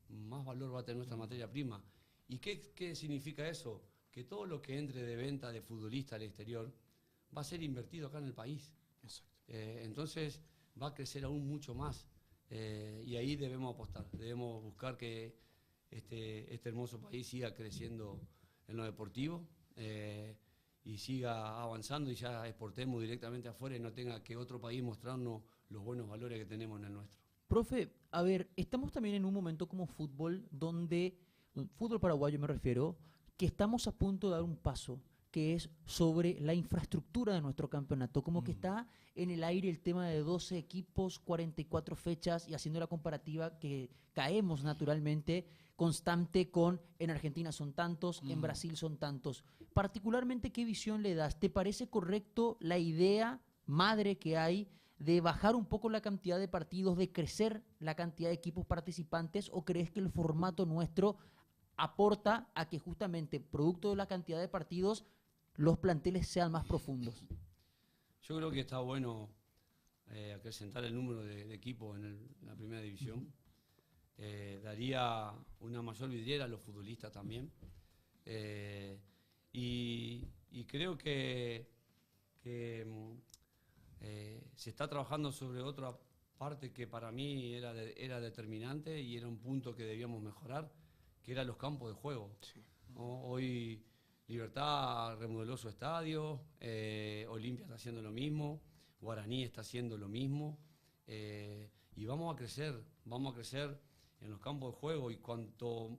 más valor va a tener nuestra materia prima. ¿Y qué significa eso? Que todo lo que entre de venta de futbolistas al exterior va a ser invertido acá en el país. Entonces va a crecer aún mucho más, y ahí debemos apostar, debemos buscar que este hermoso país siga creciendo en lo deportivo, y siga avanzando y ya exportemos directamente afuera y no tenga que otro país mostrarnos los buenos valores que tenemos en el nuestro. Profe, a ver, estamos también en un momento como fútbol fútbol paraguayo me refiero, que estamos a punto de dar un paso, que es sobre la infraestructura de nuestro campeonato, como que está en el aire el tema de 12 equipos, 44 fechas, y haciendo la comparativa que caemos naturalmente constante con en Argentina son tantos, en Brasil son tantos. Particularmente, ¿qué visión le das? ¿Te parece correcto la idea madre que hay de bajar un poco la cantidad de partidos, de crecer la cantidad de equipos participantes, o crees que el formato nuestro aporta a que justamente, producto de la cantidad de partidos, los planteles sean más profundos? Yo creo que está bueno acrecentar el número de equipos en la primera división. Daría una mayor vidriera a los futbolistas también. Y creo que se está trabajando sobre otra parte que para mí era determinante y era un punto que debíamos mejorar, que eran los campos de juego. ¿No? Hoy Libertad remodeló su estadio, Olimpia está haciendo lo mismo, Guaraní está haciendo lo mismo, y vamos a crecer en los campos de juego, y cuanto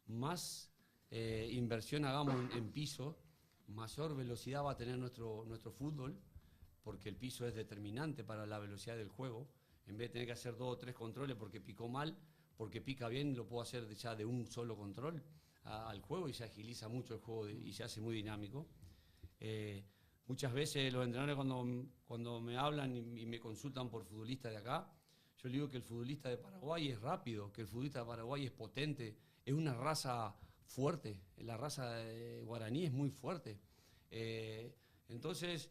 más inversión hagamos en piso, mayor velocidad va a tener nuestro fútbol, porque el piso es determinante para la velocidad del juego. En vez de tener que hacer 2 o 3 controles porque picó mal, porque pica bien, lo puedo hacer ya de un solo control al juego, y se agiliza mucho el juego y se hace muy dinámico. Muchas veces los entrenadores cuando me hablan y me consultan por futbolistas de acá, yo le digo que el futbolista de Paraguay es rápido, que el futbolista de Paraguay es potente, es una raza fuerte, la raza de guaraní es muy fuerte. Entonces,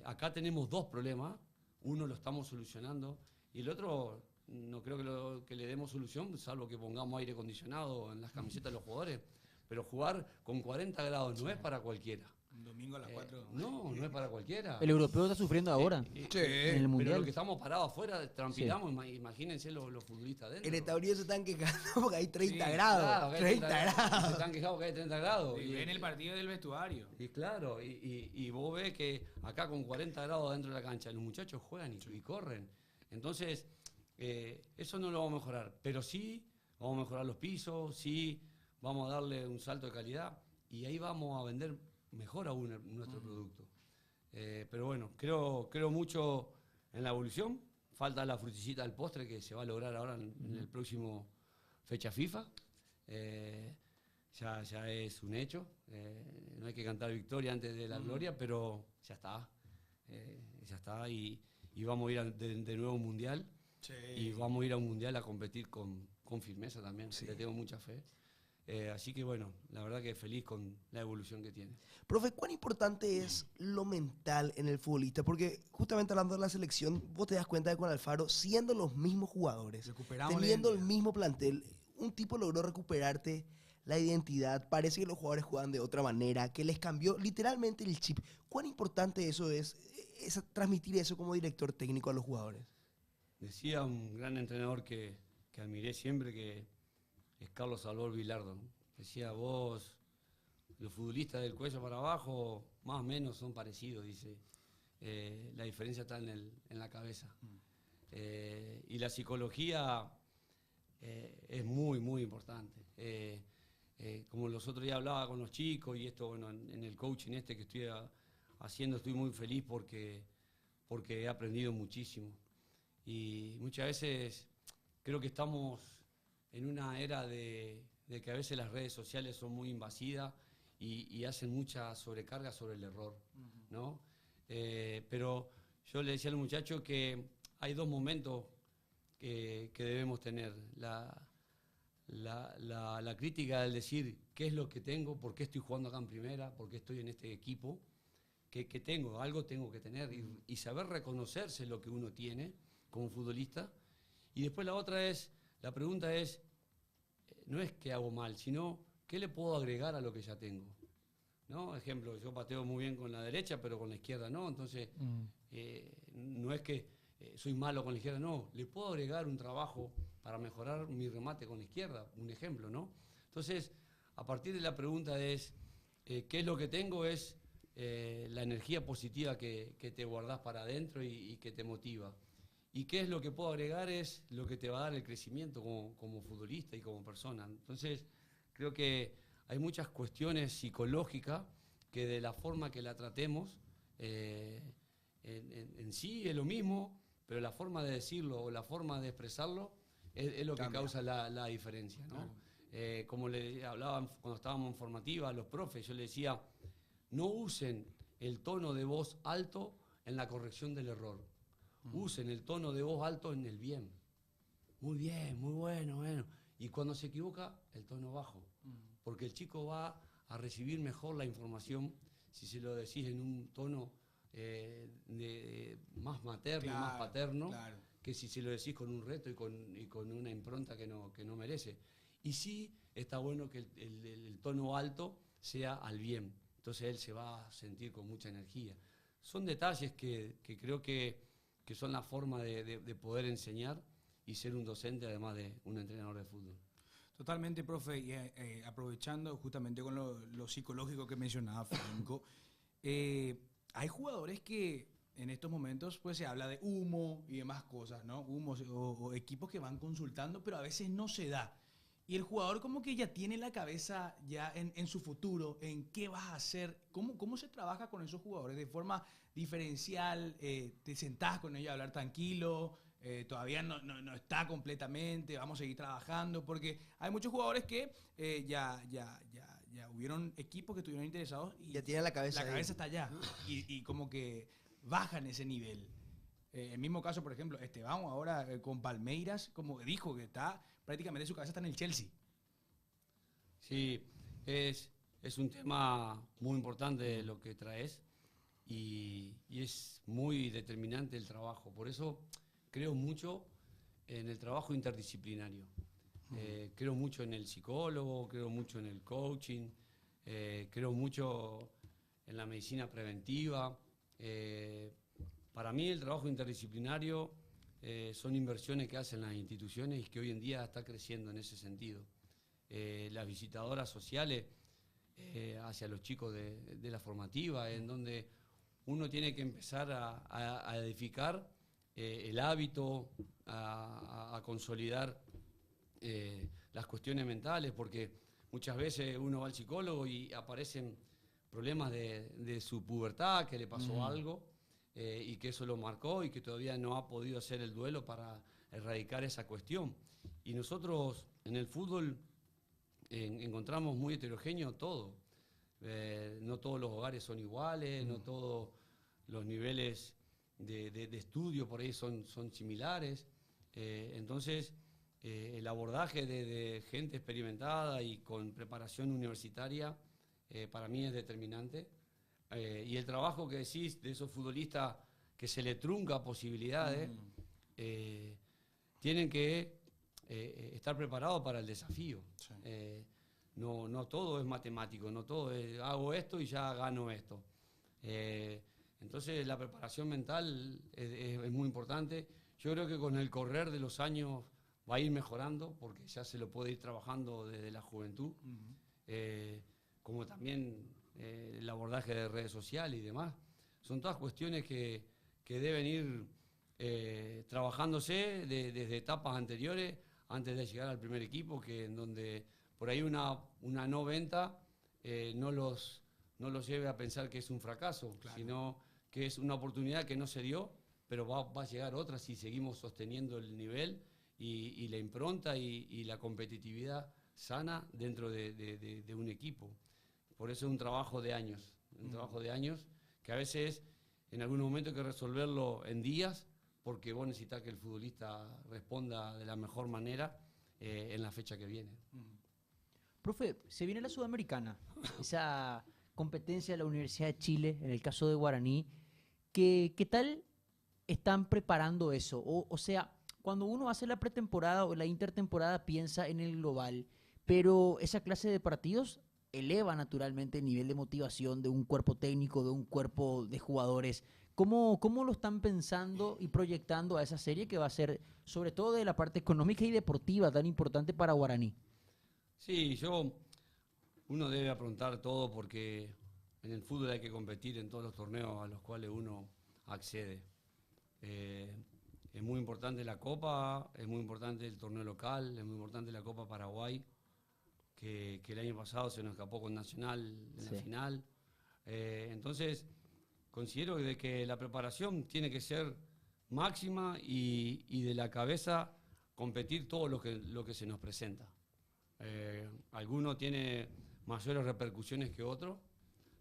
acá tenemos 2 problemas, uno lo estamos solucionando y el otro no creo que le demos solución, salvo que pongamos aire acondicionado en las camisetas de los jugadores, pero jugar con 40 grados no es para cualquiera. Un domingo a las 4. No es para cualquiera. El europeo está sufriendo ahora. En el Mundial. Pero los que estamos parados afuera, transpiramos, imagínense los futbolistas dentro. En Estados Unidos se están quejando porque hay 30 grados. Claro, 30 grados. Se están quejando porque hay 30 grados. Y ven el partido del vestuario. Y claro, y vos ves que acá con 40 grados dentro de la cancha, los muchachos juegan y corren. Entonces, eso no lo vamos a mejorar. Pero sí, vamos a mejorar los pisos, sí, vamos a darle un salto de calidad. Y ahí vamos a vender mejor aún nuestro producto. Pero bueno, creo mucho en la evolución. Falta la frutillita del postre que se va a lograr ahora en el próximo fecha FIFA. Ya es un hecho. No hay que cantar victoria antes de la gloria, pero ya está. Ya está. Y vamos a ir de nuevo a un mundial. Sí. Y vamos a ir a un mundial a competir con firmeza también. Sí. Le tengo mucha fe. Así que bueno, la verdad que feliz con la evolución que tiene. Profe, ¿cuán importante es lo mental en el futbolista? Porque justamente hablando de la selección, vos te das cuenta de con Alfaro, siendo los mismos jugadores, teniendo el mismo plantel, un tipo logró recuperarte la identidad, parece que los jugadores juegan de otra manera, que les cambió literalmente el chip. ¿Cuán importante eso es transmitir eso como director técnico a los jugadores? Decía un gran entrenador que admiré siempre, que es Carlos Salvador Vilardo, ¿no? Decía, vos, los futbolistas del cuello para abajo, más o menos son parecidos, dice. La diferencia está en la cabeza. Y la psicología es muy, muy importante. Como los otros días hablaba con los chicos, y esto, bueno, en el coaching que estoy haciendo, estoy muy feliz porque he aprendido muchísimo. Y muchas veces creo que estamos en una era de que a veces las redes sociales son muy invasivas y hacen mucha sobrecarga sobre el error, ¿no? Pero yo le decía al muchacho que hay 2 momentos que debemos tener. La crítica del decir qué es lo que tengo, por qué estoy jugando acá en primera, por qué estoy en este equipo, que tengo, algo tengo que tener, y saber reconocerse lo que uno tiene como futbolista. Y después la pregunta es, no es qué hago mal, sino qué le puedo agregar a lo que ya tengo, ¿no? Ejemplo, yo pateo muy bien con la derecha, pero con la izquierda no, entonces no es que soy malo con la izquierda, no, le puedo agregar un trabajo para mejorar mi remate con la izquierda, un ejemplo, ¿no? Entonces, a partir de la pregunta es, ¿qué es lo que tengo? Es la energía positiva que te guardás para adentro y que te motiva. ¿Y qué es lo que puedo agregar? Es lo que te va a dar el crecimiento como futbolista y como persona. Entonces, creo que hay muchas cuestiones psicológicas que de la forma que la tratemos, en sí es lo mismo, pero la forma de decirlo o la forma de expresarlo es lo que causa la diferencia, ¿no? como le hablaban cuando estábamos en formativa a los profes, yo les decía, no usen el tono de voz alto en la corrección del error. Usen el tono de voz alto en el bien. Muy bien, muy bueno, bueno. Y cuando se equivoca, el tono bajo. Porque el chico va a recibir mejor la información si se lo decís en un tono más materno, Claro, más paterno, claro. que si se lo decís con un reto y con una impronta que no merece. Y sí está bueno que el tono alto sea al bien. Entonces él se va a sentir con mucha energía. Son detalles que creo que son la forma de poder enseñar y ser un docente, además de un entrenador de fútbol. Totalmente, profe, y aprovechando justamente con lo psicológico que mencionaba Franco, hay jugadores que en estos momentos pues se habla de humo y demás cosas, ¿no? Humos o equipos que van consultando, pero a veces no se da. Y el jugador como que ya tiene la cabeza ya en su futuro, en qué vas a hacer, cómo se trabaja con esos jugadores de forma diferencial, te sentás con ellos a hablar tranquilo, todavía no está completamente, vamos a seguir trabajando, porque hay muchos jugadores que ya hubieron equipos que estuvieron interesados y ya tienen la cabeza ahí. está allá y como que bajan ese nivel. El mismo caso, por ejemplo, Esteban ahora con Palmeiras, como dijo que está prácticamente su cabeza está en el Chelsea. Sí, es un tema muy importante lo que traes y es muy determinante el trabajo. Por eso creo mucho en el trabajo interdisciplinario. Creo mucho en el psicólogo, creo mucho en el coaching, creo mucho en la medicina preventiva. Para mí el trabajo interdisciplinario son inversiones que hacen las instituciones y que hoy en día está creciendo en ese sentido. Las visitadoras sociales hacia los chicos de la formativa, en donde uno tiene que empezar a edificar el hábito, a consolidar las cuestiones mentales, porque muchas veces uno va al psicólogo y aparecen problemas de su pubertad, que le pasó algo, y que eso lo marcó y que todavía no ha podido hacer el duelo para erradicar esa cuestión. Y nosotros en el fútbol encontramos muy heterogéneo todo. No todos los hogares son iguales, no todos los niveles de estudio por ahí son similares. Entonces, el abordaje de gente experimentada y con preparación universitaria para mí es determinante. Y el trabajo que decís de esos futbolistas que se le trunca posibilidades, tienen que estar preparados para el desafío. Sí. No todo es matemático, no todo es hago esto y ya gano esto. Entonces la preparación mental es muy importante. Yo creo que con el correr de los años va a ir mejorando porque ya se lo puede ir trabajando desde la juventud, como también el abordaje de redes sociales y demás. Son todas cuestiones que deben ir trabajándose desde etapas anteriores, antes de llegar al primer equipo, que en donde por ahí una no venta no los lleve a pensar que es un fracaso, claro, sino que es una oportunidad que no se dio, pero va a llegar otra si seguimos sosteniendo el nivel y la impronta y la competitividad sana dentro de un equipo. Por eso es un trabajo de años, que a veces en algún momento hay que resolverlo en días, porque vos necesitas que el futbolista responda de la mejor manera en la fecha que viene. Profe, se viene la Sudamericana, esa competencia de la Universidad de Chile, en el caso de Guaraní. ¿Qué tal están preparando eso? O sea, cuando uno hace la pretemporada o la intertemporada piensa en el global, pero esa clase de partidos eleva naturalmente el nivel de motivación de un cuerpo técnico, de un cuerpo de jugadores. ¿Cómo lo están pensando y proyectando a esa serie que va a ser, sobre todo de la parte económica y deportiva, tan importante para Guaraní? Sí, uno debe afrontar todo porque en el fútbol hay que competir en todos los torneos a los cuales uno accede. Es muy importante la Copa, es muy importante el torneo local, es muy importante la Copa Paraguay, que el año pasado se nos escapó con Nacional en la final. Entonces, considero de que la preparación tiene que ser máxima y de la cabeza competir todo lo que se nos presenta. Alguno tiene mayores repercusiones que otro,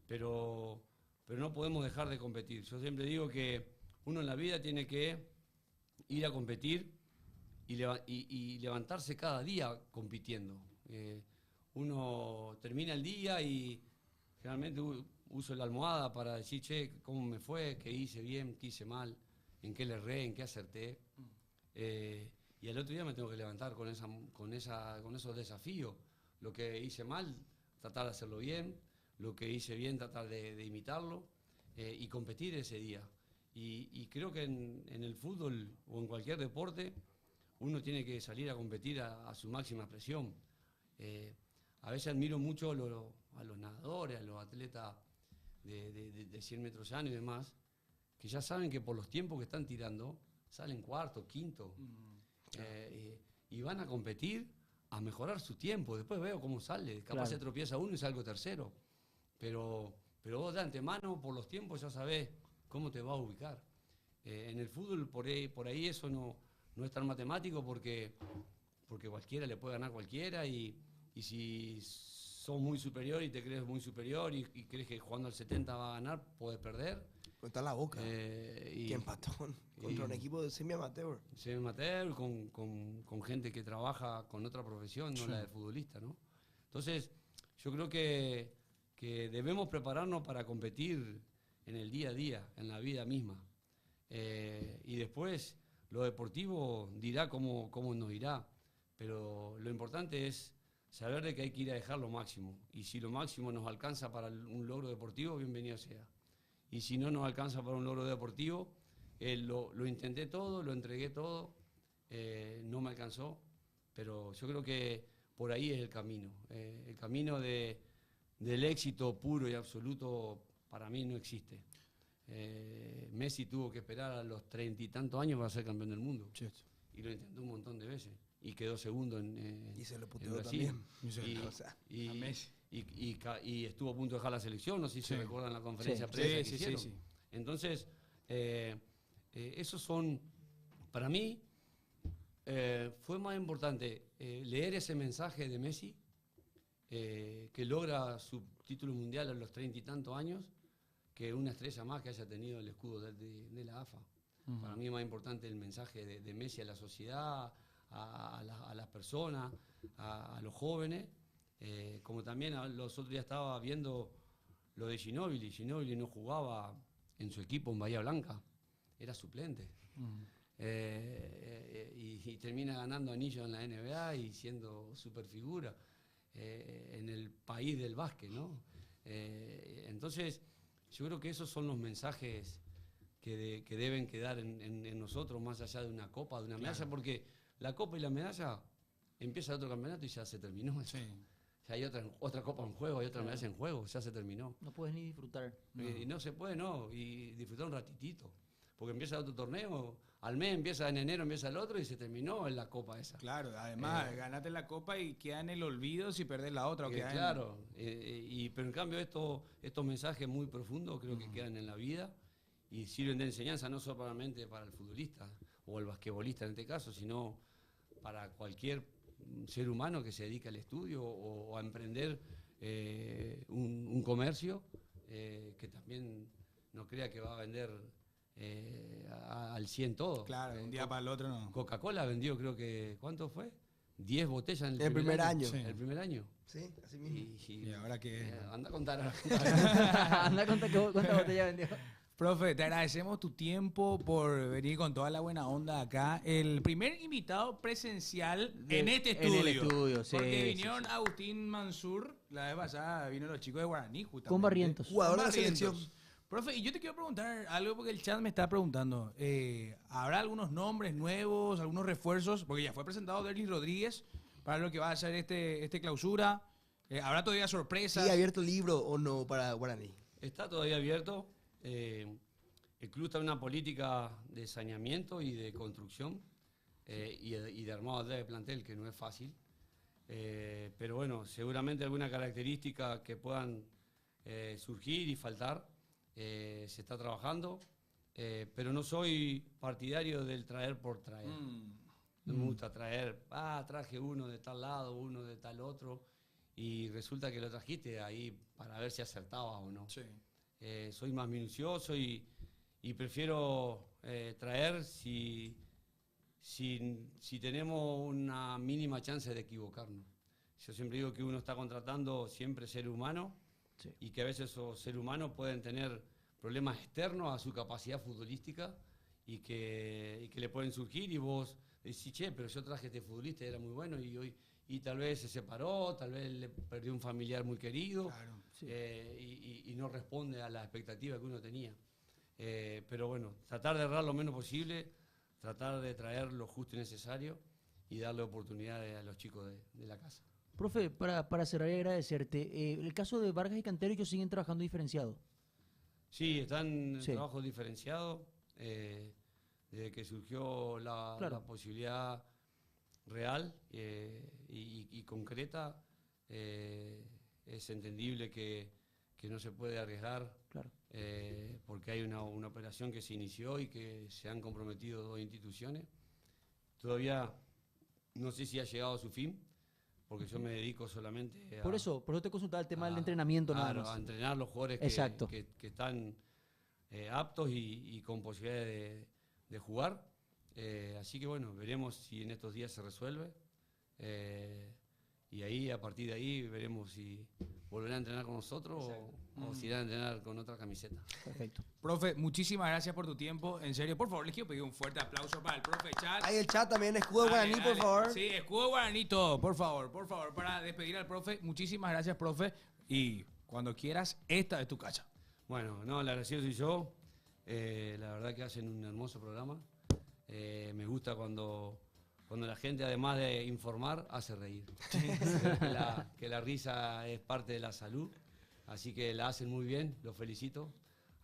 pero no podemos dejar de competir. Yo siempre digo que uno en la vida tiene que ir a competir y levantarse cada día compitiendo. Uno termina el día y generalmente uso la almohada para decir, che, ¿cómo me fue? ¿Qué hice bien? ¿Qué hice mal? ¿En qué le erré? ¿En qué acerté? Y al otro día me tengo que levantar con esos desafíos. Lo que hice mal, tratar de hacerlo bien. Lo que hice bien, tratar de imitarlo y competir ese día. Y creo que en el fútbol o en cualquier deporte uno tiene que salir a competir a su máxima expresión. A veces admiro mucho a los nadadores, a los atletas de 100 metros llanos y demás, que ya saben que por los tiempos que están tirando salen cuarto, quinto, y van a competir a mejorar su tiempo. Después veo cómo sale, capaz se tropieza uno y salgo tercero. Pero vos de antemano, por los tiempos, ya sabés cómo te va a ubicar. En el fútbol, por ahí eso no es tan matemático porque cualquiera le puede ganar a cualquiera y si sos muy superior y te crees muy superior y crees que jugando al 70 va a ganar, podés perder. Está en la boca. Que empató contra un equipo de semi-amateur. Semi-amateur, con gente que trabaja con otra profesión, no la de futbolista, ¿no? Entonces, yo creo que debemos prepararnos para competir en el día a día, en la vida misma. Y después, lo deportivo dirá cómo nos irá. Pero lo importante es saber de que hay que ir a dejar lo máximo. Y si lo máximo nos alcanza para un logro deportivo, bienvenido sea. Y si no nos alcanza para un logro deportivo, lo intenté todo, lo entregué todo, no me alcanzó. Pero yo creo que por ahí es el camino. El camino del éxito puro y absoluto para mí no existe. Messi tuvo que esperar a los 30 y tantos años para ser campeón del mundo. Y lo intentó un montón de veces. Y quedó segundo y se lo en puteó Brasil. También. Y estuvo a punto de dejar la selección, no sé si se recuerdan la conferencia previa que hicieron. Entonces, esos son, para mí, fue más importante leer ese mensaje de Messi, que logra su título mundial a los 30 y tantos años, que una estrella más que haya tenido el escudo de la AFA. Para mí es más importante el mensaje de Messi a la sociedad, a las personas, a los jóvenes, como también los otros días estaba viendo lo de Ginóbili. Ginóbili no jugaba en su equipo en Bahía Blanca, era suplente. Y termina ganando anillos en la NBA y siendo superfigura en el país del básquet, ¿no? Entonces, yo creo que esos son los mensajes que deben quedar en nosotros, más allá de una copa, de una medalla, porque la copa y la medalla empieza otro campeonato y ya se terminó. Ya hay otra copa en juego, hay otra medalla en juego, ya se terminó. No puedes ni disfrutar. Y no se puede, y disfrutar un ratitito. Porque empieza otro torneo, al mes empieza en enero, empieza el otro y se terminó en la copa esa. Claro, además, ganate la copa y queda en el olvido si perdés la otra. Claro, pero en cambio estos mensajes muy profundos creo que quedan en la vida y sirven de enseñanza no solamente para el futbolista o el basquetbolista en este caso, sino para cualquier ser humano que se dedica al estudio o a emprender un comercio que también no crea que va a vender al 100 todo. Claro, un día para el otro no. Coca-Cola vendió, creo que, ¿cuánto fue? 10 botellas en el primer año. Sí. El primer año. Sí, así mismo. Y ahora que... anda a contar. Anda a contar cuántas botellas vendió. Profe, te agradecemos tu tiempo por venir con toda la buena onda acá. El primer invitado presencial en este estudio. En el estudio, sí. Porque vinieron Agustín Mansur, la vez pasada vino los chicos de Guaraní, justamente. Con Barrientos. Jugador de la selección. Profe, y yo te quiero preguntar algo porque el chat me está preguntando. ¿Habrá algunos nombres nuevos, algunos refuerzos? Porque ya fue presentado Derlis Rodríguez para lo que va a ser este clausura. ¿Habrá todavía sorpresas? ¿Sí abierto el libro o no para Guaraní? Está todavía abierto. El club está en una política de saneamiento y de construcción y de armado de plantel que no es fácil. Pero bueno, seguramente alguna característica que puedan surgir y faltar. Se está trabajando, pero no soy partidario del traer por traer. No me gusta traer, traje uno de tal lado, uno de tal otro, y resulta que lo trajiste ahí para ver si acertaba o no. Sí. Soy más minucioso y prefiero traer si tenemos una mínima chance de equivocarnos. Yo siempre digo que uno está contratando siempre ser humano y que a veces esos seres humanos pueden tener problemas externos a su capacidad futbolística y que le pueden surgir y vos decís, che, pero yo traje este futbolista, era muy bueno y tal vez se separó, tal vez le perdió un familiar muy querido y no responde a la expectativa que uno tenía. Pero bueno, tratar de errar lo menos posible, tratar de traer lo justo y necesario y darle oportunidades a los chicos de la casa. Profe, para cerrar y agradecerte, el caso de Vargas y Cantero, ellos siguen trabajando diferenciado. Sí, están en trabajo diferenciado. Desde que surgió la posibilidad real y concreta, es entendible que no se puede arriesgar, porque hay una operación que se inició y que se han comprometido 2 instituciones. Todavía no sé si ha llegado a su fin, porque yo me dedico solamente a... Por eso te consultaba el tema del entrenamiento nada más. A entrenar los jugadores que están aptos y con posibilidades de jugar. Así que bueno, veremos si en estos días se resuelve. Y ahí, a partir de ahí, veremos si volverán a entrenar con nosotros o si irán a entrenar con otra camiseta. Perfecto. Profe, muchísimas gracias por tu tiempo. En serio, por favor, les quiero pedir un fuerte aplauso para el profe Chat. Ahí el chat también, escudo guaraní, por favor. Sí, escudo guaraní todo, por favor, para despedir al profe. Muchísimas gracias, profe. Y cuando quieras, esta es tu casa. Bueno, no, el agradecido soy yo. La verdad que hacen un hermoso programa. Me gusta cuando la gente, además de informar, hace reír. que la risa es parte de la salud. Así que la hacen muy bien, los felicito.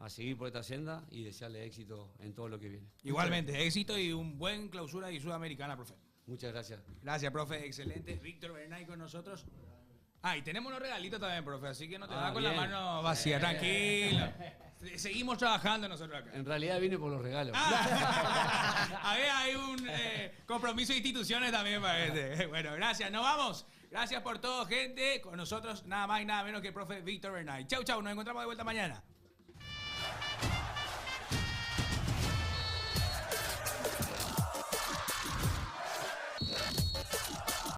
A seguir por esta senda y desearle éxito en todo lo que viene. Igualmente, éxito y un buen clausura y sudamericana, profe. Muchas gracias. Gracias, profe. Excelente. Víctor Bernay con nosotros. Y tenemos unos regalitos también, profe, así que no te vas con la mano vacía, tranquilo. Seguimos trabajando nosotros acá. En realidad vine por los regalos. A ver, hay un compromiso de instituciones también para este. Bueno, gracias, nos vamos. Gracias por todo, gente. Con nosotros nada más y nada menos que el profe Víctor Bernay. Chau, chau, nos encontramos de vuelta mañana.